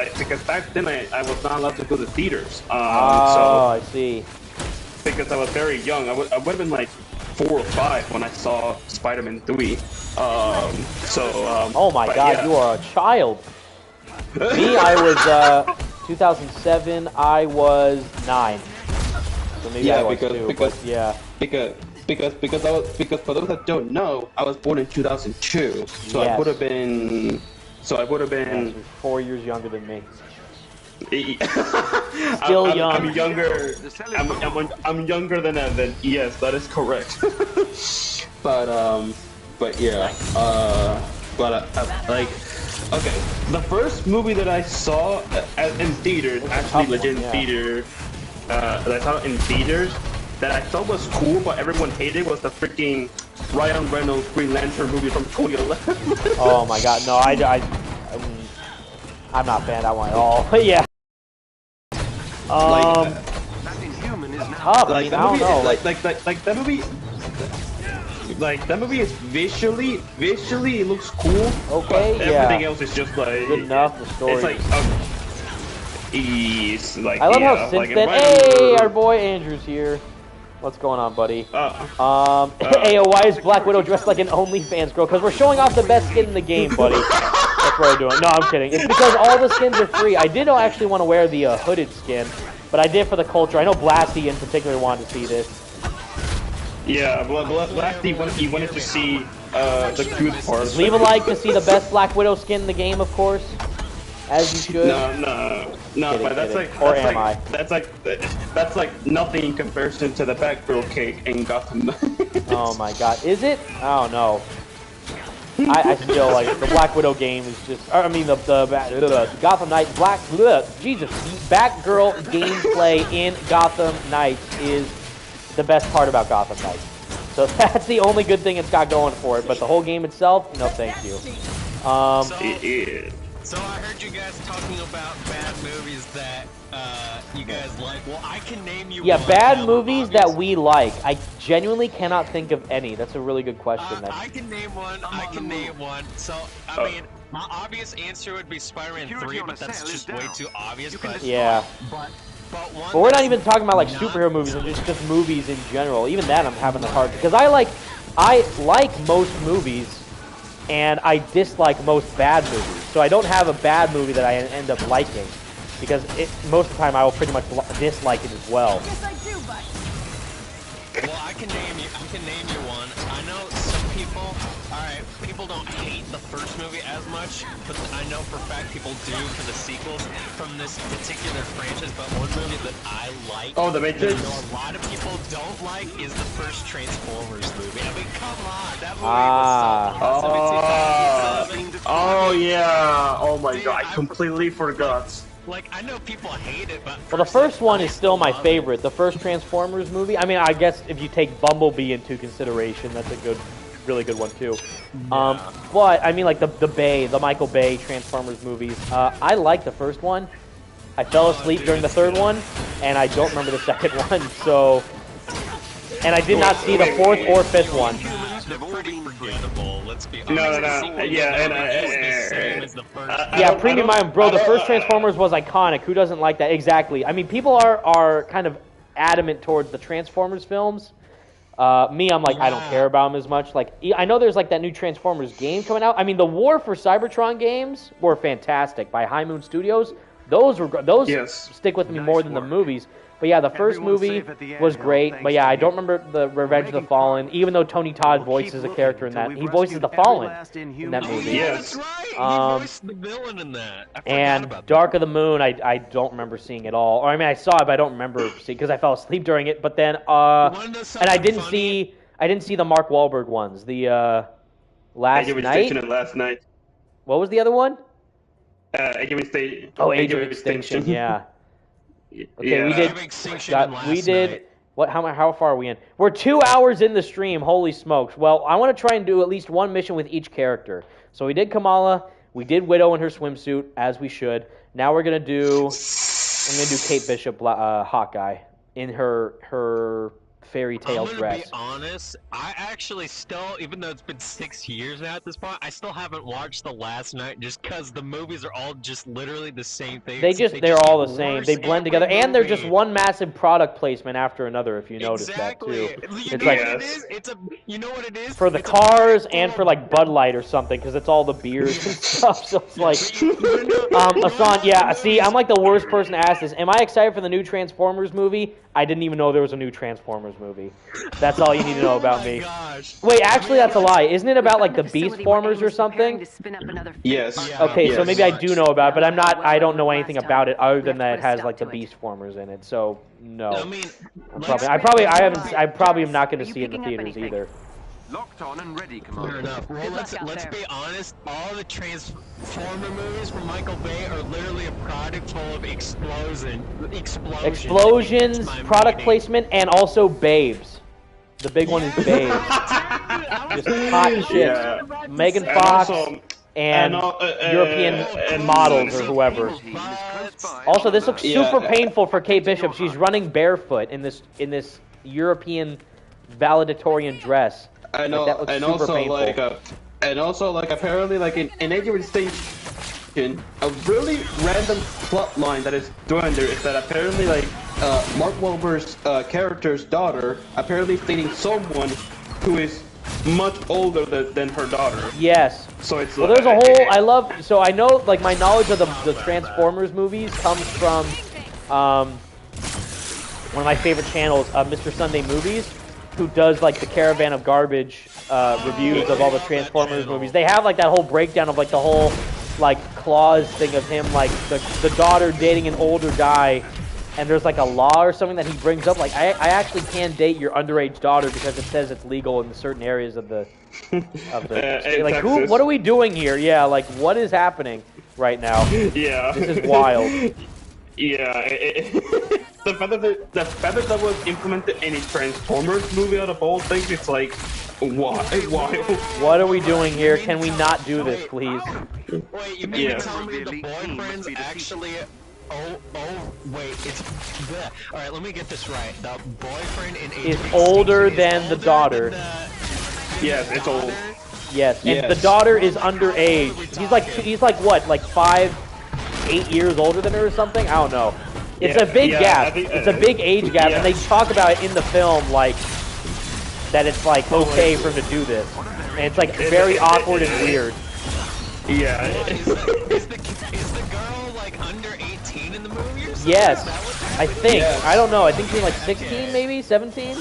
back then I was not allowed to go to theaters. So I see. Because I was very young, I would have been like 4 or 5 when I saw Spider-Man 3. Oh my God, yeah. you are a child. Me, I was 2007. I was 9. So maybe I was 2. Because for those that don't know, I was born in 2002. So I would have been. So I would have been. You're 4 years younger than me. Still young. I'm younger. I'm younger than Evan. Yes, that is correct. but yeah. Like, okay, the first movie that I saw in theaters, actually legit in theater, that I saw in theaters, that I thought was cool, but everyone hated, was the freaking Ryan Reynolds Green Lantern movie from 2011. Oh my God, no, I'm not a fan of that one at all. But yeah. Tough. I mean, I don't know. Like that movie. Like that movie is visually it looks cool. Okay, but everything else is just like good enough. The story. It's like I love how since then. Hey, our boy Andrew's here. What's going on, buddy? Ayo, why is Black Widow dressed like an OnlyFans girl? Because we're showing off the best skin in the game, buddy. That's what we're doing. No, I'm kidding. It's because all the skins are free. I did actually want to wear the hooded skin, but I did for the culture. I know Blasty in particular wanted to see this. Yeah, Blasty wanted to see the good parts. Leave a like to see the best Black Widow skin in the game, of course. As you should. No, but that's like nothing in comparison to the Batgirl cake in Gotham. Oh my God, is it? I don't know. I still like the Black Widow game is just. I mean the Gotham Knights Jesus, the Batgirl gameplay in Gotham Knights is the best part about Gotham Knights. So that's the only good thing it's got going for it. But the whole game itself, no, thank you. So I heard you guys talking about bad movies that you guys like. Well, I can name you. Yeah, one. bad movies that we like. I genuinely cannot think of any. That's a really good question. I can name one. I can name one. So I mean, my obvious answer would be Spider-Man 3, but that's just way too obvious. But yeah. But we're not even talking about like superhero movies and just movies in general. Even that I'm having a hard because I like most movies and I dislike most bad movies. So I don't have a bad movie that I end up liking because most of the time I will pretty much dislike it as well. Yes, I do, but. Well, I can name you one. I know some people. All right, people don't hate the first movie as much, but I know for a fact people do for the sequels from this particular franchise. But one movie that I like, Oh, The Matrix. that I know a lot of people don't like, is the first Transformers movie. I mean, come on, that movie was so awesome. Oh yeah. Oh my god, I completely forgot. Like, I know people hate it, but Well, the first one is still my favorite. The first Transformers movie. I mean, I guess if you take Bumblebee into consideration, that's a really good one too. But I mean, like the Michael Bay Transformers movies. I like the first one. I fell asleep during the third one, and I don't remember the second one. So, and I did not see the fourth or fifth one. they're pretty forgettable. Let's be honest. No. Yeah, Yeah, premium mind, bro. The first Transformers was iconic. Who doesn't like that? Exactly. I mean, people are kind of adamant towards the Transformers films. Me, I'm like, I don't care about them as much. Like, I know there's like that new Transformers game coming out. I mean, the War for Cybertron games were fantastic by High Moon Studios. Those stick with me more than the movies. But yeah, the first movie was great. But yeah, I don't remember the Revenge of the Fallen. Even though Tony Todd voices a character in that, he voices the Fallen in that movie. Yes, that's right. He voiced the villain in that. I forgot And about Dark of the Moon, I don't remember seeing at all. Or I mean, I saw it, but I don't remember seeing because I fell asleep during it. But then, and I didn't see the Mark Wahlberg ones. The Last Night. And Last Night. What was the other one? Age of Extinction. Oh, Age of Extinction. Yeah. Okay, Yeah. we did. We did. What? How far are we in? We're 2 hours in the stream. Holy smokes! Well, I want to try and do at least one mission with each character. So we did Kamala. We did Widow in her swimsuit, as we should. Now we're gonna do. I'm gonna do Kate Bishop, Hawkeye, in her fairy tale dress. I'm gonna be honest, I actually still, even though it's been 6 years now at this point, I still haven't watched The Last Night just because the movies are all just literally the same thing. They're all the same. They blend together, and they're just one massive product placement after another. If you notice that too, it's like you know what it is for the cars and for like Bud Light or something, because it's all the beers and stuff. So it's like, Asan, yeah. See, I'm like the worst person to ask this. Am I excited for the new Transformers movie? I didn't even know there was a new Transformers movie. That's all you need to know about me. Gosh. Wait, actually, that's a lie. Isn't it about like the Beast Formers or something? Yes. Okay, so Yes. maybe I do know about it, but I don't know anything about it other than that it has like the Beast Formers in it. So no. I mean, I probably am not going to see it in the theaters either. Locked on and ready, fair Commander. enough. Well, let's be honest. All the Transformer movies from Michael Bay are literally a product full of explosions. Explosions, product placement, and also babes. The big one is babes. Just hot shit. Yeah. Megan And Fox also- and European and- models or whoever. Also, this looks Yeah. super painful for Kate Bishop. She's running barefoot in this European valedictorian dress. I know, Like, that looks and super also painful. like apparently like in Age of Extinction, a really random plot line that is doing there is that apparently like Mark Wahlberg's character's daughter apparently is dating someone who is much older than her daughter. Yes. So it's Well, there's a whole. So I know, like, my knowledge of the Transformers movies comes from one of my favorite channels, Mr. Sunday Movies, who does like the Caravan of Garbage reviews of all the Transformers movies. They have like that whole breakdown of like the whole like clause thing of him, like the daughter dating an older guy and there's like a law or something that he brings up. Like, I actually can date your underage daughter because it says it's legal in certain areas of the state. Like, what are we doing here? Yeah, like, what is happening right now? Yeah. This is wild. Yeah, the feather that was implemented in a Transformers movie out of all things, it's like, why? What are we doing here? Can we not do this, please? Wait, you mean to tell me the boyfriend's actually... Oh, wait, it's... Alright, let me get this right. The boyfriend in is older than the daughter. Yes, it's old. Yes, and the daughter is underage. He's like what, like 8 years older than her or something? I don't know. It's a big gap. It's a big age gap, and they talk about it in the film, like, that it's, like, okay for him to do this. And it's, like, very awkward and weird. Yeah. Is the girl, like, under 18 in the movie or something? Yes, I think. Yes. I don't know. I think she's, like, 16, maybe? 17?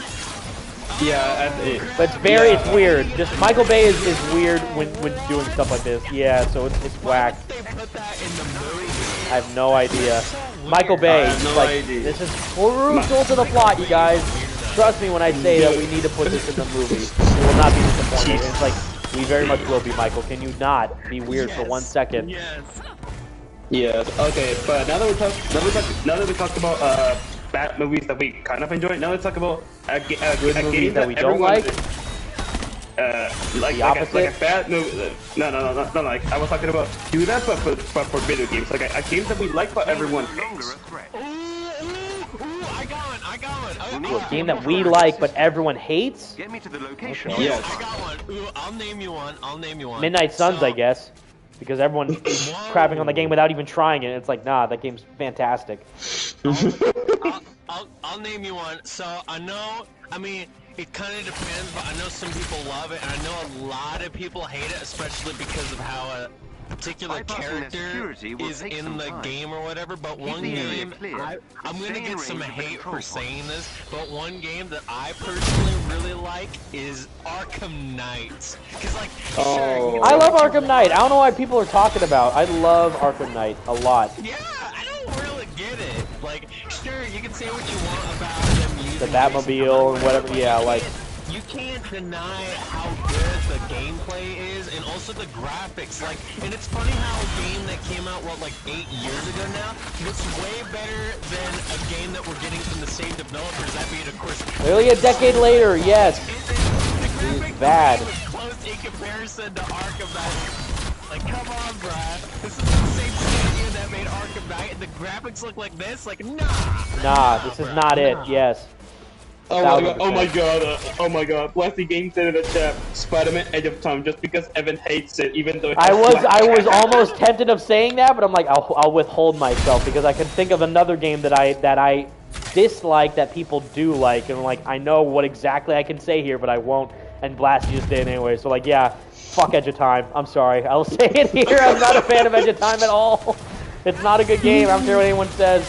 Yeah, but it's weird. Just Michael Bay is weird when doing stuff like this. Yeah, so it's whack. Why did they put that in the movie? I have no idea. Michael Bay, this is crucial to the plot, you guys. Trust me when I say that we need to put this in the movie. We will not be disappointed. It's like, we very much will be, Michael. Can you not be weird for 1 second? Yes. Yes. Okay, but now that we talked about bad movies that we kind of enjoy, now let's talk about a game that we don't like. Like a bad movie. No. Like I was talking about do that, but for video games, like a game that we like, but everyone hates. I got one. A game that we like, but everyone hates. Get me to the location. Okay. Yes. I got one. Ooh, I'll name you one. Midnight Suns, I guess, because everyone's crapping on the game without even trying it. It's like, nah, that game's fantastic. I'll name you one. So I know. I mean, it kind of depends, but I know some people love it, and I know a lot of people hate it, especially because of how a particular character is in the game or whatever. But one game, I'm gonna get some hate for saying this, but one game that I personally really like is Arkham Knight. Cause like, I love Arkham Knight. I don't know why people are talking about. I love Arkham Knight a lot. Yeah, I don't really get it. Like, sure, you can say what you want about them using the Batmobile and whatever. Yeah, like. You can't deny how good the gameplay is, and also the graphics. Like, and it's funny how a game that came out, what, like 8 years ago now, looks way better than a game that we're getting from the same developers. That being, of course, really a decade later. Yes. It's bad. Close in comparison to Arkham Knight. Like, come on, bruh. This is the same studio that made Arkham Knight, and the graphics look like this. Like, nah. Nah, this is not it. Yes. Oh my god, Blasty Game said in the chat, Spider-Man Edge of Time, just because Evan hates it, even though I was almost tempted of saying that, but I'm like, I'll withhold myself, because I can think of another game that I dislike that people do like, and like, I know what exactly I can say here, but I won't, and Blasty just did anyway, so like, yeah, fuck Edge of Time, I'm sorry, I'll say it here, I'm not a fan of Edge of Time at all. It's not a good game, I don't care what anyone says.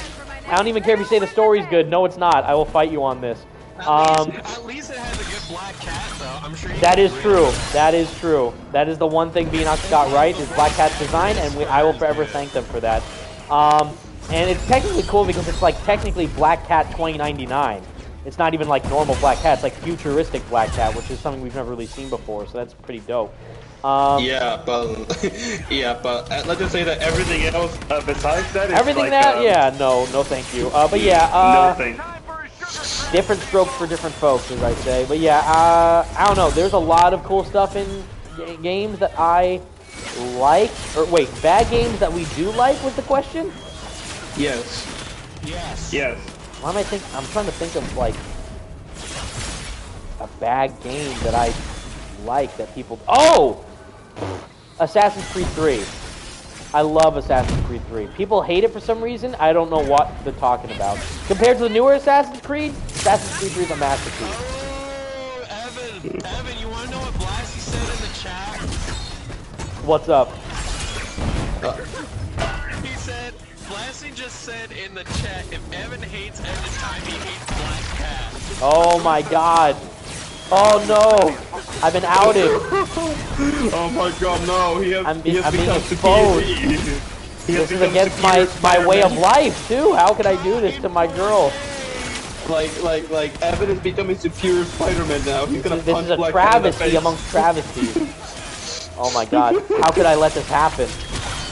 I don't even care if you say the story's good, no it's not, I will fight you on this. At least it has a good black cat, though. I'm sure. That is true. That is true. That is the one thing Beanox got right is Black Cat's design, and I will forever thank them for that. And it's technically cool because it's like technically Black Cat 2099. It's not even like normal Black Cat. It's like futuristic Black Cat, which is something we've never really seen before. So that's pretty dope. Yeah, but let's just say that everything else besides that is everything like, that no, thank you. But yeah, no thanks. Different strokes for different folks, as I say. But yeah, I don't know. There's a lot of cool stuff in games that I like. Or wait, bad games that we do like was the question? Yes. Yes. Why am I think? I'm trying to think of like a bad game that I like that people. Oh, Assassin's Creed 3. I love Assassin's Creed 3. People hate it for some reason. I don't know what they're talking about. Compared to the newer Assassin's Creed, Assassin's Creed 3 is a masterpiece. Oh, Evan, you want to know what Blasty said in the chat? What's up? He said, Blasty just said in the chat, if Evan hates Edge of Time, he hates Black Cat. Oh my god. Oh no! I've been outed. Oh my god, no! He has I'm become being exposed. This is against my way of life too. How could I do this to my girl? Like Evan is becoming superior Spider-Man now. He's gonna This punch is a Black Panther in the travesty face. amongst travesties. Oh my god. How could I let this happen?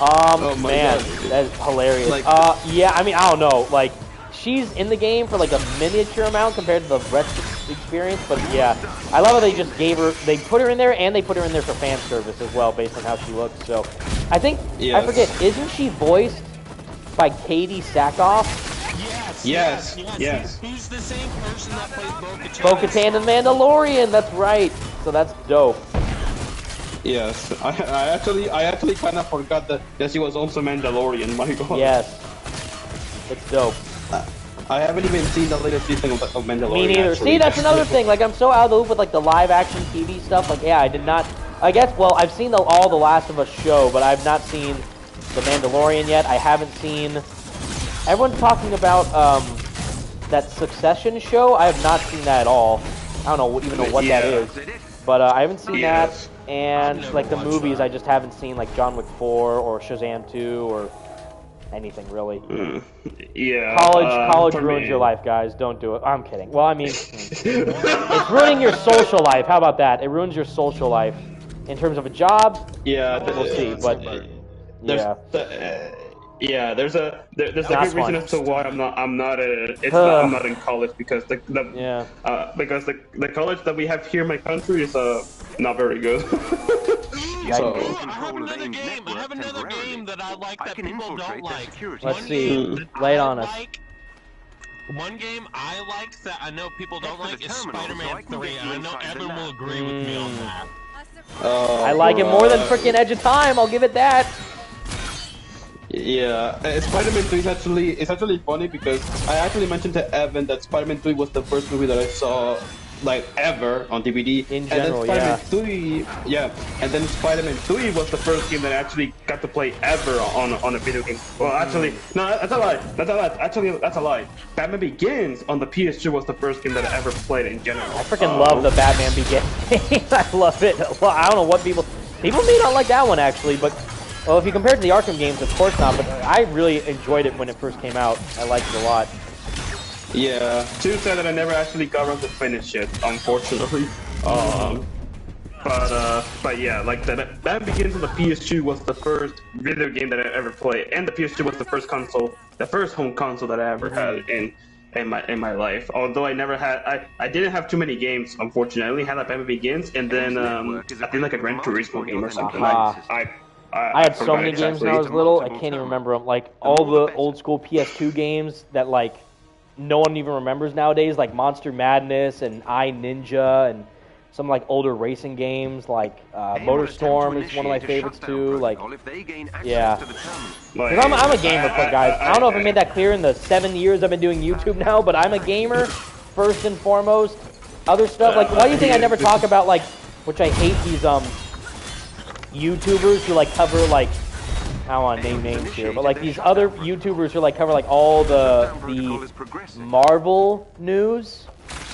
Oh my man, God. that is hilarious. Like- yeah, I mean, I don't know. Like, she's in the game for like a miniature amount compared to the rest of the experience, but yeah. I love how they just they put her in there, and they put her in there for fan service as well, based on how she looks. So, I think, Yes. I forget, isn't she voiced by Katie Sackhoff? Yes. Who's the same person that plays Bo-Katan? Bo-Katan and Mandalorian, that's right. So that's dope. Yes. I actually kind of forgot that she was also Mandalorian. My God. Yes. It's dope. I haven't even seen the latest season of Mandalorian. Me neither. Actually. See, that's another thing. Like, I'm so out of the loop with like the live action TV stuff. Like, yeah, I did not. I guess. Well, I've seen all the Last of Us show, but I've not seen the Mandalorian yet. I haven't seen. Everyone's talking about that Succession show. I have not seen that at all. I don't even know what that is. But I haven't seen that. And like the movies, I just haven't seen like John Wick 4 or Shazam 2 or anything really. Yeah. College for ruins me- your life, guys. Don't do it. I'm kidding. Well, I mean, it's ruining your social life. How about that? It ruins your social life. In terms of a job, Yeah. we'll see. But yeah, there's a good Last reason one. as to why I'm not I'm not in college because the college that we have here in my country is not very good. So I have another game that I like that people don't like. let's see. Lay it on us. One game I like that I know people don't like is Spider-Man 3, and I know everyone will agree with me on that. I like it more than freaking Edge of Time. I'll give it that. yeah, Spider-Man 3 is actually funny because I actually mentioned to Evan that Spider-Man 3 was the first movie that I saw like ever on DVD. In general, and then Spider-Man 3, and then Spider-Man 3 was the first game that I actually got to play ever on a video game. Well, actually, no, that's a lie. Actually, that's a lie. Batman Begins on the PS2 was the first game that I ever played in general. I freaking love the Batman Begins. I love it. Well, I don't know what people may not like that one actually, but well, if you compare it to the Arkham games, of course not. But I really enjoyed it when it first came out. I liked it a lot. Yeah, too sad that I never actually got around to finish it, unfortunately. But yeah, like that Begins on the PS2 was the first video game that I ever played, and the PS2 was the first home console that I ever had in my life. Although I never had, I didn't have too many games, unfortunately. I only had like Batman Begins, and then I think like a Gran Turismo game or something. I had so many games when I was little, I can't even remember them. Like all the old school PS2 games that like no one even remembers nowadays, like Monster Madness and I Ninja and some like older racing games, like MotorStorm is one of my favorites too. Like, yeah, 'cause I'm a gamer, guys. I don't know if I made that clear in the 7 years I've been doing YouTube now, but I'm a gamer first and foremost. Other stuff, like why do you think I never talk about like, which I hate these YouTubers who like cover like, I don't want to name names here, but like these other YouTubers who like cover like all the Marvel news,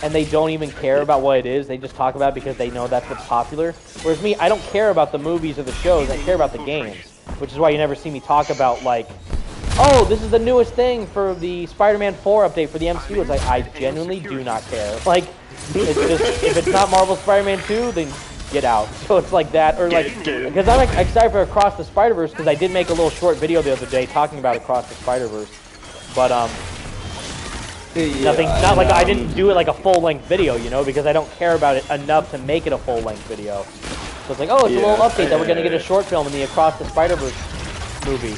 and they don't even care about what it is. They just talk about it because they know that's what's popular. Whereas me, I don't care about the movies or the shows. I care about the games, which is why you never see me talk about like, oh, this is the newest thing for the Spider-Man 4 update for the MCU. It's like I genuinely do not care. Like, it's just if it's not Marvel Spider-Man 2, then get out. So it's like that, or like, because I'm excited for Across the Spider-Verse because I did make a little short video the other day talking about Across the Spider-Verse, but not like I didn't do it like a full-length video, you know, because I don't care about it enough to make it a full-length video. So it's like, oh, it's a little update that we're gonna get a short film in the Across the Spider-Verse movie.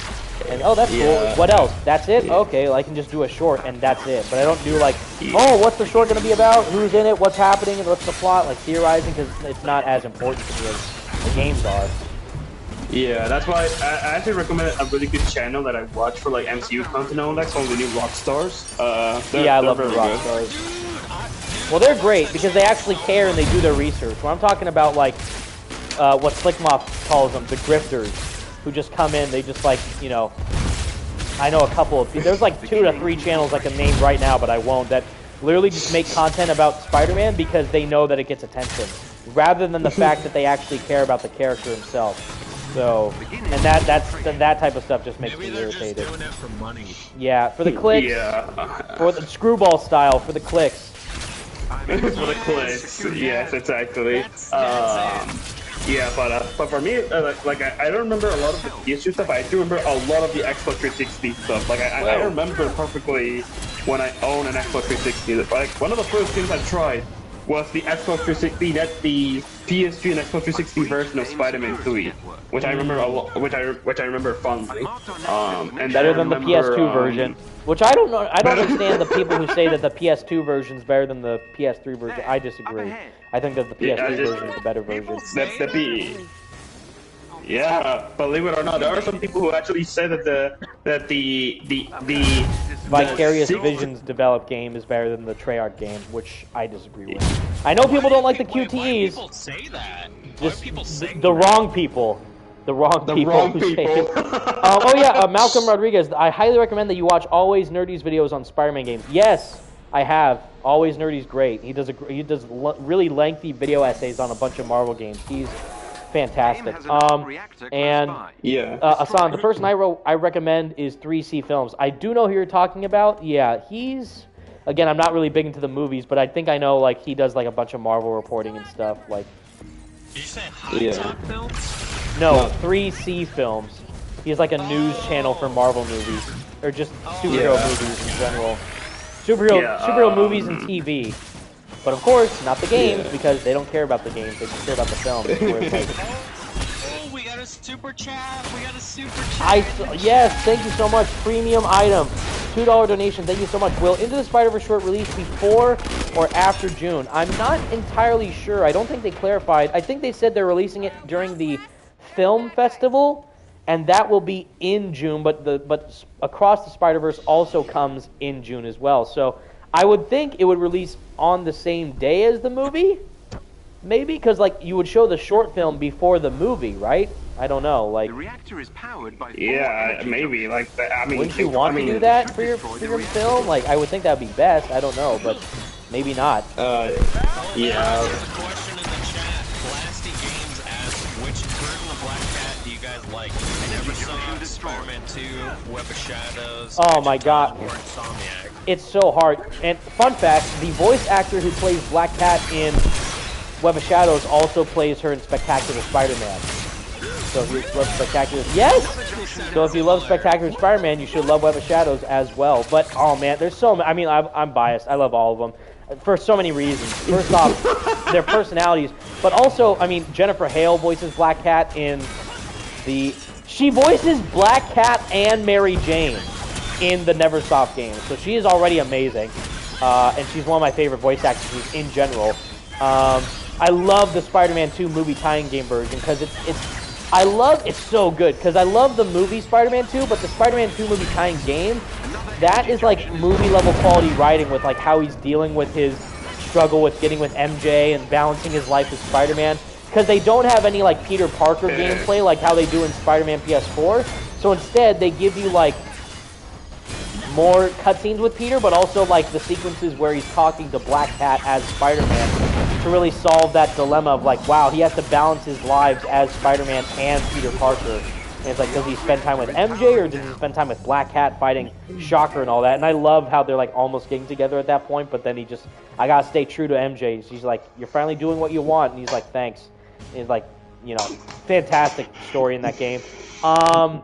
And oh, that's cool. What else? That's it? Okay, well, I can just do a short and that's it. But I don't do like, oh, what's the short going to be about? Who's in it? What's happening? And what's the plot? Like theorizing, because it's not as important to me as the games are. Yeah, that's why I actually recommend a really good channel that I watch for like MCU content on that called the new Rockstars. Yeah, I love the Rockstars. Well, they're great because they actually care and they do their research. When I'm talking about like what Slickmoth calls them, the grifters, who just come in, they just like, you know, I know a couple of, there's like 2 to 3 channels I can name right now, but I won't, that literally just make content about Spider-Man because they know that it gets attention, rather than the fact that they actually care about the character himself. So, and that type of stuff just makes Maybe me they're irritated. just doing it for money. Yeah, for the clicks. Yeah. For the screwball style, for the clicks. For the clicks. Yes, exactly. Yeah, but for me, I don't remember a lot of the PS2 stuff. I do remember a lot of the Xbox 360 stuff. Like I remember perfectly when I owned an Xbox 360. Like one of the first games I tried was the Xbox 360, the PS3 and Xbox 360 version of Spider-Man 3, which I remember a lot, which I remember fondly. And Better than the PS2 version, which I don't know. I don't understand the people who say that the PS2 version is better than the PS3 version. I disagree. I think that the PS3 version is the better version. Yeah, believe it or not, there are some people who actually say that the Vicarious Visions developed game is better than the Treyarch game, which I disagree with. I know people don't like the QTEs. Why do people say that? Just why do people say the wrong people. The wrong people who say it. Oh yeah, Malcolm Rodriguez. I highly recommend that you watch Always Nerdy's videos on Spider-Man games. Yes, I have. Always Nerdy's great. He does really lengthy video essays on a bunch of Marvel games. He's fantastic. And Asan, the person I recommend is 3C Films. I do know who you're talking about. Yeah, he's again. I'm not really big into the movies, but I think I know like he does like a bunch of Marvel reporting and stuff. Like, did you say High Talk Films? No, 3C Films. He has like a news channel for Marvel movies or just superhero movies in general. Superhero movies and TV. But of course, not the games, because they don't care about the games. They just care about the film. Oh, we got a super chat. We got a super chat. Yes, thank you so much. Premium item. $2 donation. Thank you so much. Will Into the Spider-Verse short release before or after June? I'm not entirely sure. I don't think they clarified. I think they said they're releasing it during the film festival, and that will be in June, but Across the Spider-Verse also comes in June as well. So I would think it would release on the same day as the movie, maybe, because like you would show the short film before the movie, right? I don't know, like. The reactor is powered by maybe. Like, I mean, wouldn't you want to do that for your film? Like, I would think that would be best. I don't know, but maybe not. Yeah. There's a question in the chat. Blasty Games asks, which version of Black Cat do you guys like? Never saw Spider-Man 2, Web of Shadows. Oh my God. Or Insomniac. It's so hard. And fun fact, the voice actor who plays Black Cat in Web of Shadows also plays her in Spectacular Spider-Man. So if you love Spectacular... Yes! So if you love Spectacular Spider-Man, you should love Web of Shadows as well. But, oh man, there's so many... I mean, I'm biased. I love all of them. For so many reasons. First off, their personalities. But also, I mean, Jennifer Hale voices Black Cat in the... She voices Black Cat and Mary Jane in the Neversoft game. So she is already amazing. And she's one of my favorite voice actors in general. I love the Spider-Man 2 movie tie-in game version because it's so good because I love the movie Spider-Man 2, but the Spider-Man 2 movie tie-in game, that is like movie level quality writing with like how he's dealing with his struggle with getting with MJ and balancing his life with Spider-Man, because they don't have any like Peter Parker gameplay like how they do in Spider-Man PS4. So instead they give you like more cutscenes with Peter, but also like the sequences where he's talking to Black Cat as Spider-Man to really solve that dilemma of like, wow, he has to balance his lives as Spider-Man and Peter Parker. And it's like, does he spend time with MJ or does he spend time with Black Cat fighting Shocker and all that? And I love how they're like almost getting together at that point, but then I gotta stay true to MJ. She's like, you're finally doing what you want, and he's like, thanks. And he's like, you know, fantastic story in that game. I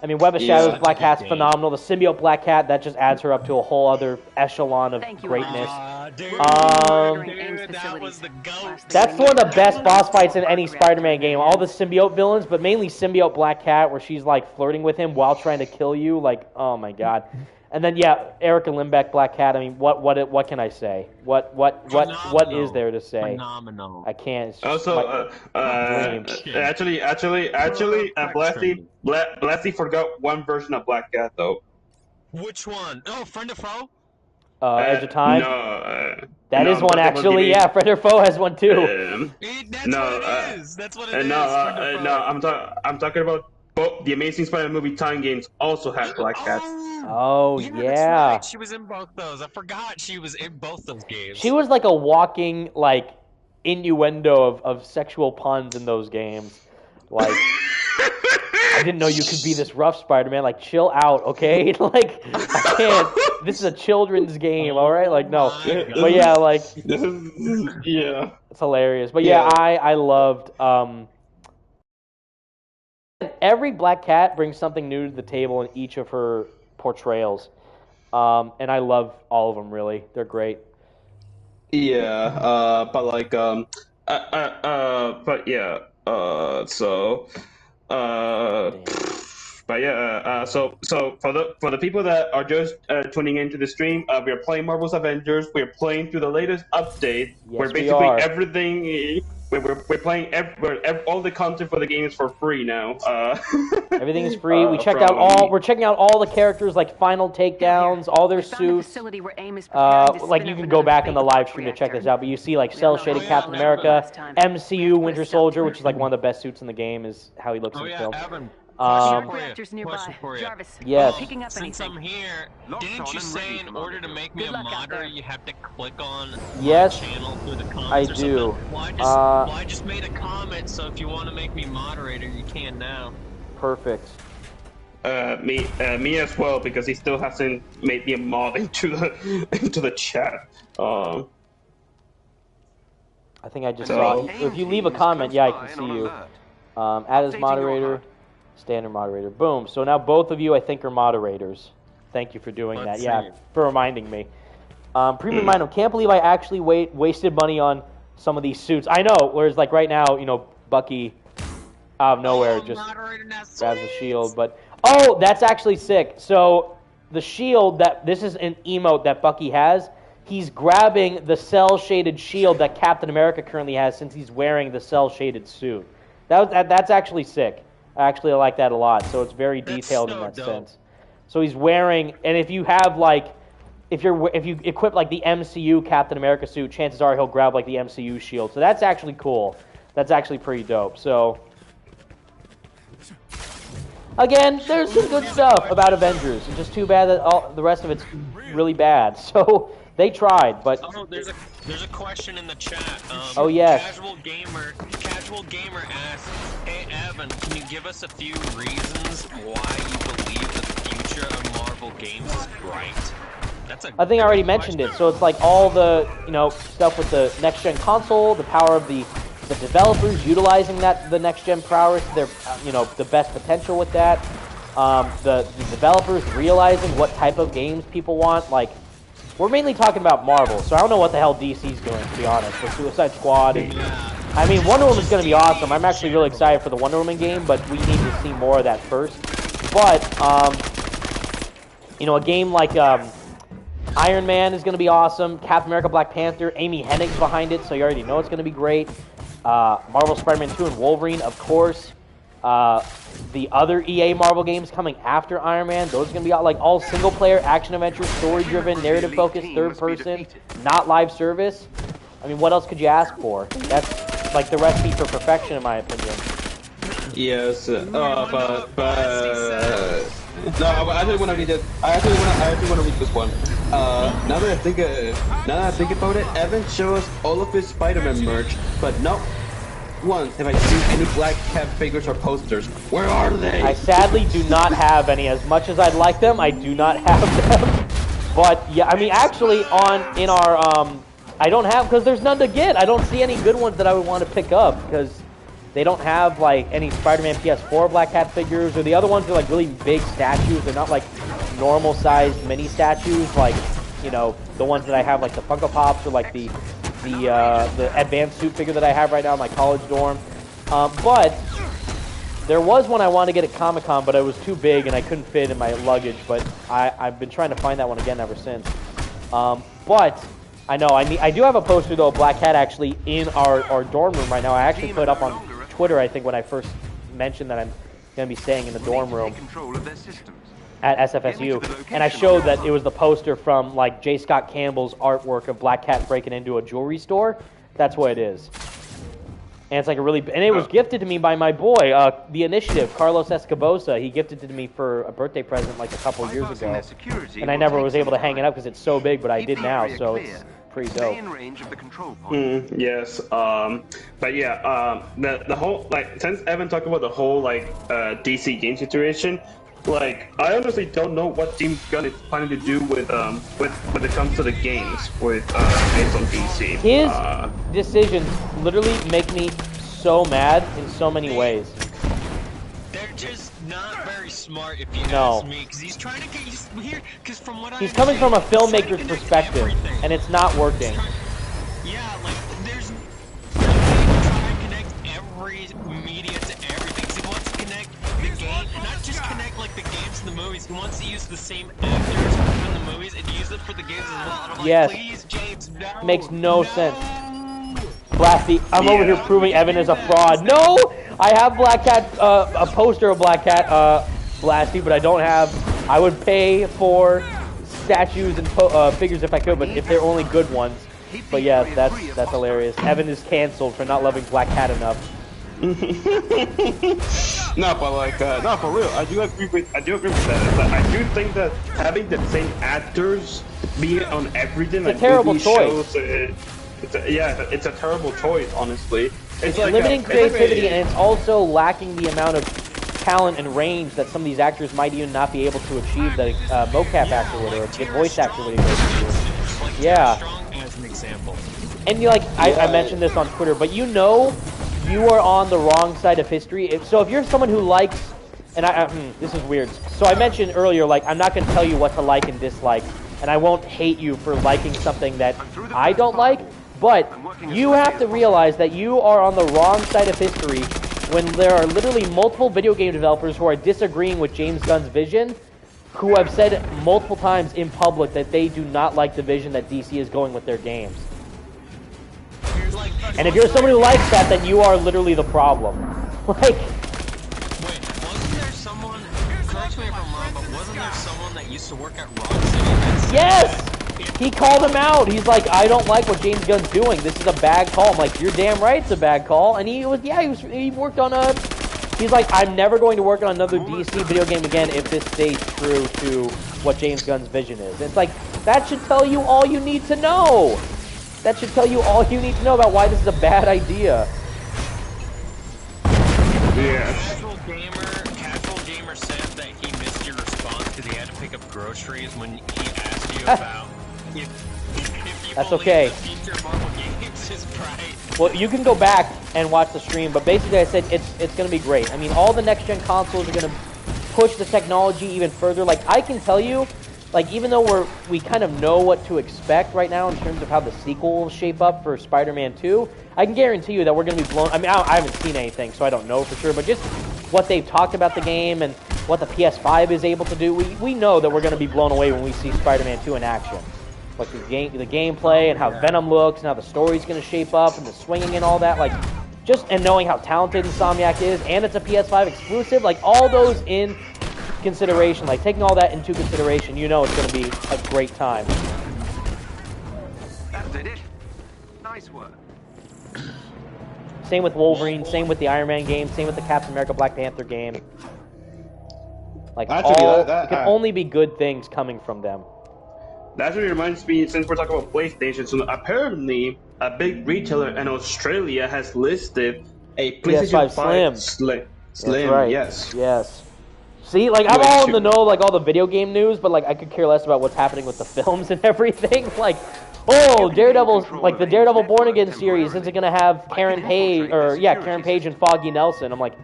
mean, Web of Shadows, Black Cat's phenomenal. The symbiote Black Cat, that just adds her up to a whole other echelon of greatness. That was the GOAT. That's one of the best boss fights in any Spider-Man game. All the symbiote villains, but mainly symbiote Black Cat, where she's like flirting with him while trying to kill you. Like, oh my God. And then Erica Limbeck, Black Cat. I mean, what can I say? What is there to say? Phenomenal. I can't. It's just Also, actually, Blasty forgot one version of Black Cat though. Which one? Oh, Friend or Foe? Edge of Time. No, that is one actually. Yeah, Friend or Foe has one too. That's what it is. That's what it is. I'm talking about both the Amazing Spider-Man movie time games also have Black Cat. Oh yeah. Yeah. That's right. She was in both those. I forgot she was in both those games. She was like a walking like innuendo of sexual puns in those games. Like I didn't know you could be this rough Spider-Man. Like, chill out, okay? Like, I can't. This is a children's game, all right? Like, no. But yeah, like, yeah, it's hilarious. But yeah, I loved. Every Black Cat brings something new to the table in each of her portrayals, and I love all of them. Really, they're great. yeah. But like, but yeah. So, Damn. but yeah. So for the people that are just tuning into the stream, we are playing Marvel's Avengers. We are playing through the latest update. Yes, where we basically are. everything. We're playing all the content for the game is for free now. Everything is free. We checked out all. We're checking out all the characters, like final takedowns, all their suits. Like you can go back in the live stream to check this out. But you see like cell shaded Captain America, MCU Winter Soldier, which is like one of the best suits in the game, is how he looks in the film. Evan. Question for you. Jarvis, Yes. picking up Since I'm here, didn't you say in order to make me a moderator, you have to click on Yes, my channel through the comments I or do. something? Well, I just made a comment, so if you want to make me moderator, you can now. Perfect. Me as well, because he still hasn't made me a mod into the chat. I think I just saw. If you leave a comment, yeah, I can see you. Add as moderator, standard moderator. Boom. So now both of you, I think, are moderators. Thank you for doing that. Yeah, for reminding me. Premium item. Can't believe I actually wasted money on some of these suits. I know. Whereas like right now, you know, Bucky out of nowhere just grabs the shield. But oh, that's actually sick. So the shield this is an emote that Bucky has. He's grabbing the cell-shaded shield that Captain America currently has since he's wearing the cell-shaded suit. That's actually sick. I actually like that a lot. So it's very detailed in that sense. So he's wearing, and if you have like, if you equip like the MCU Captain America suit, chances are he'll grab like the MCU shield. So that's actually cool. That's actually pretty dope. So again, there's some good stuff about Avengers. It's just too bad that all the rest of it's really bad. So they tried, but there's a question in the chat. Oh yes. Casual gamer asks, "Hey Evan, can you give us a few reasons why you believe the future of Marvel games is bright?" I think I already mentioned it. So it's like all the stuff with the next gen console, the power of the developers utilizing the next gen prowess, their the best potential with that. The developers realizing what type of games people want. Like, we're mainly talking about Marvel, so I don't know what the hell DC's doing, to be honest. With Suicide Squad, and I mean Wonder Woman's going to be awesome. I'm actually really excited for the Wonder Woman game, but we need to see more of that first. But a game like Iron Man is going to be awesome. Captain America, Black Panther, Amy Hennig's behind it, so you already know it's going to be great. Marvel Spider-Man 2 and Wolverine, of course. The other EA Marvel games coming after Iron Man, those are going to be like all single-player, action-adventure, story-driven, narrative-focused, third-person, not live service. I mean, what else could you ask for? That's like the recipe for perfection, in my opinion. Yes, but no, I actually want to read it. I actually want to read this one. Now that I think about it, Evan shows us all of his Spider-Man merch, but not once have I seen any Black Cat figures or posters. Where are they? I sadly do not have any. As much as I'd like them, I do not have them. But yeah, I mean, actually, in our I don't have, because there's none to get. I don't see any good ones that I would want to pick up because they don't have like any Spider-Man PS4 Black Cat figures, or the other ones are like really big statues. They're not like normal sized mini statues, like the ones that I have, like the Funko Pops, or like the advanced suit figure that I have right now in my college dorm. But there was one I wanted to get at Comic-Con, but it was too big and I couldn't fit in my luggage. But I've been trying to find that one again ever since. But I know I do have a poster though of Black Cat actually in our dorm room right now. I actually put it up on Twitter, I think, when I first mentioned that I'm going to be staying in the dorm room at SFSU, and I showed that it was the poster from like J. Scott Campbell's artwork of Black Cat breaking into a jewelry store. That's what it is, and it's like and it was gifted to me by my boy, the Initiative, Carlos Escobosa. He gifted it to me for a birthday present like a couple years ago, and I never was able to hang it up because it's so big, but I did now, so pretty Stay dope. in range of the control point. Yes. But yeah. The whole like since Evan talked about the whole like DC game situation, like I honestly don't know what James Gunn is planning to do with when it comes to the games with based on DC. His decisions literally make me so mad in so many ways. They're just not very smart, if you No. ask me, because he's trying to get here. Because from what He's coming from a filmmaker's perspective, and it's not working. Yeah, like there's no way to try and connect every media to everything. 'Cause he wants to connect the game, not just connect like the games and the movies. He wants to use the same actors from the movies and use them for the games as well. And I'm like, Yes. please, James, no. Makes no sense. Blasty, I'm over here proving Evan is a fraud. No! I have Black Cat, a poster of Black Cat, Blasty, but I don't have... I would pay for statues and figures if I could, but if they're only good ones. But yeah, that's hilarious. Evan is canceled for not loving Black Cat enough. No, but like, no, for real, I do agree with that. Like, I do think that having the same actors be on everything, It's a terrible choice. It's a terrible choice, honestly. It's like limiting creativity, and it's also lacking the amount of talent and range that some of these actors might even not be able to achieve that a mocap actor would or a voice actor would be able to do. Yeah. As an example. And you I mentioned this on Twitter, but you know you are on the wrong side of history. If you're someone who likes, and this is weird. So I mentioned earlier, like, I'm not going to tell you what to like and dislike, and I won't hate you for liking something that I don't like, but you have to realize that you are on the wrong side of history when there are literally multiple video game developers who are disagreeing with James Gunn's vision, who have said multiple times in public that they do not like the vision that DC is going with their games. And if you're someone who likes that, then you are literally the problem. Like... Wait, wasn't there someone, correct me if I'm wrong, but wasn't there someone that used to work at Rocksteady? Yes! He called him out. He's like, I don't like what James Gunn's doing. This is a bad call. I'm like, you're damn right it's a bad call. And he worked on a... He's like, I'm never going to work on another DC video game again if this stays true to what James Gunn's vision is. It's like, that should tell you all you need to know. That should tell you all you need to know about why this is a bad idea. Yeah. Casual gamer said that he missed your response because he had to pick up groceries when he asked you about if you That's believe okay. the future of Marvel games is bright. Well, you can go back and watch the stream, but basically I said it's going to be great. I mean, all the next-gen consoles are going to push the technology even further. Like, I can tell you, like, even though we kind of know what to expect right now in terms of how the sequel will shape up for Spider-Man 2, I can guarantee you that we're going to be blown... I mean, I haven't seen anything, so I don't know for sure, but just what they've talked about the game and what the PS5 is able to do, we know that we're going to be blown away when we see Spider-Man 2 in action. Like, the gameplay and how Venom looks and how the story's going to shape up and the swinging and all that, like... and knowing how talented Insomniac is, and it's a PS5 exclusive, like, all those in consideration, like, taking all that into consideration, you know it's going to be a great time. That did it. Nice work. Same with Wolverine, same with the Iron Man game, same with the Captain America Black Panther game. Like, Actually, it can only be good things coming from them. That actually reminds me, since we're talking about PlayStation, so apparently a big retailer in Australia has listed a PlayStation 5 Slim. That's right. Yes. See, like, I'm all in the know, like, all the video game news, but, like, I could care less about what's happening with the films and everything. Like, oh, Daredevil's, like, the Daredevil Born Again series, is it going to have Karen Page and Foggy Nelson? I'm like,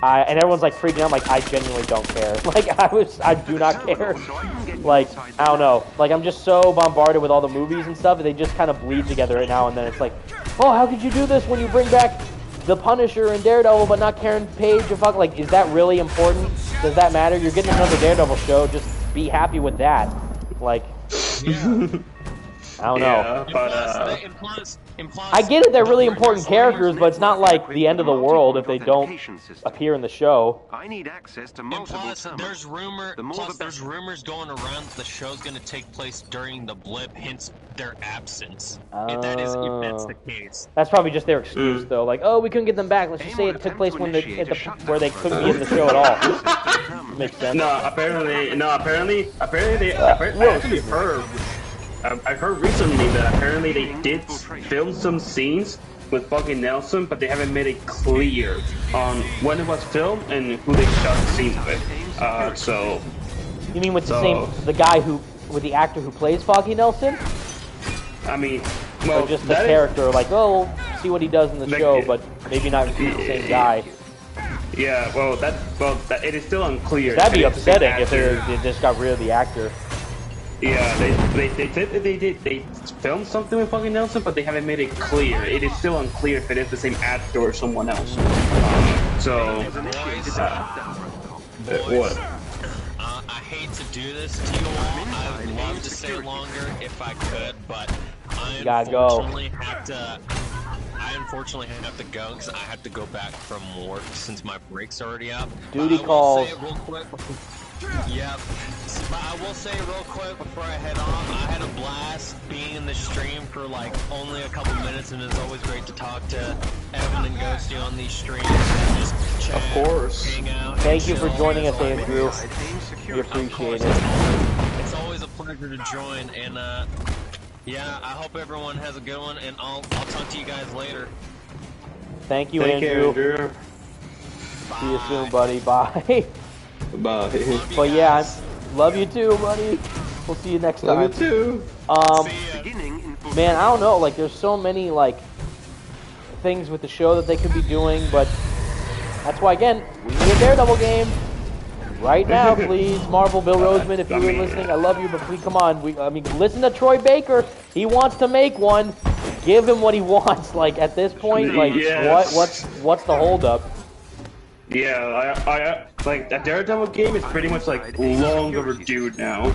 and everyone's, like, freaking out. I'm like, I genuinely don't care. Like, I do not care. Like, I don't know. Like, I'm just so bombarded with all the movies and stuff, and they just kind of bleed together right now, and then it's like, oh, how could you do this when you bring back the Punisher and Daredevil, but not Karen Page? And fuck, like, is that really important? Does that matter? You're getting another Daredevil show. Just be happy with that. Like, I don't know. I get it, they're really important characters, but it's not like the end of the world if they don't appear in the show. I need access to And multiple plus, there's summons. rumors going around that the show's going to take place during the blip, hence their absence. If that's the case. That's probably just their excuse, though. Like, oh, we couldn't get them back. Let's just say it took place where they couldn't be in the show at all. Makes sense. Apparently, I actually heard I heard recently that apparently they did film some scenes with fucking Nelson, but they haven't made it clear on when it was filmed and who they shot the scenes with. So. You mean with the guy with the actor who plays Foggy Nelson? I mean, well, or just the character, like, oh, see what he does in the show, but maybe not the same guy. Yeah, well, it is still unclear. That'd be upsetting if they just got rid of the actor. Yeah, they filmed something with fucking Nelson, but they haven't made it clear. It is still unclear if it is the same actor or someone else. What? I hate to do this to you all. I would love to stay longer if I could, but I unfortunately have to go because I have to go back from work since my break's already up. Duty calls. Yeah, but I will say real quick before I head on, I had a blast being in the stream for like only a couple minutes, and it's always great to talk to Evan and Ghosty on these streams and just chat, of course. hang out. Thank you for joining us, Andrew. We appreciate it. It's always a pleasure to join, and yeah, I hope everyone has a good one, and I'll talk to you guys later. Thank you, Andrew. See you soon, buddy. Bye. Bye. But yeah, love you too, buddy. We'll see you next time. Love you too. Man, I don't know. Like, there's so many like things with the show that they could be doing, but that's why again we need a Daredevil game right now, please. Marvel, Bill Roseman, if you were listening, I love you, but please come on. Listen to Troy Baker. He wants to make one. Give him what he wants. Like at this point, like what's the holdup? Yeah, I like that Daredevil game is pretty much like long overdue now.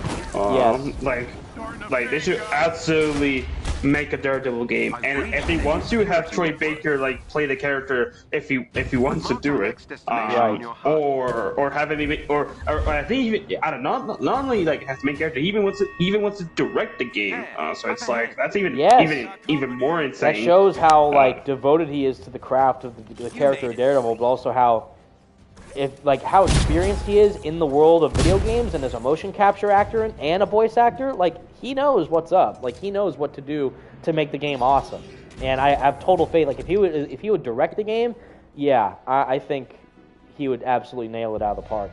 Like they should absolutely make a Daredevil game, and if he wants to, have Troy Baker like play the character if he wants to do it, or have him even or I think even I don't know, not only like has to make character, he even wants to direct the game. So it's like that's even more insane. That shows how like devoted he is to the craft of the character of Daredevil, but also how experienced he is in the world of video games and as a motion capture actor and a voice actor. Like, he knows what's up. Like, he knows what to do to make the game awesome. And I have total faith. Like, if he would direct the game, yeah, I think he would absolutely nail it out of the park.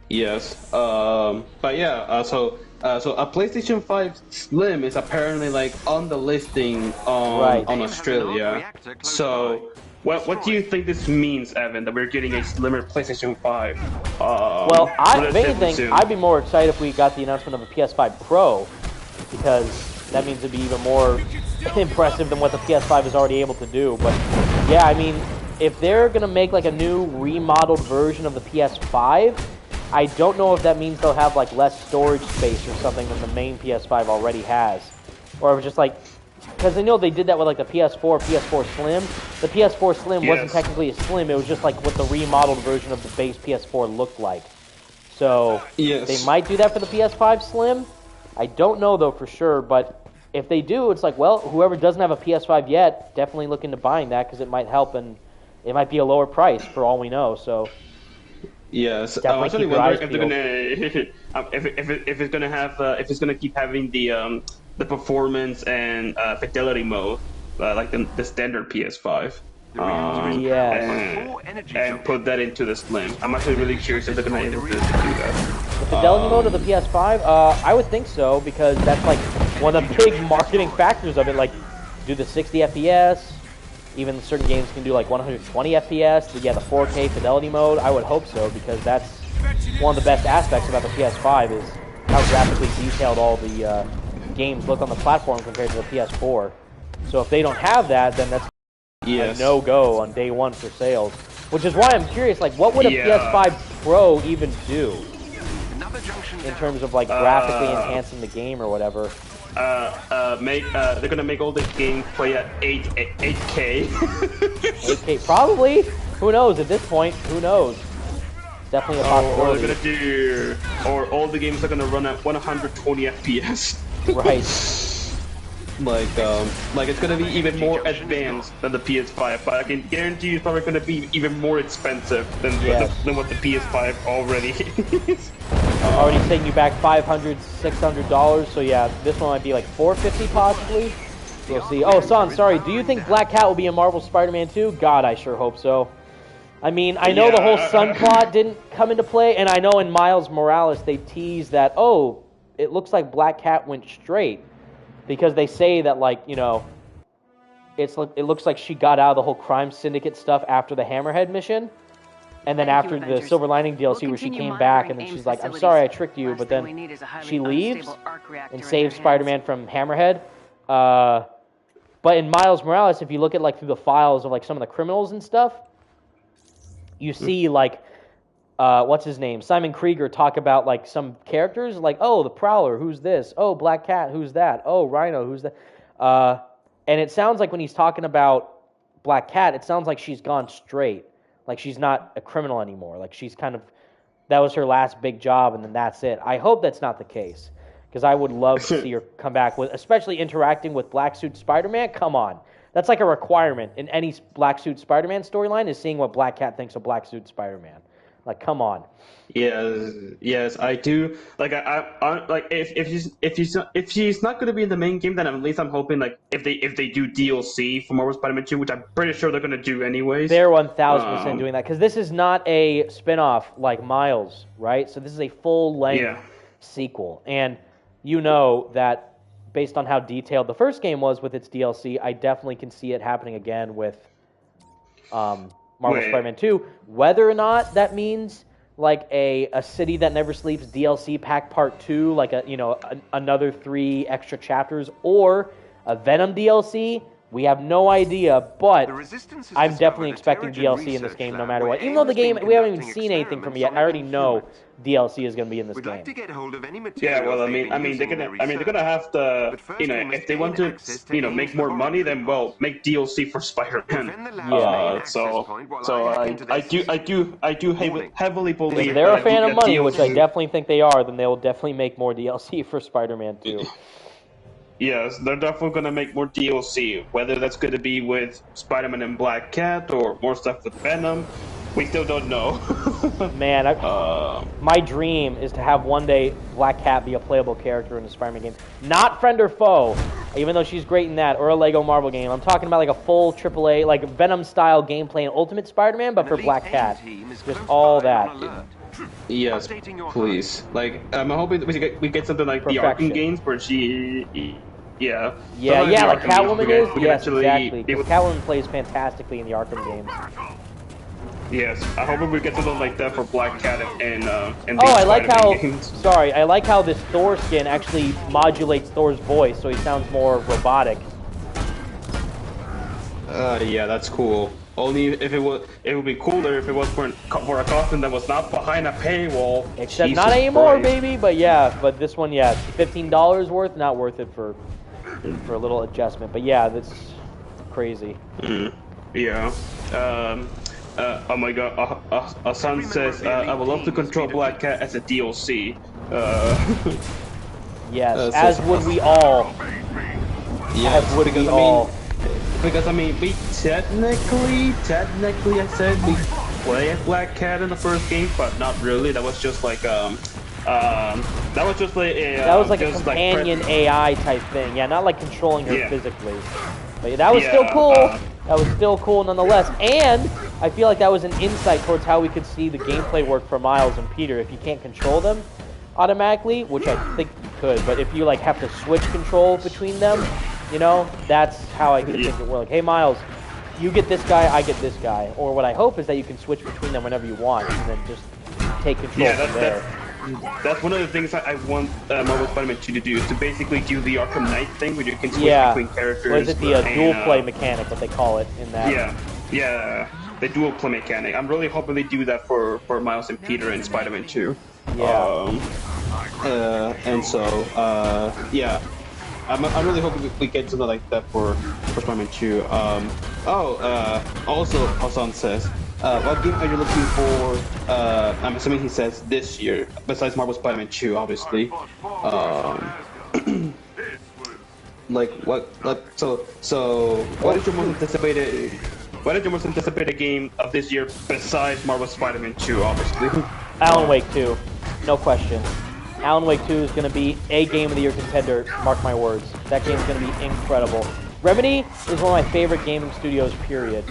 Yes. But yeah. So a PlayStation 5 Slim is apparently like on the listing on Australia. So. What do you think this means, Evan, that we're getting a slimmer PlayStation 5? Well, if anything, I'd be more excited if we got the announcement of a PS5 Pro, because that means it'd be even more impressive than what the PS5 is already able to do. But yeah, I mean, if they're gonna make like a new remodeled version of the PS5, I don't know if that means they'll have like less storage space or something than the main PS5 already has, or if it's just like. Because I know they did that with like the PS4 Slim. The PS4 Slim wasn't technically a Slim, it was just like what the remodeled version of the base PS4 looked like. So they might do that for the PS5 Slim. I don't know though for sure, but if they do, it's like, well, whoever doesn't have a PS5 yet, definitely look into buying that because it might help and it might be a lower price for all we know. So yes, I was really wondering if they're gonna if it's gonna have if it's gonna keep having the performance and fidelity mode, like the standard PS5. And put that into the Slim. I'm actually really curious if they're going to be able to do that. The fidelity mode of the PS5? I would think so, because that's like one of the big marketing factors of it. Like, do the 60 FPS, even certain games can do like 120 FPS. So yeah, the 4K fidelity mode, I would hope so, because that's one of the best aspects about the PS5 is how graphically detailed all the games look on the platform compared to the PS4. So if they don't have that, then that's a no-go on day one for sales. Which is why I'm curious, like, what would a PS5 Pro even do in terms of like graphically enhancing the game or whatever? They're gonna make all the games play at 8K. 8K, probably. Who knows at this point? Who knows? Definitely a possibility. Or all the games are gonna run at 120 FPS. Right. Like it's gonna be even more advanced than the PS5, but I can guarantee you it's probably gonna be even more expensive than what the PS5 already is. Already setting you back $500, $600. So yeah, this one might be like $450 possibly. We'll see. Oh, Son, sorry. Do you think Black Cat will be in Marvel Spider-Man 2? God, I sure hope so. I mean, I know the whole Sun plot didn't come into play, and I know in Miles Morales they teased that, oh, it looks like Black Cat went straight. Because they say that, like, you know, it looks like she got out of the whole crime syndicate stuff after the Hammerhead mission. And then after the Silver Lining DLC where she came back and then she's like, I'm sorry I tricked you, but then she leaves and saves Spider-Man from Hammerhead. But in Miles Morales, if you look at like through the files of like some of the criminals and stuff, you see like, what's his name? Simon Krieger talk about like some characters like, oh, the Prowler, who's this? Oh, Black Cat, who's that? Oh, Rhino, who's that? And it sounds like when he's talking about Black Cat, it sounds like she's gone straight. Like she's not a criminal anymore. Like she's kind of, that was her last big job and then that's it. I hope that's not the case. Because I would love to see her come back with, especially interacting with Black Suit Spider-Man. Come on. That's like a requirement in any Black Suit Spider-Man storyline is seeing what Black Cat thinks of Black Suit Spider-Man. Like, come on. Yes, I do. Like, I like if she's not going to be in the main game, then at least I'm hoping like if they do DLC for Marvel Spider-Man 2, which I'm pretty sure they're going to do anyways. They're 1,000% doing that because this is not a spin-off like Miles, right? So this is a full-length sequel, and you know that based on how detailed the first game was with its DLC, I definitely can see it happening again with Marvel Spider-Man 2. Whether or not that means like a City That Never Sleeps DLC pack part 2, like another 3 extra chapters, or a Venom DLC, we have no idea, but I'm definitely expecting DLC in this game no matter what. Even though the game, we haven't even seen anything from it yet, I already know DLC is going to be in this game. Yeah, well, I mean, they're gonna have to, if they want to, make more money, then make DLC for Spider-Man. Yeah. So I do heavily believe if they're a fan of money, which I definitely think they are, then they will definitely make more DLC for Spider-Man 2. Yes, they're definitely going to make more DLC, whether that's going to be with Spider-Man and Black Cat or more stuff with Venom. We still don't know. Man, my dream is to have one day Black Cat be a playable character in a Spider-Man game. Not friend or foe, even though she's great in that, or a Lego Marvel game. I'm talking about like a full AAA, like Venom-style gameplay in Ultimate Spider-Man, but for Black Cat. Just all that. Yes, please. Like, I'm hoping that we get something like the Arkham games where she... Yeah, like Catwoman is? Yes, exactly. Because Catwoman plays fantastically in the Arkham games. Yes, I hope we get something like that for Black Cat and I like how... Sorry, I like how this Thor skin actually modulates Thor's voice, so he sounds more robotic. Yeah, that's cool. Only if it would be cooler if it was for a costume that was not behind a paywall. Except Jesus not anymore, Christ. Baby. But yeah, this one, yeah, $15 worth, not worth it for a little adjustment. But yeah, that's crazy. Yeah. Oh my God. Son says, I would love to control Black Cat as a DLC. Yes, as would we all. Yeah, as would we all. Because I mean, we technically, I said we play as Black Cat in the first game, but not really. That was just like that was just like a that was like a companion AI type thing. Yeah, not like controlling her physically. But that was still cool. That was still cool nonetheless. And I feel like that was an insight towards how we could see the gameplay work for Miles and Peter. If you can't control them automatically, which I think you could, but if you like have to switch control between them. That's how I could think it works. Like, hey, Miles, you get this guy, I get this guy. Or what I hope is that you can switch between them whenever you want, and then just take control from there. That's one of the things I want Marvel Spider-Man 2 to do, is to basically do the Arkham Knight thing, where you can switch between characters. Or is it the dual play mechanic, what they call it in that? Yeah, the dual play mechanic. I'm really hoping they do that for Miles and Peter in Spider-Man 2. Yeah. And so, yeah. I'm really hoping we get something like that for Spider-Man 2. Also, Hassan says, what game are you looking for? I'm assuming he says this year, besides Marvel Spider-Man 2, obviously. What is your most anticipated? What is your most anticipated game of this year besides Marvel Spider-Man 2, obviously? Alan Wake 2. no question. Alan Wake 2 is going to be a Game of the Year contender, mark my words. That game is going to be incredible. Remedy is one of my favorite gaming studios, period.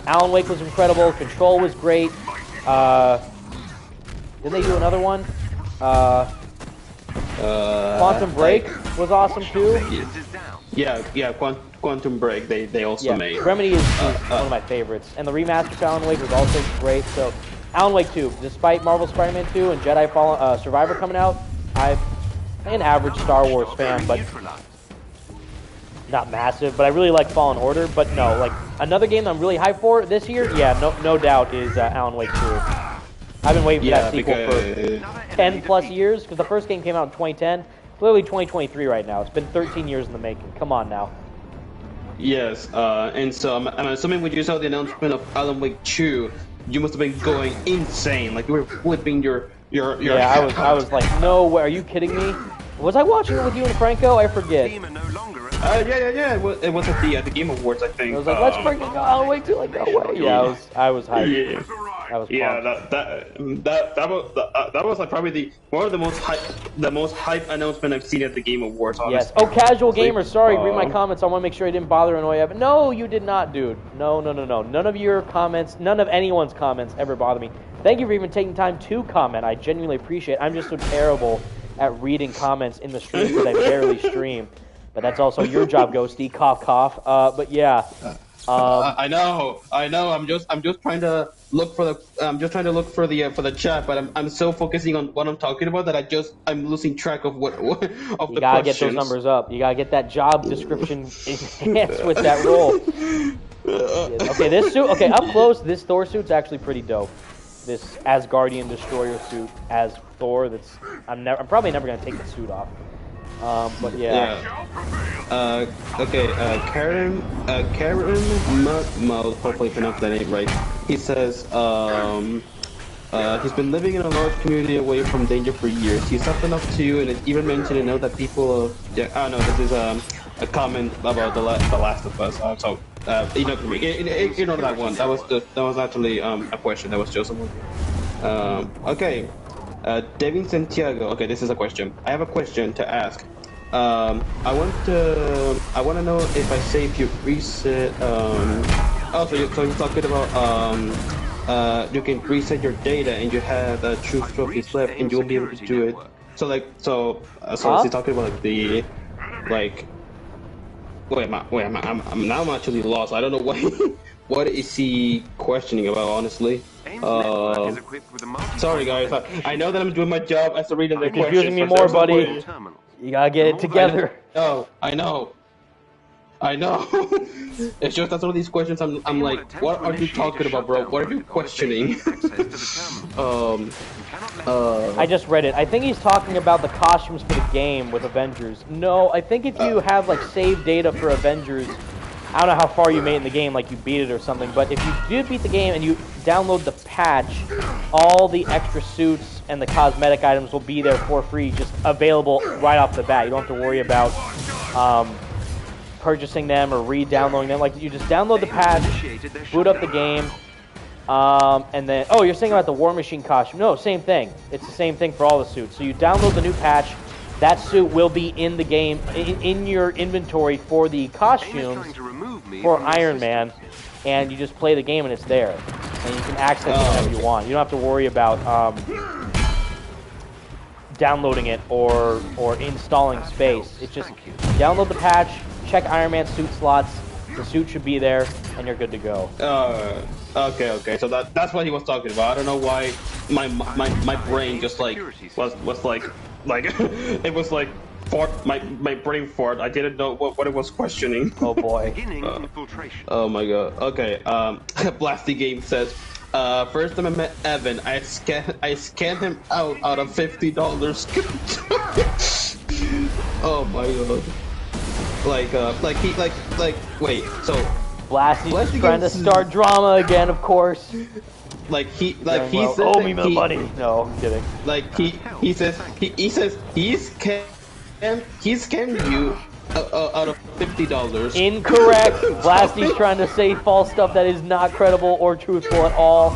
Alan Wake was incredible, Control was great. Did they do another one? Quantum Break was awesome too. Yeah, Quantum Break, they also made. Remedy is one of my favorites. And the remaster to Alan Wake was also great, so... Alan Wake 2, despite Marvel Spider-Man 2 and Jedi Fallen Survivor coming out, I'm an average Star Wars fan, but not massive. But I really like Fallen Order. But no, like another game that I'm really hyped for this year, yeah, no doubt is Alan Wake 2. I've been waiting for that sequel for 10 plus years because the first game came out in 2010. Clearly 2023 right now. It's been 13 years in the making. Come on now. Yes, and so I'm assuming when you saw the announcement of Alan Wake 2, you must have been going insane. Like you were flipping your Yeah, I was like, no way, are you kidding me? Was I watching it with you and Franco? I forget. Yeah. It was at the Game Awards, I think. I was like, let's bring it Alan Wake 2. Like, no way. Yeah, I was hyped. Yeah. I was pumped. Yeah, that was like probably one of the most hype announcement I've seen at the Game Awards. Honestly. Yes. Oh, casual gamer. Sorry, read my comments. I want to make sure I didn't bother annoy you. But no, you did not, dude. No. None of your comments, none of anyone's comments ever bother me. Thank you for even taking time to comment. I genuinely appreciate it. I'm just so terrible at reading comments in the stream because I barely stream. But that's also your job, Ghosty. Cough, cough. But yeah. I know. I'm just trying to look for the chat, but I'm so focusing on what I'm talking about that I'm losing track of what of the questions. You gotta get those numbers up. You gotta get that job description enhanced with that role. Okay, this suit. Okay, up close, this Thor suit's actually pretty dope. This Asgardian destroyer suit as Thor. I'm probably never gonna take the suit off. But yeah. Okay. Karen Mo, hopefully pronounced that name right. He says, he's been living in a large community away from danger for years. He's often up to you, and it's even mentioned to know that people. This is a comment about the Last of Us. So ignore that one. That was actually a question. That was just okay. Devin Santiago. Okay, this is a question. I have a question to ask. I want to know if I save you reset. So you're talking about you can reset your data and you have true trophies left and you won't be able to do it. So is he talking about Wait, I'm actually lost. I don't know what is he questioning about, honestly. Sorry guys, I know that I'm doing my job as a reader. You're confusing me more, buddy. You gotta get it together. I know. It's just that's all these questions. I'm like, what are you talking about, bro? What are you questioning? I just read it. I think he's talking about the costumes for the game with Avengers. No, I think if you have like saved data for Avengers, I don't know how far you made in the game, like you beat it or something, but if you do beat the game and you download the patch, all the extra suits and the cosmetic items will be there for free, just available right off the bat. You don't have to worry about purchasing them or re-downloading them. Like, you just download the patch, boot up the game, and then... Oh, you're saying about the War Machine costume. No, same thing. It's the same thing for all the suits. So you download the new patch, that suit will be in the game, in your inventory for the costumes for Iron Man, and you just play the game and it's there. And you can access it whenever you want. You don't have to worry about downloading it or installing space. It's just download the patch, check Iron Man suit slots, the suit should be there, and you're good to go. Okay. So that's what he was talking about. I don't know why my brain just was like it was like my brain fart. I didn't know what it was questioning. Oh boy. Oh my god. Okay. Blasty Game says, first time I met Evan, I scanned him out of $50. Oh my god. Wait. So Blasty's trying to start drama again, of course. He said, owe me the money. No, I'm kidding. He says he scammed you out of $50. Incorrect. Blasty's trying to say false stuff that is not credible or truthful at all.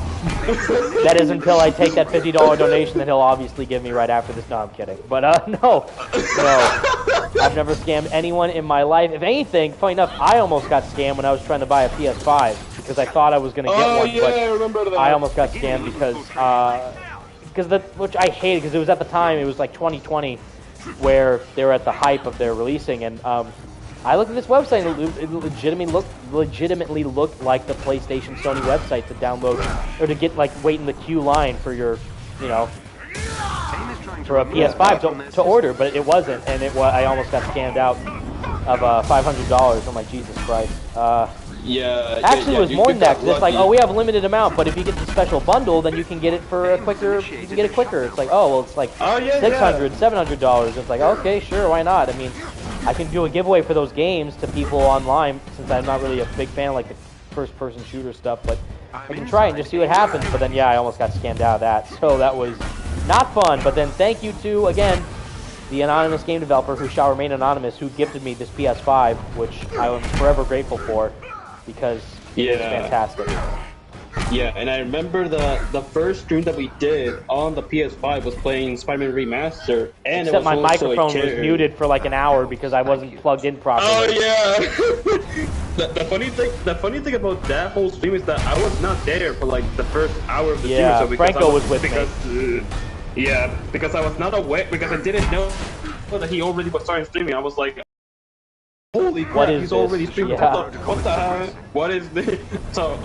That is until I take that $50 donation that he'll obviously give me right after this. No, I'm kidding. But no. I've never scammed anyone in my life. If anything, funny enough, I almost got scammed when I was trying to buy a PS5 because I thought I was going to get one. Yeah, but I remember that. I almost got scammed because which I hated because it was at the time, it was like 2020 where they were at the hype of their releasing, and I looked at this website and it legitimately looked like the PlayStation Sony website to download or to get like wait in the queue line for your, for a PS5 to order, but it wasn't, and I almost got scammed out of $500. I'm like, Jesus Christ. Actually, it was more than that, because it's like, oh, we have a limited amount, but if you get the special bundle, then you can get it for a quicker. You can get it quicker. It's like, oh, well, it's like $600, $700. It's like, okay, sure, why not? I mean, I can do a giveaway for those games to people online, since I'm not really a big fan of like the first-person shooter stuff, but I can try it and just see what happens. But then, yeah, I almost got scammed out of that, so that was not fun. But then, thank you to again the anonymous game developer who shall remain anonymous, who gifted me this PS5, which I am forever grateful for. Because it's fantastic. Yeah, and I remember the first stream that we did on the PS5 was playing Spider-Man Remaster, and except my microphone was muted for like an hour because I wasn't plugged in properly. Oh yeah. the funny thing about that whole stream is that I was not there for like the first hour of the stream. So Franco was with me. Because I was not aware, because I didn't know that he already was starting streaming. I was like, holy crap, he's already streaming. What the heck? What is this? So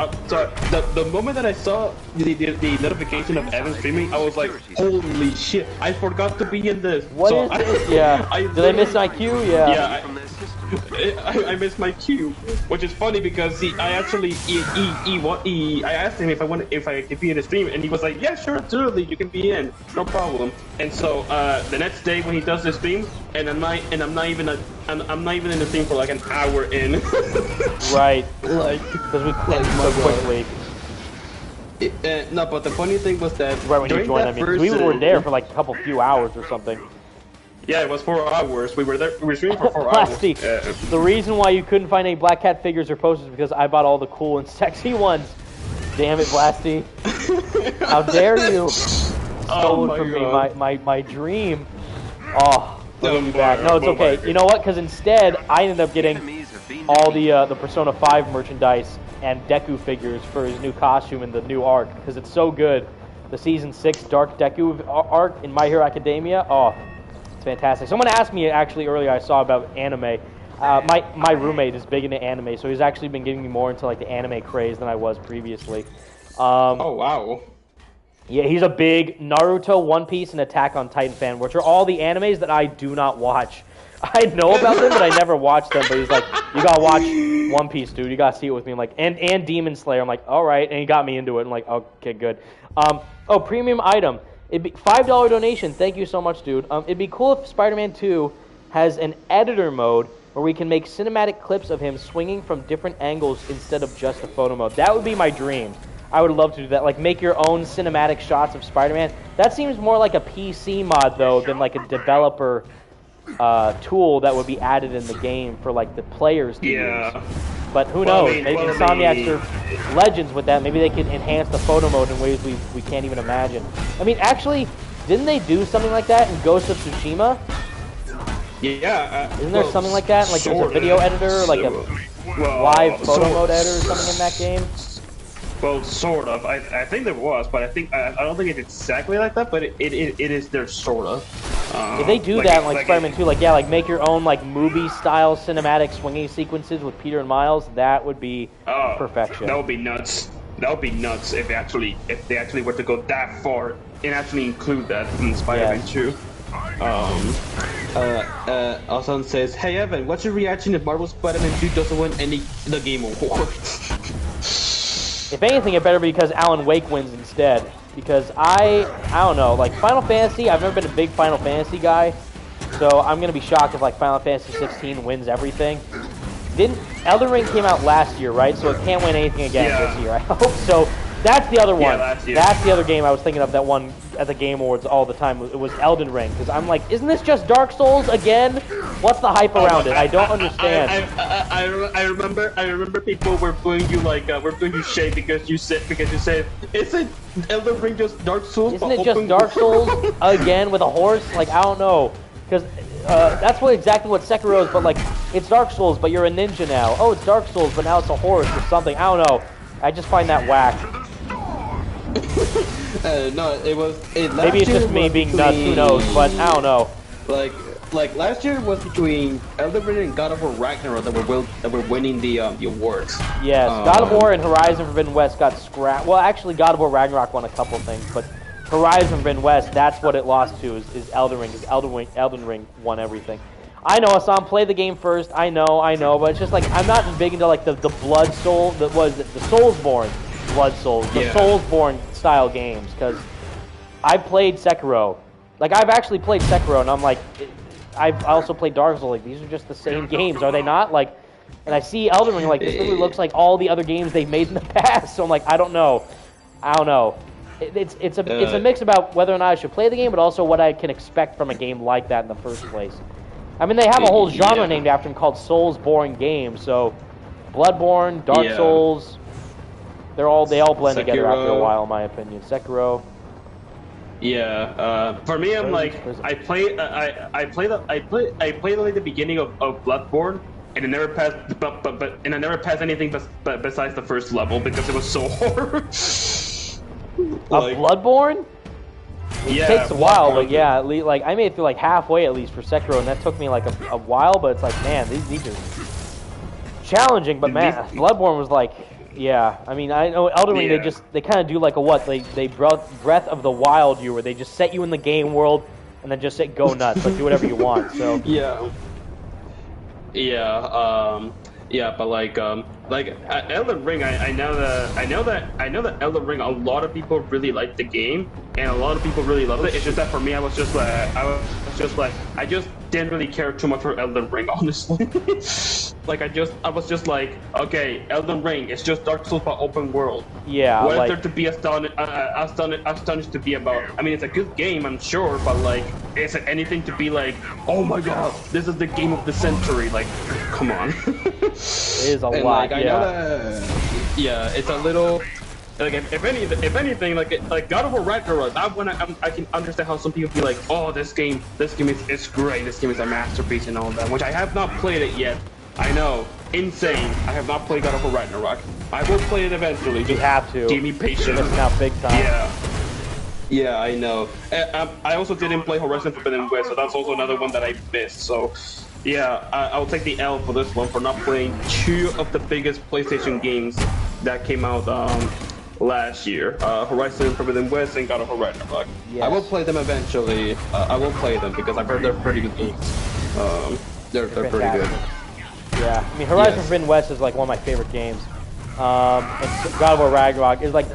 the moment that I saw the notification of Evan streaming, I was like, holy shit, I forgot to be in this. What is this? Yeah. Did I miss my queue? Yeah. Yeah, I missed my queue, which is funny because I asked him if I could be in the stream, and he was like, yeah, sure, absolutely, you can be in, no problem. And so the next day when he does the stream, and I'm not even in the stream for like an hour in. Right. Like, because we clicked so quickly. No, but the funny thing was that right when you joined, I mean, we were there for like a few hours or something. Yeah, it was 4 hours. We were there. We were streaming for 4 hours. The reason why you couldn't find any Black Cat figures or posters is because I bought all the cool and sexy ones. Damn it, Blasty! How dare you? Stolen from me my dream. Oh, look me back. No, it's okay. You know what? Because instead, I ended up getting all the Persona 5 merchandise and Deku figures for his new costume and the new arc because it's so good. The Season 6 Dark Deku arc in My Hero Academia. Oh. It's fantastic. Someone asked me actually earlier, I saw about anime. My roommate is big into anime, so he's actually been getting me more into like the anime craze than I was previously. Oh wow. Yeah, he's a big Naruto, One Piece, and Attack on Titan fan, which are all the animes that I do not watch. I know about them, but I never watch them. But he's like, you gotta watch One Piece, dude. You gotta see it with me. I'm like, and Demon Slayer. I'm like, all right, and he got me into it. I'm like, okay, good. Oh, premium item. It'd be $5 donation. Thank you so much, dude. It'd be cool if Spider-Man 2 has an editor mode where we can make cinematic clips of him swinging from different angles instead of just a photo mode. That would be my dream. I would love to do that. Like, make your own cinematic shots of Spider-Man. That seems more like a PC mod, though, than like a developer tool that would be added in the game for like the players to use. But who knows? Maybe Insomniacs are legends with that. Maybe they can enhance the photo mode in ways we can't even imagine. I mean, actually, didn't they do something like that in Ghost of Tsushima? Yeah. Isn't there something like that? Like there's a video editor, like a live photo mode editor or something in that game? Well, sort of. I think there was, but I don't think it's exactly like that. But it is there sort of. If they do that in like Spider-Man 2, like make your own like movie-style cinematic swinging sequences with Peter and Miles, that would be perfection. That would be nuts. That would be nuts if they actually were to go that far and actually include that in Spider-Man 2. Asan says, "Hey Evan, what's your reaction if Marvel Spider-Man 2 doesn't win the Game Awards?" If anything, it better be because Alan Wake wins instead. Because I don't know, like Final Fantasy, I've never been a big Final Fantasy guy, so I'm gonna be shocked if like Final Fantasy 16 wins everything. Elden Ring came out last year, right? So it can't win anything again this year. I hope so. That's the other one. last year. That's the other game I was thinking of that won at the Game Awards all the time. It was Elden Ring, because I'm like, isn't this just Dark Souls again? What's the hype around it? I don't understand. I remember people were doing you were doing you shade because you said isn't Elden Ring just Dark Souls? Isn't it just Dark Souls again with a horse? Like, I don't know, because that's exactly what Sekiro is, but like, it's Dark Souls, but you're a ninja now. Oh, it's Dark Souls, but now it's a horse or something. I don't know. I just find that whack. No, maybe it's just me being nuts, who knows, but I don't know. Like last year was between Elden Ring and God of War Ragnarok that were winning the awards. Yes, God of War and Horizon Forbidden West got scrapped. Well, actually, God of War Ragnarok won a couple things, but Horizon Forbidden West, that's what it lost to, is Elden Ring, because Elden Ring won everything. I know, Assam, play the game first, I know, but it's just like, I'm not big into like the Blood Soul, the Soulsborne Blood Souls, the Soulsborne style games, because I've played Sekiro. Like, I've actually played Sekiro, and I'm like, I've also played Dark Souls, like, these are just the same games, are they not? Like, and I see Elden Ring, like, this really looks like all the other games they've made in the past, so I'm like, I don't know. It's a mix about whether or not I should play the game, but also what I can expect from a game like that in the first place. I mean, they have a whole genre named after them called Soulsborne games, so Bloodborne, Dark Souls, they all blend together after a while, in my opinion. Sekiro. Yeah, for me, I'm like, I played like the beginning of Bloodborne, and I never passed anything besides the first level because it was so hard. Like, Bloodborne? It takes a while, but yeah, like I made it through like halfway at least for Sekiro, and that took me like a while. But it's like, man, these are challenging. But man, Bloodborne was like, yeah. I mean, I know Elden Ring. They kind of do like a what? They Breath of the Wild you, where they just set you in the game world and then just say go nuts, like do whatever you want. So but like Elden Ring, I know that Elden Ring, a lot of people really like the game, and a lot of people really loved it. It's just that for me, I just didn't really care too much for Elden Ring, honestly. Like I was just like, okay, Elden Ring, it's just Dark Souls but open world. Yeah. What is there to be astonished to be about? I mean, it's a good game, I'm sure, but like, is it anything to be like, oh my god, this is the game of the century? Like, come on. It is a lot. Like, I know that, it's a little. Like if anything, like God of War Ragnarok, that one I can understand how some people be like, oh, this game is great, this game is a masterpiece and all that, which I have not played it yet. I know, insane. I have not played God of War Ragnarok. I will play it eventually. Just you have to. Give me patience. It's now big time. Yeah, I know. I also didn't play Horizon Forbidden West, so that's also another one that I missed. So, yeah, I'll take the L for this one for not playing two of the biggest PlayStation games that came out last year. Horizon Forbidden West and God of War Ragnarok. Yes. I will play them eventually. I will play them because I've heard they're pretty good games. They're pretty good. Yeah, I mean, Horizon Forbidden West is like one of my favorite games. And God of War Ragnarok is like,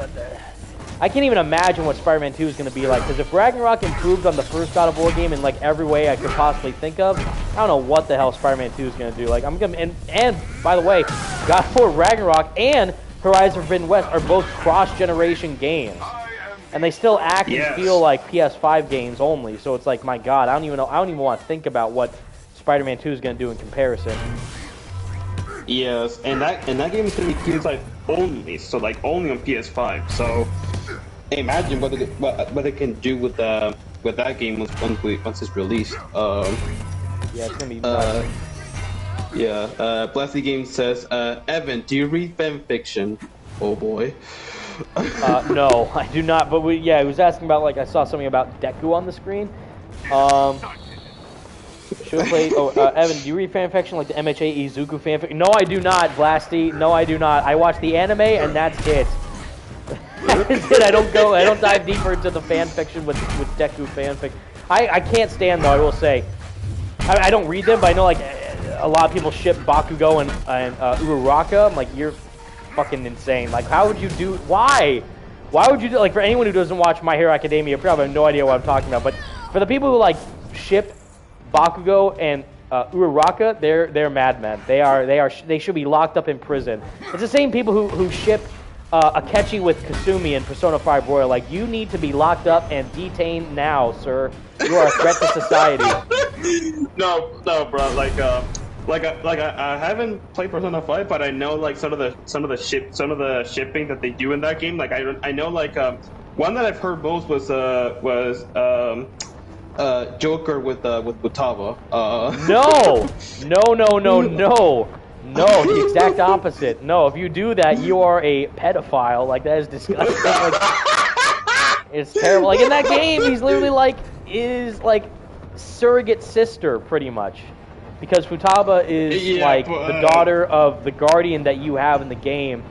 I can't even imagine what Spider-Man 2 is going to be like, because if Ragnarok improved on the first God of War game in like every way I could possibly think of, I don't know what the hell Spider-Man 2 is going to do. Like, and by the way, God of War Ragnarok and Horizon Forbidden West are both cross-generation games, and they still act and feel like PS5 games only. So it's like, my God, I don't even want to think about what Spider-Man 2 is going to do in comparison. Yes, and that game is going to be PS5 only, so like only on PS5. So imagine what they can do with that game once it's released. Yeah, it's gonna be nuts. Blasty Game says, Evan, do you read fan fiction? Oh boy. No, I do not. But he was asking about, like, I saw something about Deku on the screen. Should have played. Evan, do you read fanfiction like the MHA Izuku fanfiction? No, I do not, Blasty. No, I do not. I watch the anime and that's it. That's it. I don't dive deeper into the fanfiction with Deku fanfic. I can't stand, though, I will say. I don't read them, but I know like a lot of people ship Bakugo and Uraraka. I'm like, you're fucking insane. Like, how would you do? Why? Why would you do? Like, for anyone who doesn't watch My Hero Academia, you probably have no idea what I'm talking about. But for the people who like ship Bakugo and Uraraka, they're madmen. They should be locked up in prison. It's the same people who ship Akechi with Kasumi in Persona 5 Royal. Like, you need to be locked up and detained now, sir. You are a threat to society. No, bro. I haven't played Persona 5, but I know like some of the shipping that they do in that game. Like I know one that I've heard most was Joker with Futaba. No, the exact opposite. No, if you do that, you are a pedophile. Like, that is disgusting. Like, it's terrible. Like, in that game, he's literally is surrogate sister, pretty much. Because Futaba is, the daughter of the guardian that you have in the game.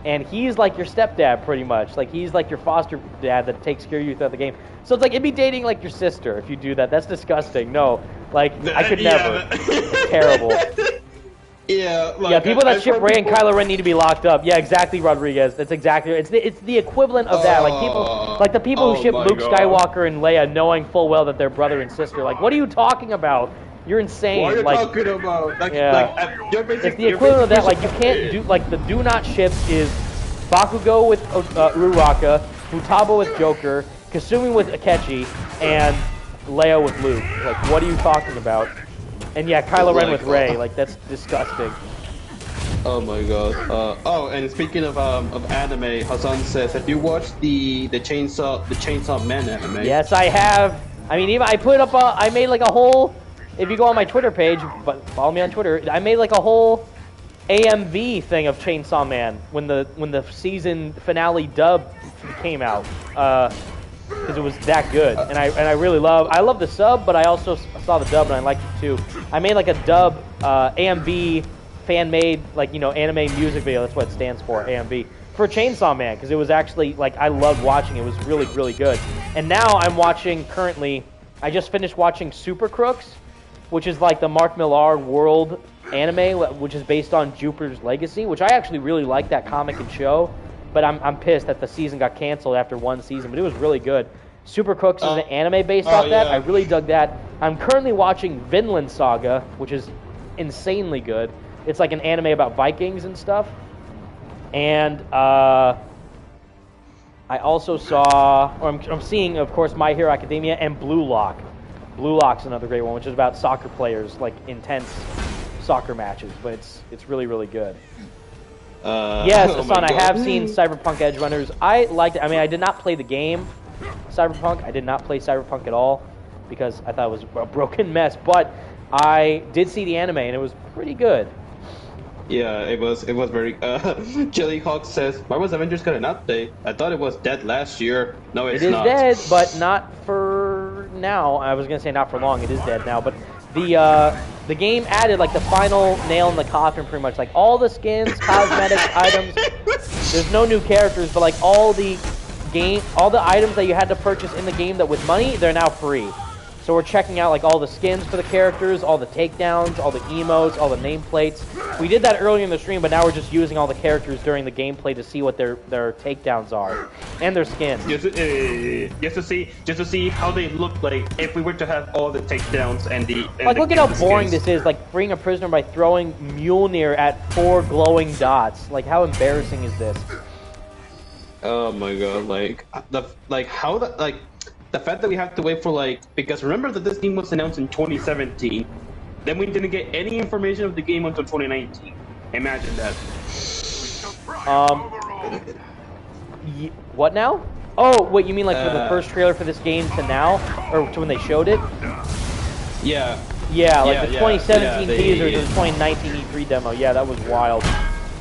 And he's like your stepdad, pretty much. Like, he's like your foster dad that takes care of you throughout the game. So it's like, it'd be dating like your sister if you do that. That's disgusting. No, like, I could never. It's terrible. Yeah, people that ship Rey and Kylo Ren need to be locked up. Yeah, exactly, Rodriguez. That's exactly. It's the equivalent of that. Like the people who ship Luke Skywalker and Leia, knowing full well that they're brother and sister. Like, what are you talking about? You're insane. What are you talking about? It's the equivalent of that. Like, you can't do the do not ships is Bakugo with Uraraka, Futaba with Joker, Kasumi with Akechi, and Leia with Luke. Like, what are you talking about? And yeah, Kylo Ren with Rey, like, that's disgusting. Oh my god. And speaking of anime, Hassan says, have you watched the Chainsaw Man anime? Yes, I have. I mean, even I put up I made like a whole. If you go on my Twitter page, but follow me on Twitter, I made like a whole AMV thing of Chainsaw Man when the season finale dub came out. Because it was that good, and I really love the sub, but I also saw the dub and I liked it too. I made like a dub AMV fan made anime music video. That's what it stands for, AMV, for Chainsaw Man, because it was actually like I loved watching. It was really good. And now I'm watching currently. I just finished watching Super Crooks, which is like the Mark Millar world anime, which is based on Jupiter's Legacy, which I actually really like that comic and show. But I'm pissed that the season got canceled after one season, but it was really good. Super Crooks is an anime based off that. I really dug that. I'm currently watching Vinland Saga, which is insanely good. It's like an anime about Vikings and stuff. And I also saw, or I'm seeing, of course, My Hero Academia and Blue Lock. Blue Lock's another great one, which is about soccer players, like intense soccer matches. But it's really good. Yes, Hassan, I have seen Cyberpunk Edge Runners. I liked it. I mean, I did not play the game, Cyberpunk. I did not play Cyberpunk at all because I thought it was a broken mess. But I did see the anime, and it was pretty good. Yeah, it was very... Jellyhawk says, why was Avengers got an update? I thought it was dead last year. No, it's not. It is dead, but not for now. I was going to say not for long. It is dead now, but... The game added like the final nail in the coffin, pretty much. Like all the skins, cosmetic items. There's no new characters, but like all the items that you had to purchase in the game that with money, they're now free. So we're checking out like all the skins for the characters, all the takedowns, all the emotes, all the nameplates. We did that earlier in the stream, but now we're just using all the characters during the gameplay to see what their takedowns are and their skins. Just to see how they look like if we were to have all the takedowns and the look at how boring this is. Like freeing a prisoner by throwing Mjolnir at 4 glowing dots. Like how embarrassing is this? Oh my god! The fact that we have to wait for because remember that this game was announced in 2017, then we didn't get any information of the game until 2019. Imagine that. What now? Oh, wait, you mean like for the first trailer for this game to now, or to when they showed it? Yeah. Yeah, like the 2017 teaser to the 2019 E3 demo. Yeah, that was wild.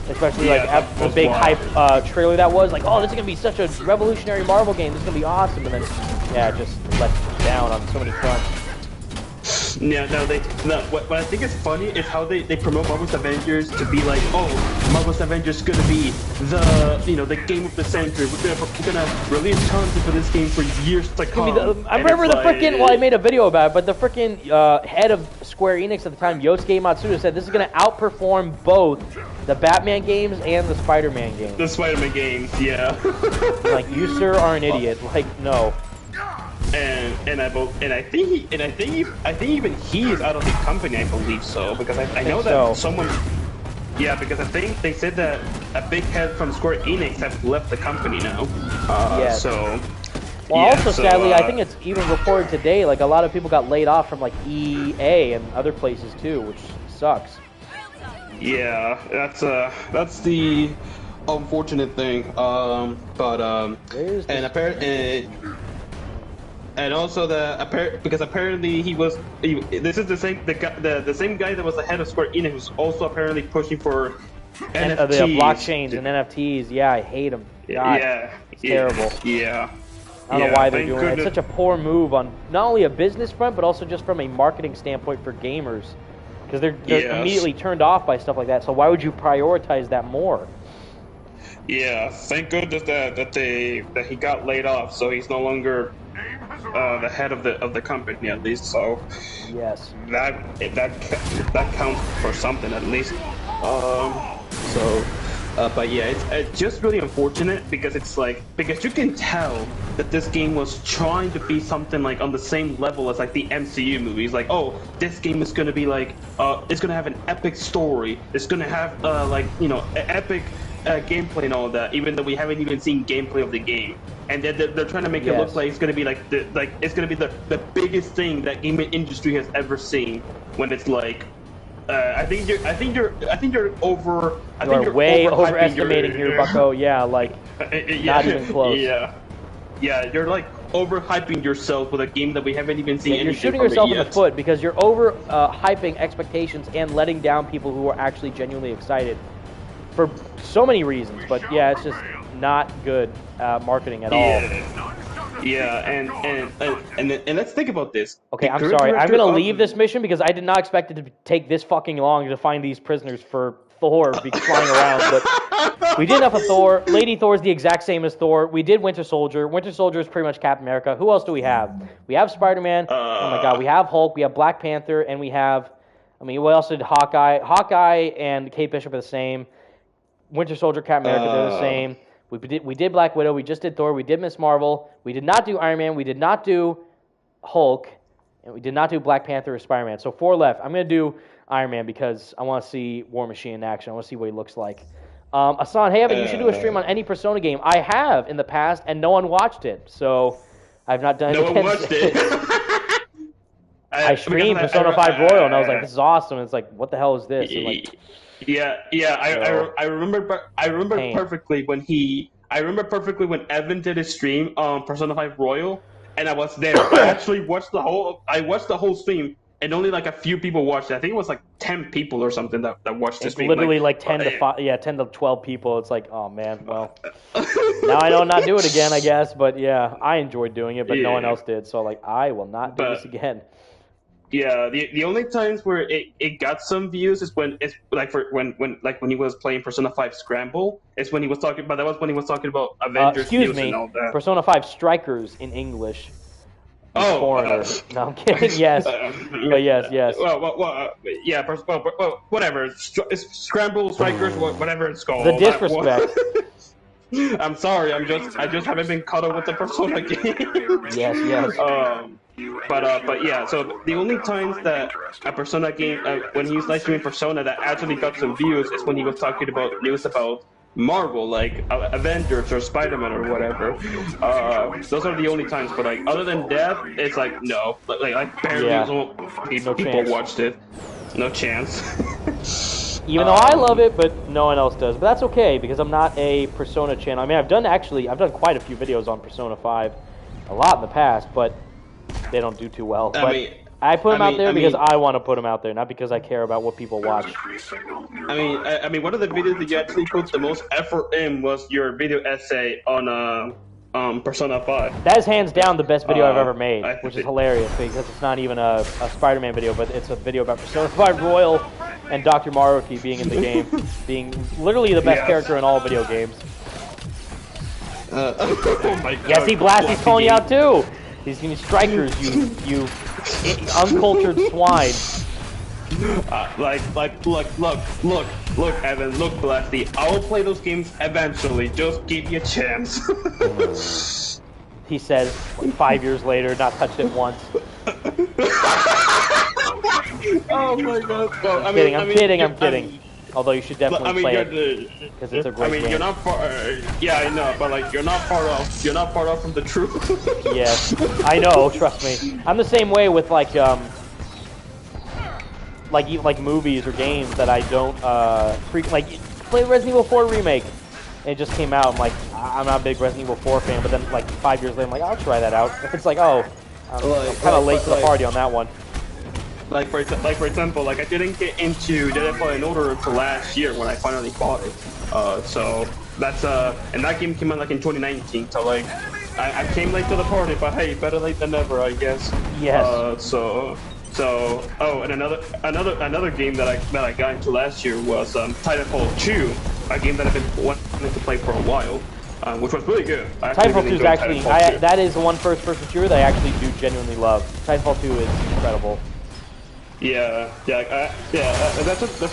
Especially the big hype trailer that was like, oh, this is gonna be such a revolutionary Marvel game. This is gonna be awesome, and then it just let down on so many fronts. Yeah, what I think is funny is how they promote Marvel's Avengers to be like, oh, Marvel's Avengers is gonna be the game of the century. We're gonna release content for this game for years to come. I remember the freaking. Well, I made a video about it, but the freaking head of Square Enix at the time, Yosuke Matsuda, said this is gonna outperform both the Batman games and the Spider-Man games. The Spider-Man games, yeah. Like, you sir are an idiot. Like, no. And I think even he is out of the company. I believe so because I know that someone. Yeah, because I think they said that a big head from Square Enix have left the company now. Yes. So. Well, Yeah, also, so, sadly, I think it's even reported today, like, a lot of people got laid off from, like, EA and other places, too, which sucks. Yeah, that's the unfortunate thing. And apparently, and also because apparently this is the same the same guy that was the head of Square Enix was also apparently pushing for NFTs. The blockchains and NFTs. Yeah, I hate them. God, it's terrible. Yeah. I don't know why they're doing it. It's such a poor move on not only a business front, but also just from a marketing standpoint for gamers. Because they're immediately turned off by stuff like that. So why would you prioritize that more? Yeah, thank goodness that he got laid off, so he's no longer the head of the company at least. So yes, that counts for something at least. But yeah, it's just really unfortunate because because you can tell that this game was trying to be something like on the same level as like the MCU movies. Like, oh, this game is gonna be like it's gonna have an epic story. It's gonna have epic gameplay and all that. Even though we haven't even seen gameplay of the game, and they're trying to make it look like it's gonna be it's gonna be the biggest thing that gaming industry has ever seen. When it's like. I think you're over. You're way overestimating here, Bucko. Yeah, like not even close. Yeah, you're like overhyping yourself with a game that we haven't even seen. You're shooting yourself in the foot because you're over hyping expectations and letting down people who are actually genuinely excited for so many reasons. But yeah, it's just not good marketing at all. Yeah, and let's think about this. Okay, I'm sorry. I'm gonna leave this mission because I did not expect it to take this fucking long to find these prisoners for Thor flying around. But we did enough of Thor. Lady Thor is the exact same as Thor. We did Winter Soldier. Winter Soldier is pretty much Captain America. Who else do we have? We have Spider-Man. Oh my God. We have Hulk. We have Black Panther, and we have. I mean, we also did Hawkeye. Hawkeye and Kate Bishop are the same. Winter Soldier, Captain America, they're the same. We did Black Widow, we just did Thor, we did Ms. Marvel, we did not do Iron Man, we did not do Hulk, and we did not do Black Panther or Spider-Man. So 4 left. I'm going to do Iron Man because I want to see War Machine in action. I want to see what he looks like. Asan, hey, Evan, you should do a stream on any Persona game. I have in the past, and no one watched it. So I've not done it again. No one watched it. I streamed Persona 5 Royal, and I was like, this is awesome. And it's like, what the hell is this? And like, I remember perfectly when Evan did his stream on Persona 5 Royal, and I was there. I actually watched the whole stream, and only like a few people watched it. I think it was like 10 people or something that watched the stream. Literally like 10 to 12 people. It's like, oh man, well, now I know not do it again, I guess. But yeah, I enjoyed doing it, but no one else did. So like, I will not do this again. Yeah, the only times where it got some views is when it's like when he was playing Persona 5 Scramble. It's when he was talking about Avengers news and all that. Persona 5 Strikers in English. Foreigner. No, I'm kidding. Yes, but yes. Well, whatever. Scramble, Strikers, whatever it's called. The disrespect. I'm sorry. I just haven't been caught up with the Persona game. Yes. But yeah, so the only times that a Persona game, when he was live streaming Persona, that actually got some views is when he was talking about news about Marvel, like Avengers or Spider-Man or whatever. Those are the only times. But like other than that, it's like no, like barely people watched it. No chance. Even though I love it, but no one else does. But that's okay because I'm not a Persona channel. I mean, I've done quite a few videos on Persona 5, a lot in the past, but they don't do too well. I put them out there because I want to put them out there, not because I care about what people watch. I mean, one of the videos that you actually put the most effort in was your video essay on Persona 5. That is hands down the best video I've ever made, which is hilarious because it's not even a Spider-Man video, but it's a video about Persona 5 Royal and Dr. Maruki being in the game, being literally the best character in all video games. Oh my God. Yes, Blasty's calling you out too. He's gonna strikers, you uncultured swine. Look, Evan, look, Blasty. I will play those games eventually. Just give me a chance. He says, 5 years later, not touched it once. Oh my God! Well, I'm kidding. Although you should definitely play it because it's a great game. You're not far. Yeah, I know, but like you're not far off. You're not far off from the truth. Yes, I know. Trust me. I'm the same way with like movies or games that I don't like. Play Resident Evil 4 Remake. And it just came out. I'm like, I'm not a big Resident Evil 4 fan, but then like 5 years later, I'm like, I'll try that out. It's like, oh, I'm kind of late to the party on that one. Like for example, like I didn't get into Jedi Fallen Order until last year when I finally bought it. So that's and that game came out like in 2019. So like I came late to the party, but hey, better late than never, I guess. Yes. Oh, and another game that I got into last year was Titanfall 2, a game that I've been wanting to play for a while, which was really good. Titanfall 2 is actually that is the one first-person shooter that I actually do genuinely love. Titanfall 2 is incredible. That's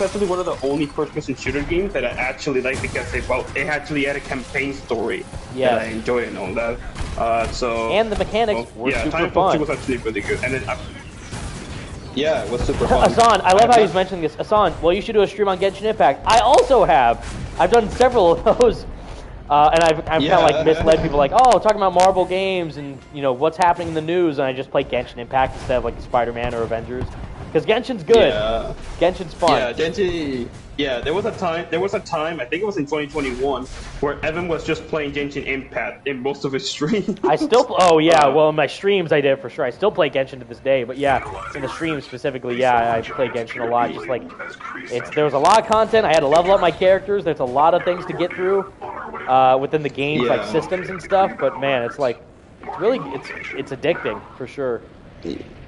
actually one of the only first-person shooter games that I actually like because it actually had a campaign story that I enjoyed and all that. And the mechanics were super fun. 2 was actually really good, and then it was super fun. Asan, I love how he's mentioning this. Asan, well, you should do a stream on Genshin Impact. I also have. I've done several of those, and I've kind of like misled people, like, oh, talking about Marvel games and what's happening in the news, and I just play Genshin Impact instead of like Spider-Man or Avengers. Because Genshin's good. Yeah. Genshin's fun. Yeah, Genshin. Yeah, there was a time. I think it was in 2021 where Evan was just playing Genshin Impact in most of his streams. I still. Oh yeah. Well, in my streams I did for sure. I still play Genshin to this day. But yeah, in the streams specifically, yeah, I play Genshin a lot. Just like there was a lot of content. I had to level up my characters. There's a lot of things to get through within the game's like systems and stuff. But man, it's addicting for sure.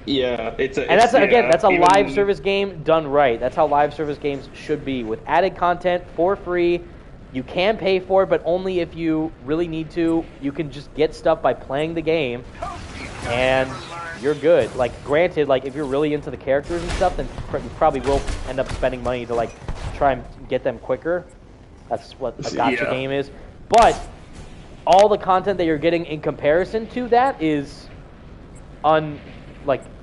Yeah, that's a live service game done right. That's how live service games should be, with added content for free. You can pay for it, but only if you really need to. You can just get stuff by playing the game, and you're good. Like, granted, like if you're really into the characters and stuff, then you probably will end up spending money to like try and get them quicker. That's what a gacha game is. But all the content that you're getting in comparison to that is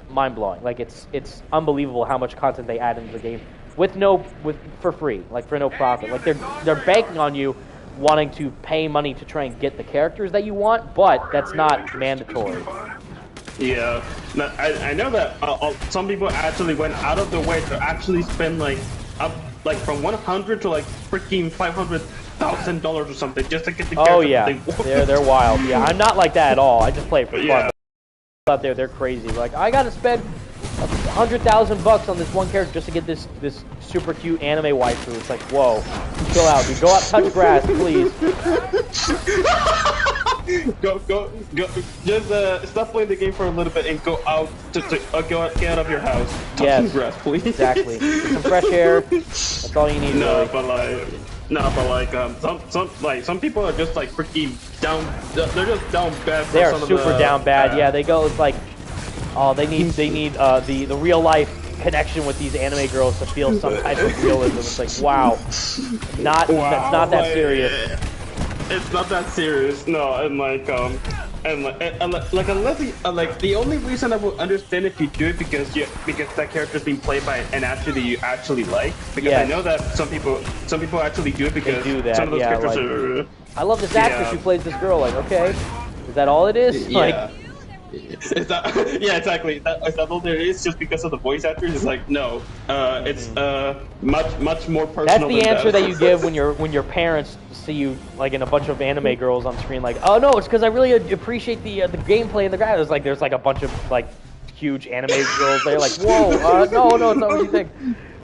mind-blowing. Like it's unbelievable how much content they add into the game for free, like for no profit. Like they're banking on you wanting to pay money to try and get the characters that you want, but that's not mandatory. Yeah, I know that some people actually went out of their way to actually spend from 100 to like freaking $500,000 or something just to get the characters. Oh yeah, they're wild. Yeah, I'm not like that at all. I just play it for fun. Out there, they're crazy. Like, I gotta spend $100,000 on this one character just to get this super cute anime waifu. It's like, whoa, chill out, dude. Go out, touch grass, please. go. Just stop playing the game for a little bit and go out get out of your house. Touch some grass, please. Exactly. Get some fresh air. That's all you need. Some people are just like freaking down. They're just down bad. They are super down bad. Yeah, they go. It's like, oh, they need the real life connection with these anime girls to feel some type of realism. It's like, wow, that's not that serious. It's not that serious. No, and unless the only reason I would understand if you do it because that character's being played by an actor that you actually like. Because I know that some people actually do it because some of those characters are. I love this actress who plays this girl. Like, okay, is that all it is? Yeah. Is that, yeah, exactly. Is that all there is? Just because of the voice actors? It's like no. It's much more personal. That's the answer that you give when your parents see you like in a bunch of anime girls on screen. Like, oh no, it's because I really appreciate the gameplay and the guy. There's like a bunch of like huge anime girls there. Like, whoa, no, it's not what you think.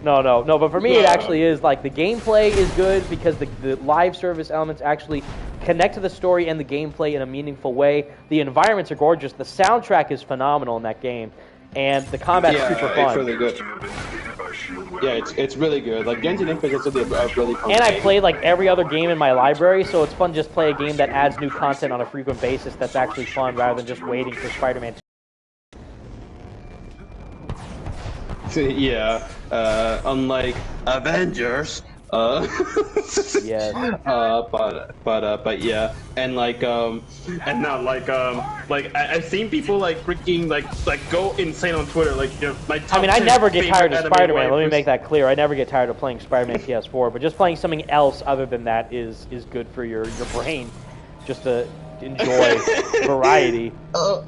No. But for me, it actually is like the gameplay is good because the live service elements actually connect to the story and the gameplay in a meaningful way. The environments are gorgeous. The soundtrack is phenomenal in that game, and the combat's super fun. It's really good. Yeah, it's really good. Like Genshin Impact is really fun. And I played like every other game in my library, so it's fun just play a game that adds new content on a frequent basis. That's actually fun rather than just waiting for Spider-Man 2. Yeah, unlike Avengers, Yes. But yeah, and and now I've seen people like freaking like go insane on Twitter. Like, you know, my top I mean, I 10 never get tired of favorite Spider-Man. anime Let me waifus. make that clear. I never get tired of playing Spider-Man PS4, but just playing something else other than that is good for your brain, just to enjoy variety. Yeah.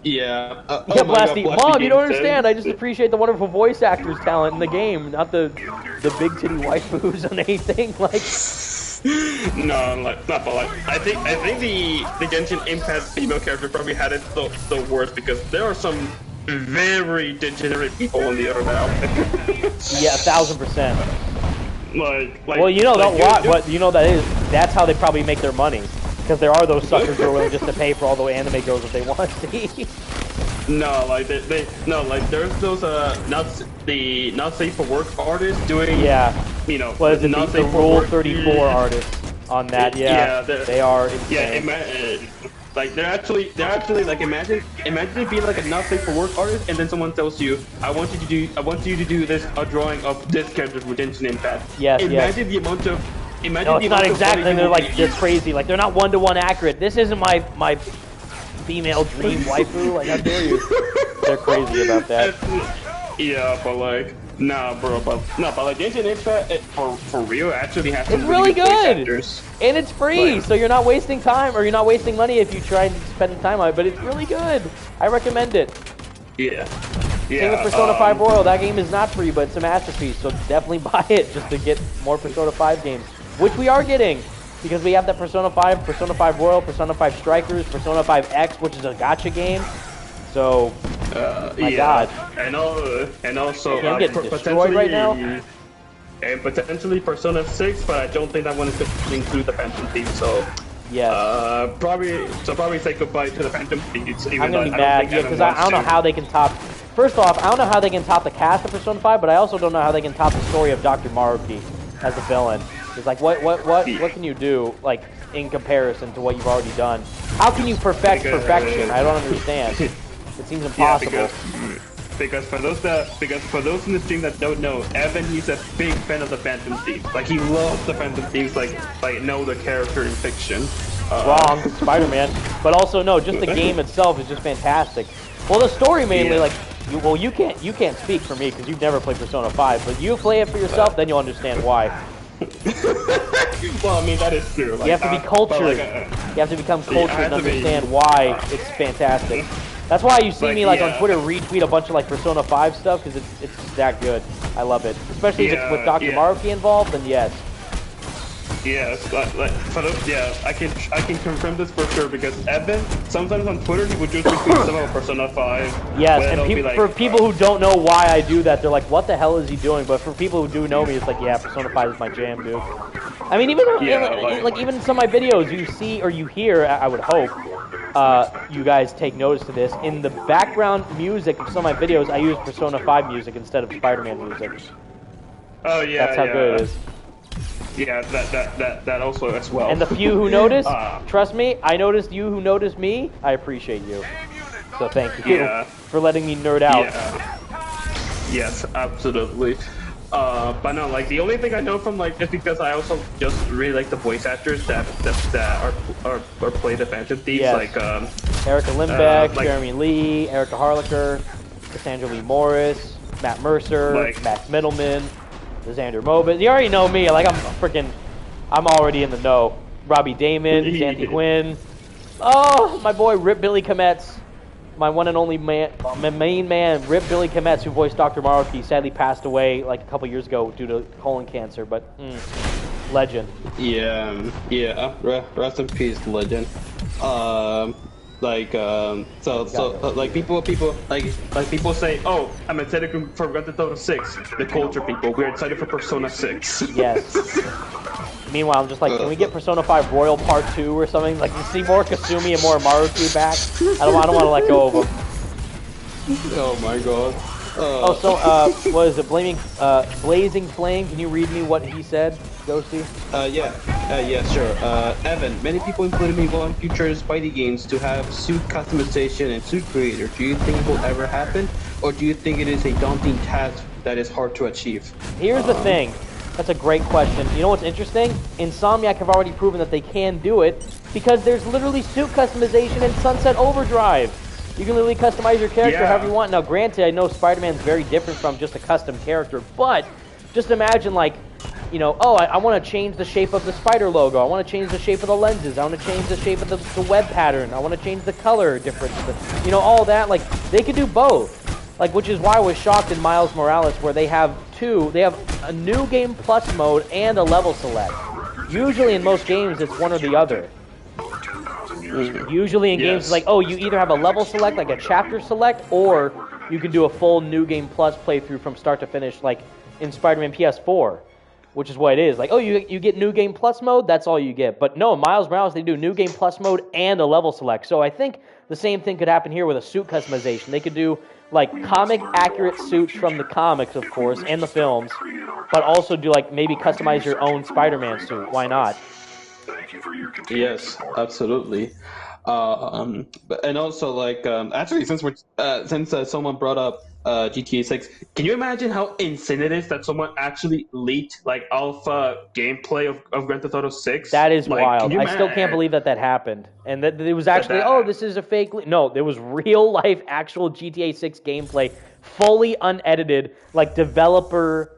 Yeah, Oh my God, Blasty. Blasty Mom, you don't Game understand. says- I just appreciate the wonderful voice actors talent in the game, not the big titty waifus on anything. Like, No, like not, but like I think the Genshin Impact female character probably had it the worst because there are some very degenerate people on the internet out there. yeah, 1000%. like Well, you know like, what you know that's how they probably make their money, because there are those suckers who are willing just to pay for all the anime girls that they want to see. No, like they no, like there's those not safe for work artists doing you know What is it? not The safe for Rule work 34 artists on that. Yeah, they are insane. Like they're actually like imagine it being like a not safe for work artist, and then someone tells you, I want you to do this a drawing of this character with Genshin Impact. Yes, imagine the amount of No, it's not exactly. They're like they're crazy. Like they're not 1-to-1 accurate. This isn't my female dream waifu. Like, how dare you? They're crazy about that. Yeah, but like, nah, bro, but like Genshin Impact for real actually has some It's really voice good, actors. and it's free, Like- so you're not wasting time, or you're not wasting money if you try and spend time on it. But it's really good. I recommend it. Yeah. Same with Persona 5 Royal. That game is not free, but it's a masterpiece. So definitely buy it just to get more Persona 5 games, which we are getting. Because we have that Persona 5 Royal, Persona 5 Strikers, Persona 5 X, which is a gacha game. So, my God. And also I'm getting destroyed right now. And potentially Persona 6, but I don't think that one is going to include the Phantom Thieves, so yes. Probably say goodbye to the Phantom Thieves. I'm gonna be mad, yeah, because I don't know how they can top. First off, I don't know how they can top the cast of Persona 5, but I also don't know how they can top the story of Dr. Maruki as a villain. It's like, what can you do, like, in comparison to what you've already done? How can you perfect perfection? I don't understand. It seems impossible. Yeah, because for those in the stream that don't know, Evan, he's a big fan of the Phantom Thieves. Like, he loves the Phantom Thieves, like know the character in fiction. Wrong, Spider-Man. But also, no, just the game itself is just fantastic. Well, the story mainly, like, you can't speak for me because you've never played Persona 5, but you play it for yourself, then you'll understand why. Well, I mean, that is true. Like, you have to be cultured. like, you have to become cultured and to be. understand why it's fantastic. That's why you see Like, me, like, yeah. on Twitter retweet a bunch of, like, Persona 5 stuff, because it's that good. I love it. Especially if it's with Dr. Maruki involved, then yes. Yes, I can confirm this for sure because Evan sometimes on Twitter he would just retweet stuff about Persona 5. Yes, but and it'll be like, for people who don't know why I do that, they're like, what the hell is he doing? But for people who do know me, it's like, yeah, Persona 5 is my jam, dude. I mean, even even some of my videos, you see or you hear, I would hope, you guys take notice to this. In the background music of some of my videos, I use Persona 5 music instead of Spider-Man music. Oh yeah, That's how good it is. Yeah, that also as well. And the few who notice, trust me, I noticed you who noticed me. I appreciate you. So thank you for letting me nerd out. Yeah. Yes, absolutely. But no, like the only thing I know from like is because I also just really like the voice actors that are play the Phantom Thieves, Yes. like Erica Lindbeck, like- Jeremy Lee, Erica Harlacher, Cassandra Lee Morris, Matt Mercer, Like- Max Middleman, Xander Mobus. You already know me. Like, I'm already in the know. Robbie Damon, Xanthi Quinn. Oh, my boy Rip Billy Kometz. My one and only man, my main man, Rip Billy Kometz, who voiced Dr. Maruki, sadly passed away like a couple years ago due to colon cancer, but legend. Yeah, rest in peace, legend. Like people say, oh, I'm excited for Grand Theft Auto 6. The culture people, we're excited for Persona 6. Yes. Meanwhile, I'm just like, can we get Persona 5 Royal Part 2 or something? Like, see more Kasumi and more Maruki back. I don't want to let go of them. Oh my god. What is it? Blazing Flame. Can you read me what he said, Ghosty? Yeah, sure. Evan, many people, including me, want future Spidey games to have suit customization and suit creator. Do you think it will ever happen, or do you think it is a daunting task that is hard to achieve? Here's the thing. That's a great question. You know what's interesting? Insomniac have already proven that they can do it because there's literally suit customization in Sunset Overdrive. You can literally customize your character however you want. Now, granted, I know Spider-Man's very different from just a custom character, but just imagine, like, you know, oh, I want to change the shape of the spider logo. I want to change the shape of the lenses. I want to change the shape of the web pattern. I want to change the color difference. You know, all that. Like, they could do both. Like, which is why I was shocked in Miles Morales, where they have a new game plus mode and a level select. Usually in most games, it's one or the other. Usually in games, it's like, oh, you either have a level select, like a chapter select, or you can do a full new game plus playthrough from start to finish, like in Spider-Man PS4, which is what it is. Like, oh, you get new game plus mode, that's all you get. But no, Miles Morales, they do new game plus mode and a level select. So I think the same thing could happen here with a suit customization. They could do like comic accurate suits from the comics, of course, and the films, but also do like maybe customize your own Spider-Man suit. Why not? Yes, absolutely. And also, like, actually, since someone brought up GTA 6, can you imagine how insane it is that someone actually leaked like alpha gameplay of Grand Theft Auto 6? That is like, wild. I still can't believe that happened, and that it was actually this is a fake. No, there was real life, actual GTA 6 gameplay, fully unedited, like developer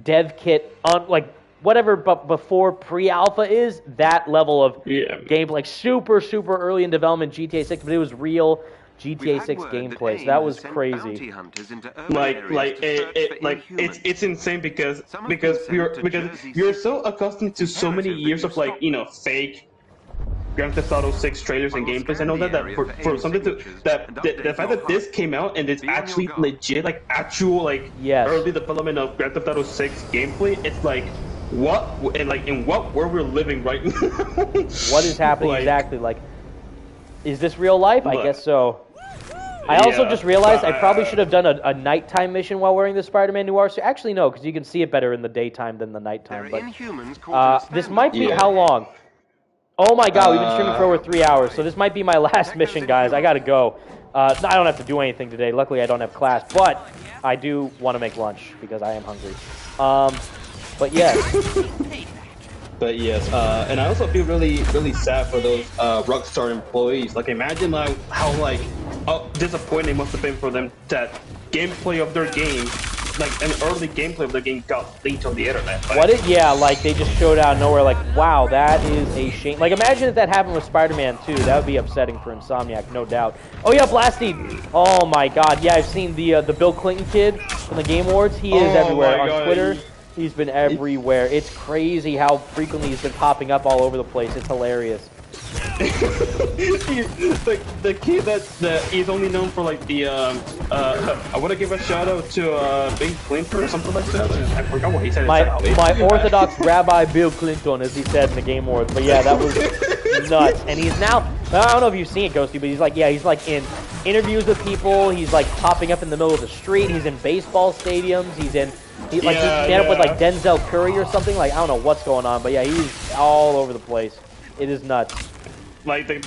dev kit on like. Whatever, but before pre-alpha is that level of gameplay, like super early in development GTA 6, but it was real GTA 6 gameplay, so that was crazy. It's insane because you're so accustomed to so many years of like, you know, fake Grand Theft Auto 6 trailers and gameplays and all that for something to the fact that this came out and it's actually legit, like actual like early development of Grand Theft Auto 6 gameplay, it's like what and like in what world we're living right now. What is happening exactly? Like, is this real life? I guess so. I also just realized I probably should have done a nighttime mission while wearing the Spider-Man Noir suit. Actually, no, because you can see it better in the daytime than the nighttime. But this might be how long? Oh my god, we've been streaming for over 3 hours, so this might be my last mission, guys. I gotta go. I don't have to do anything today. Luckily, I don't have class, but I do want to make lunch because I am hungry. But yes. And I also feel really sad for those Rockstar employees. Like, imagine like how like disappointing it must have been for them that gameplay of their game, like an early gameplay of their game, got leaked on the internet. Like, like they just showed out of nowhere. Like, wow, that is a shame. Like, imagine if that happened with Spider-Man 2. That would be upsetting for Insomniac, no doubt. Oh yeah, Blasty. Oh my God, yeah, I've seen the Bill Clinton kid from the Game Awards. He is everywhere on Twitter. He's been everywhere. It's crazy how frequently he's been popping up all over the place. It's hilarious. the kid that he's only known for like the I want to give a shout out to Bill Clinton or something like that. I forgot what he said. My Orthodox Rabbi Bill Clinton, as he said in the Game Awards. But yeah, that was nuts. And he's now, I don't know if you've seen it, Ghosty, but he's like in interviews with people. He's like popping up in the middle of the street. He's in baseball stadiums. He met up with like Denzel Curry or something. Like, I don't know what's going on, but yeah, he's all over the place. It is nuts. Like the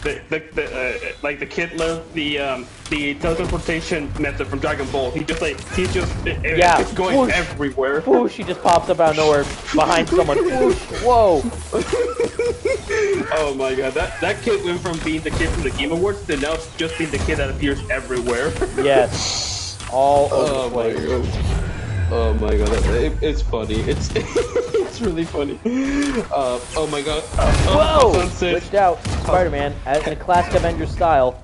kid learned the teleportation method from Dragon Ball. He's just going whoosh, everywhere. Whoosh, he just pops up out of nowhere behind someone. Whoosh, whoa. Oh my god, that kid went from being the kid from the Game Awards to now just being the kid that appears everywhere. Yes, all over the place. Oh my god, it's funny. It's really funny. Oh my god. Whoa! Glitched out. Spider-Man, in a classic Avengers style,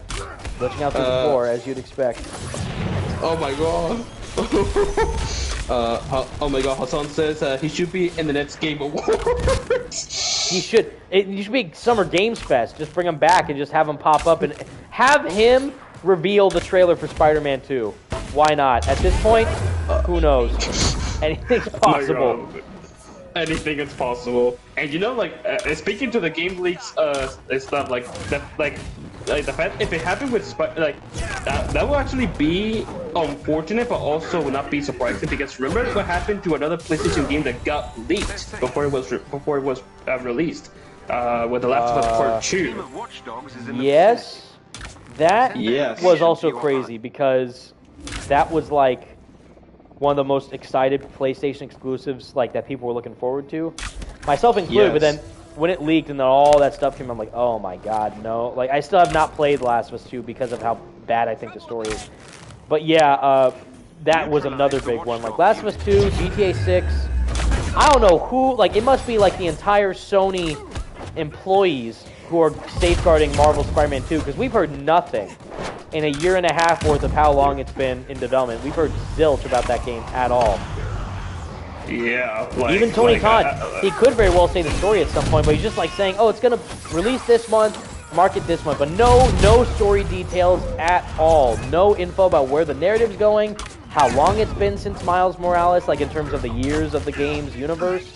glitching out through the floor, as you'd expect. Oh my god. Oh my god, Hassan says he should be in the next Game Awards. He should. You should be Summer Games Fest. Just bring him back and just have him pop up and have him reveal the trailer for Spider-Man 2. Why not? At this point, who knows? Anything's possible. Anything is possible. And you know, like speaking to the game leaks stuff, like the fact if it happened with that will actually be unfortunate, but also will not be surprising because remember what happened to another PlayStation game that got leaked before it was released with The Last of Us Part 2. Yes, that was also crazy because that was like one of the most excited PlayStation exclusives like that people were looking forward to, myself included. But then when it leaked and then all that stuff came, I'm like, oh my god, no! Like I still have not played The Last of Us 2 because of how bad I think the story is. But yeah, that was another big one. Like Last of Us 2, GTA 6. I don't know who. Like it must be like the entire Sony employees who are safeguarding Marvel Spider-Man 2 because we've heard nothing in a year and a half worth of how long it's been in development. We've heard zilch about that game at all. Yeah, even Tony Khan, he could very well say the story at some point, but he's just like saying, "Oh, it's gonna release this month, market this month," but no story details at all. No info about where the narrative's going, how long it's been since Miles Morales, like in terms of the years of the game's universe.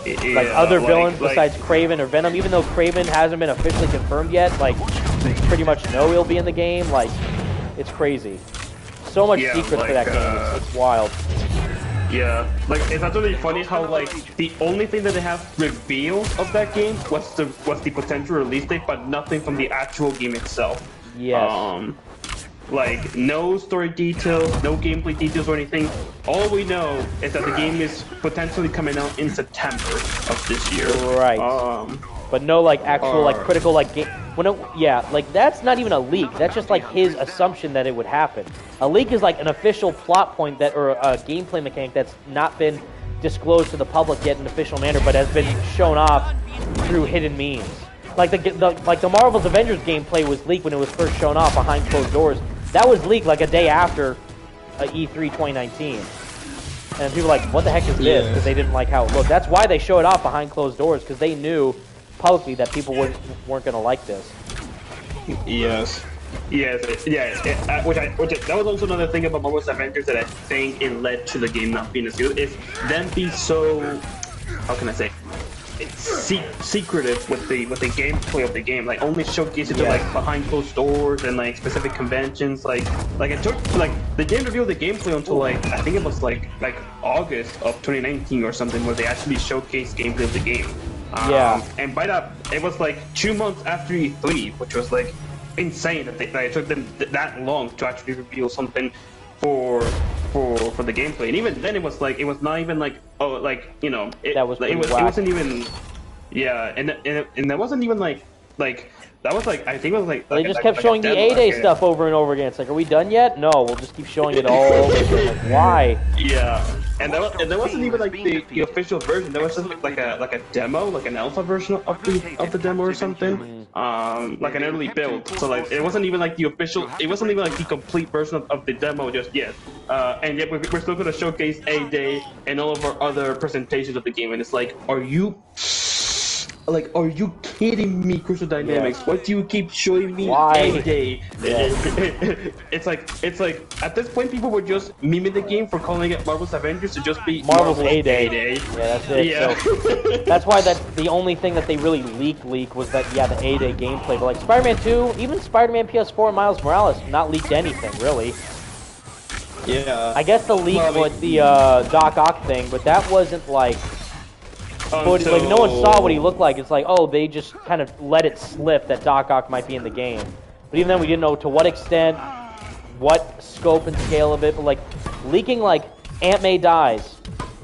Like other villains besides Kraven or Venom, even though Kraven hasn't been officially confirmed yet, like we pretty much know he'll be in the game. Like it's crazy. So much secrets for that game. It's wild. Yeah, like it's actually funny how like the only thing that they have revealed of that game was the potential release date, but nothing from the actual game itself. Yes. Like no story details, no gameplay details or anything. All we know is that the game is potentially coming out in September of this year. Right. But no like actual like critical like game. Yeah, like that's not even a leak. That's just like his assumption that it would happen. A leak is like an official plot point that or a gameplay mechanic that's not been disclosed to the public yet in an official manner, but has been shown off through hidden means. Like the Marvel's Avengers gameplay was leaked when it was first shown off behind closed doors. That was leaked like a day after E3 2019. And people were like, what the heck is this? Because they didn't like how it looked. That's why they showed it off behind closed doors, because they knew publicly that people weren't going to like this. Yes. That was also another thing about Marvel's Avengers that I think it led to the game not being as good. Is them being so, how can I say, secretive with the gameplay of the game, like only showcase it to like behind closed doors and like specific conventions. Like it took like the game revealed the gameplay until like I think it was like August of 2019 or something, where they actually showcased gameplay of the game. And by that it was like 2 months after E3, which was like insane that it took them that long to actually reveal something for the gameplay. And even then it was not even like, oh, like, you know, it wasn't even, and that wasn't even like that was like, I think it was like they just kept showing the A-Day stuff over and over again. It's like, are we done yet? No, we'll just keep showing it all over again. Like, why? Yeah, and that wasn't even like the official version. That was just like a demo, like an alpha version of the demo or something. Like an early build. So like it wasn't even like the official. It wasn't even like the complete version of the demo just yet. And yet we're still going to showcase A-Day and all of our other presentations of the game. And it's like, are you kidding me, Crystal Dynamics? What do you keep showing me A-Day? It's like at this point people were just memeing the game for calling it Marvel's Avengers to just be Marvel's A-Day. Yeah, that's it. Yeah. So, that's why that's the only thing that they really leaked was that the A-Day gameplay. But like Spider-Man 2, even Spider-Man PS4 and Miles Morales not leaked anything really. Yeah. I guess the leak was the Doc Ock thing, but that wasn't like. But like no one saw what he looked like. It's like, oh, they just kind of let it slip that Doc Ock might be in the game. But even then, we didn't know to what extent, what scope and scale of it. But like leaking, like Aunt May dies,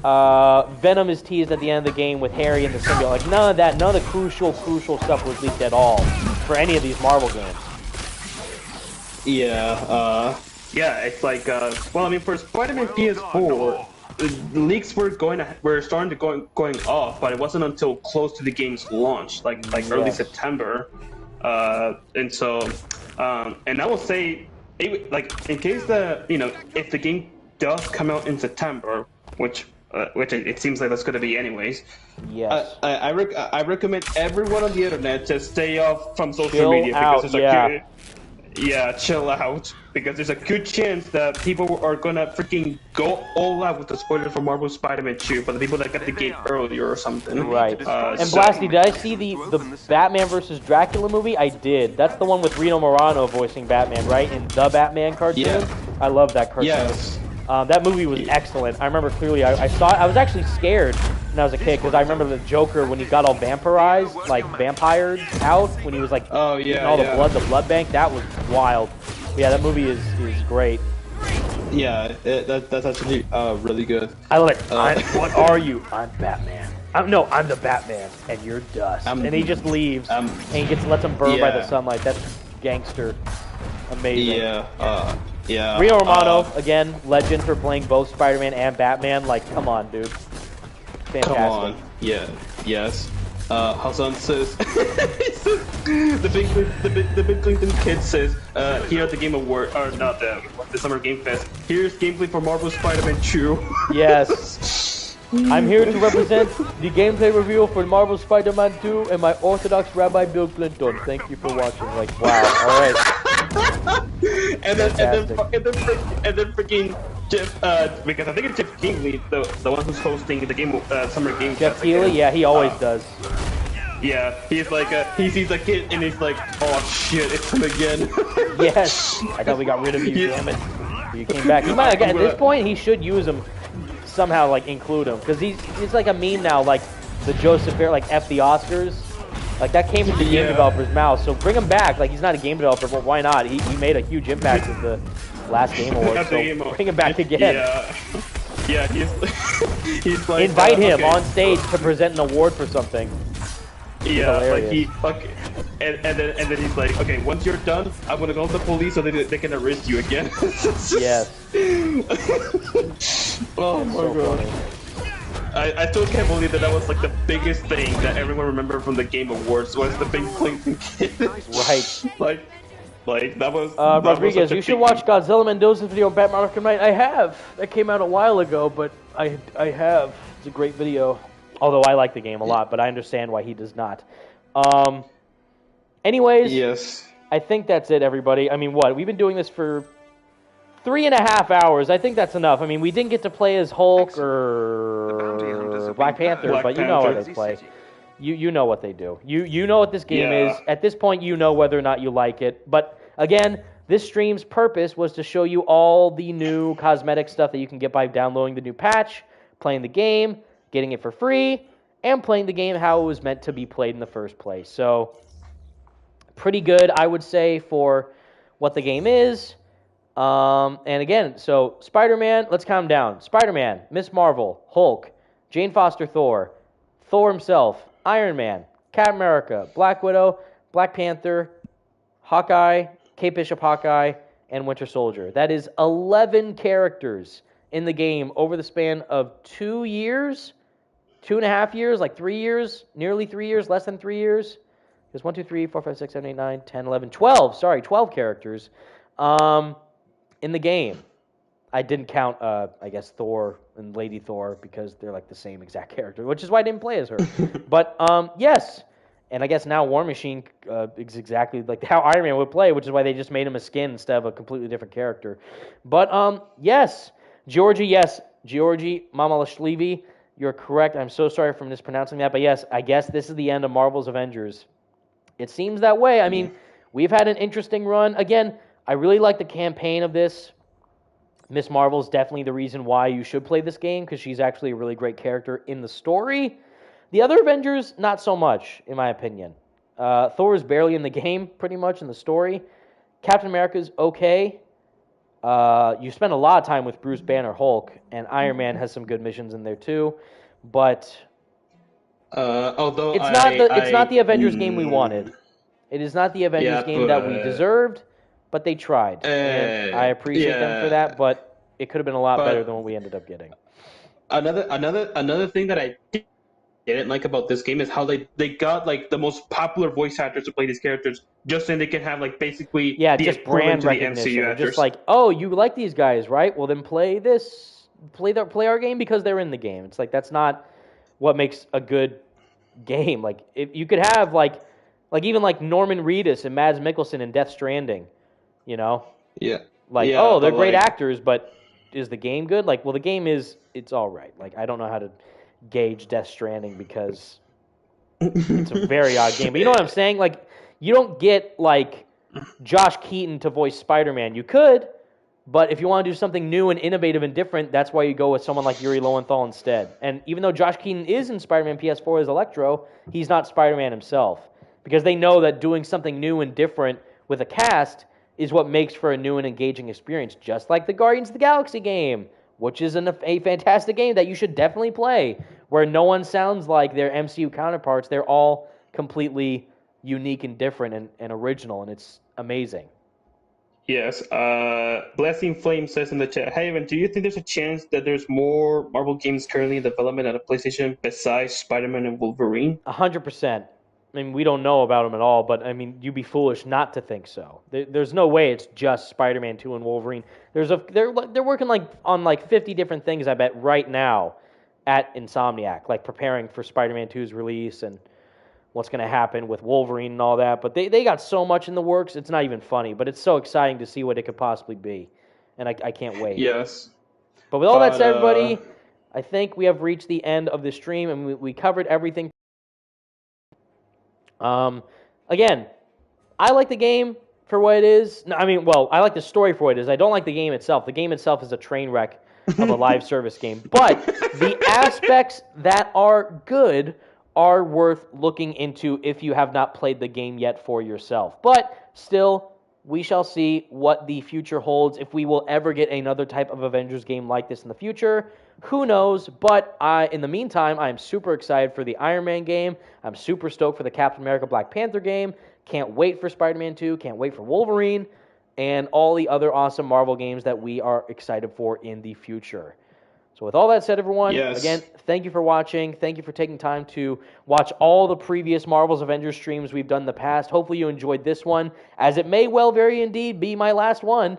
Venom is teased at the end of the game with Harry and the symbiote. Like none of that, none of the crucial stuff was leaked at all for any of these Marvel games. Yeah, it's like, well, I mean, for Spider-Man PS4. The leaks were starting to going off, but it wasn't until close to the game's launch, like early September, and so and I will say, like in case if the game does come out in September, which it seems like that's going to be anyways. Yes. I recommend everyone on the internet to stay off from social media because there's chill out, because there's a good chance that people are gonna freaking go all out with the spoilers for Marvel Spider-Man 2 for the people that got the game earlier or something. Right. And Blasty, did I see the Batman vs. Dracula movie? I did. That's the one with Reno Morano voicing Batman, right? In the Batman cartoon? Yeah. I love that cartoon. Yes. That movie was excellent. I remember clearly. I saw it. I was actually scared when I was a kid because I remember the Joker when he got all vampirized, like vampired out, when he was like eating all the blood bank. That was wild. Yeah, that movie is great. that's actually really good. I love it. What are you? I'm Batman. I'm the Batman, and you're dust. And he just leaves, and he lets him burn by the sunlight. That's gangster. Amazing. Yeah. Rio Romano, again, legend for playing both Spider-Man and Batman. Like, come on, dude. Fantastic. Come on. Yeah. Yes. Hassan says, the big Clinton kid says, here at the Game Award, or not the Summer Game Fest, here's gameplay for Marvel Spider-Man 2. Yes. I'm here to represent the gameplay review for Marvel Spider-Man 2 and my Orthodox Rabbi Bill Clinton. Thank you for watching. Like, wow. All right. and then freaking Jeff, because I think it's Jeff Keighley, the one who's hosting the Summer Game Fest. Jeff Keighley, yeah, he always does. Yeah, he's like, he sees a kid and he's like, oh shit, it's him again. Yes, I thought we got rid of you, damn it. You came back. He might, at this point, he should use him somehow, like, include him, because he's like a meme now, like the Joseph Fair, like F the Oscars. Like, that came from the game developer's mouth, so bring him back. Like, he's not a game developer, but why not? He made a huge impact at the last Game Awards, so bring him back again. Yeah, he's like... Invite him on stage to present an award for something. Yeah, and then he's like, okay, once you're done, I'm gonna call the police so they can arrest you again. Yes. Oh my god. I still can't believe that was like the biggest thing that everyone remembered from the Game Awards was the big Clinton kid. Right. Like that was. Rodriguez, you should watch Godzilla Mendoza's video on Batman Arkham Knight. I have. That came out a while ago, but I have. It's a great video. Although I like the game a lot, but I understand why he does not. Anyways. Yes. I think that's it, everybody. I mean, what? We've been doing this for 3.5 hours. I think that's enough. I mean, we didn't get to play as Hulk or Black Panther, but you know how they play. You know what they do. You know what this game is. At this point, you know whether or not you like it. But again, this stream's purpose was to show you all the new cosmetic stuff that you can get by downloading the new patch, playing the game, getting it for free, and playing the game how it was meant to be played in the first place. So, pretty good, I would say, for what the game is. And again, so Spider-Man, let's count them down. Spider-Man, Ms. Marvel, Hulk, Jane Foster Thor, Thor himself, Iron Man, Captain America, Black Widow, Black Panther, Hawkeye, Kate Bishop Hawkeye, and Winter Soldier. That is 11 characters in the game over the span of 2 years, 2.5 years, like 3 years, nearly 3 years, less than 3 years. There's 1, 2, 3, 4, 5, 6, 7, 8, 9, 10, 11, 12. Sorry, 12 characters in the game. I didn't count, I guess, Thor and Lady Thor because they're like the same exact character, which is why I didn't play as her. But yes, and I guess now War Machine is exactly like how Iron Man would play, which is why they just made him a skin instead of a completely different character. But yes, Georgie Mamalashvili, you're correct. I'm so sorry for mispronouncing that, but yes, I guess this is the end of Marvel's Avengers. It seems that way. I mean, we've had an interesting run. Again, I really like the campaign of this. Miss Marvel's definitely the reason why you should play this game, because she's actually a really great character in the story. The other Avengers, not so much, in my opinion. Thor is barely in the game, pretty much, in the story. Captain America's okay. You spend a lot of time with Bruce Banner, Hulk, and Iron Man has some good missions in there too. But although it's not the Avengers game we wanted. It is not the Avengers game that we deserved. But they tried, and I appreciate them for that. But it could have been a lot better than what we ended up getting. Another thing that I didn't like about this game is how they got like the most popular voice actors to play these characters, just so they can have like basically just brand recognition. Just like, oh, you like these guys, right? Well, then play our game because they're in the game. It's like that's not what makes a good game. Like if you could have like even like Norman Reedus and Mads Mikkelsen in Death Stranding. You know? Yeah. Like, oh, they're great actors, but is the game good? Like, well, the game it's all right. Like, I don't know how to gauge Death Stranding because it's a very odd game. But you know what I'm saying? Like, you don't get, like, Josh Keaton to voice Spider-Man. You could, but if you want to do something new and innovative and different, that's why you go with someone like Yuri Lowenthal instead. And even though Josh Keaton is in Spider-Man PS4 as Electro, he's not Spider-Man himself. Because they know that doing something new and different with a cast is what makes for a new and engaging experience, just like the Guardians of the Galaxy game, which is a fantastic game that you should definitely play, where no one sounds like their MCU counterparts. They're all completely unique and different and original, and it's amazing. Yes. Blessing Flame says in the chat, hey, Evan, do you think there's a chance that there's more Marvel games currently in development on the PlayStation besides Spider-Man and Wolverine? 100%. I mean, we don't know about them at all, but I mean, you'd be foolish not to think so. There's no way it's just Spider-Man 2 and Wolverine. They're working on 50 different things, I bet, right now at Insomniac, like preparing for Spider-Man 2's release and what's going to happen with Wolverine and all that. But they got so much in the works, it's not even funny, but it's so exciting to see what it could possibly be. And I can't wait. Yes. But with all that said, everybody, I think we have reached the end of the stream, and we covered everything. Again, I like the game for what it is. No, I mean, well, I like the story for what it is. I don't like the game itself. The game itself is a train wreck of a live service game. But the aspects that are good are worth looking into if you have not played the game yet for yourself. But still, we shall see what the future holds. If we will ever get another type of Avengers game like this in the future, who knows? But in the meantime, I am super excited for the Iron Man game. I'm super stoked for the Captain America Black Panther game. Can't wait for Spider-Man 2. Can't wait for Wolverine. And all the other awesome Marvel games that we are excited for in the future. So with all that said, everyone, again, thank you for watching. Thank you for taking time to watch all the previous Marvel's Avengers streams we've done in the past. Hopefully you enjoyed this one, as it may well very indeed be my last one.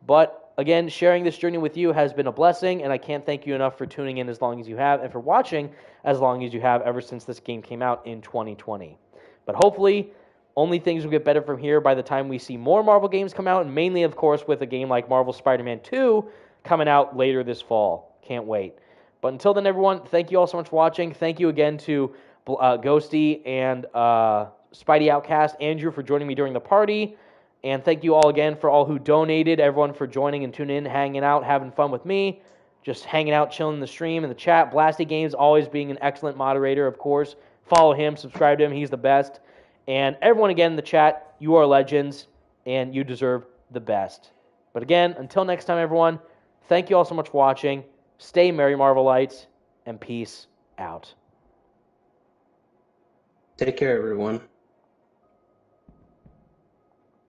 But again, sharing this journey with you has been a blessing, and I can't thank you enough for tuning in as long as you have and for watching as long as you have ever since this game came out in 2020. But hopefully, only things will get better from here by the time we see more Marvel games come out, and mainly, of course, with a game like Marvel Spider-Man 2 coming out later this fall. Can't wait. But until then, everyone, thank you all so much for watching. Thank you again to Ghosty and Spidey Outcast, Andrew, for joining me during the party. And thank you all again for all who donated, everyone for joining and tuning in, hanging out, having fun with me, just hanging out, chilling in the stream, in the chat. Blasty Games always being an excellent moderator, of course. Follow him, subscribe to him. He's the best. And everyone again in the chat, you are legends, and you deserve the best. But again, until next time, everyone, thank you all so much for watching. Stay merry, Marvelites, and peace out. Take care, everyone.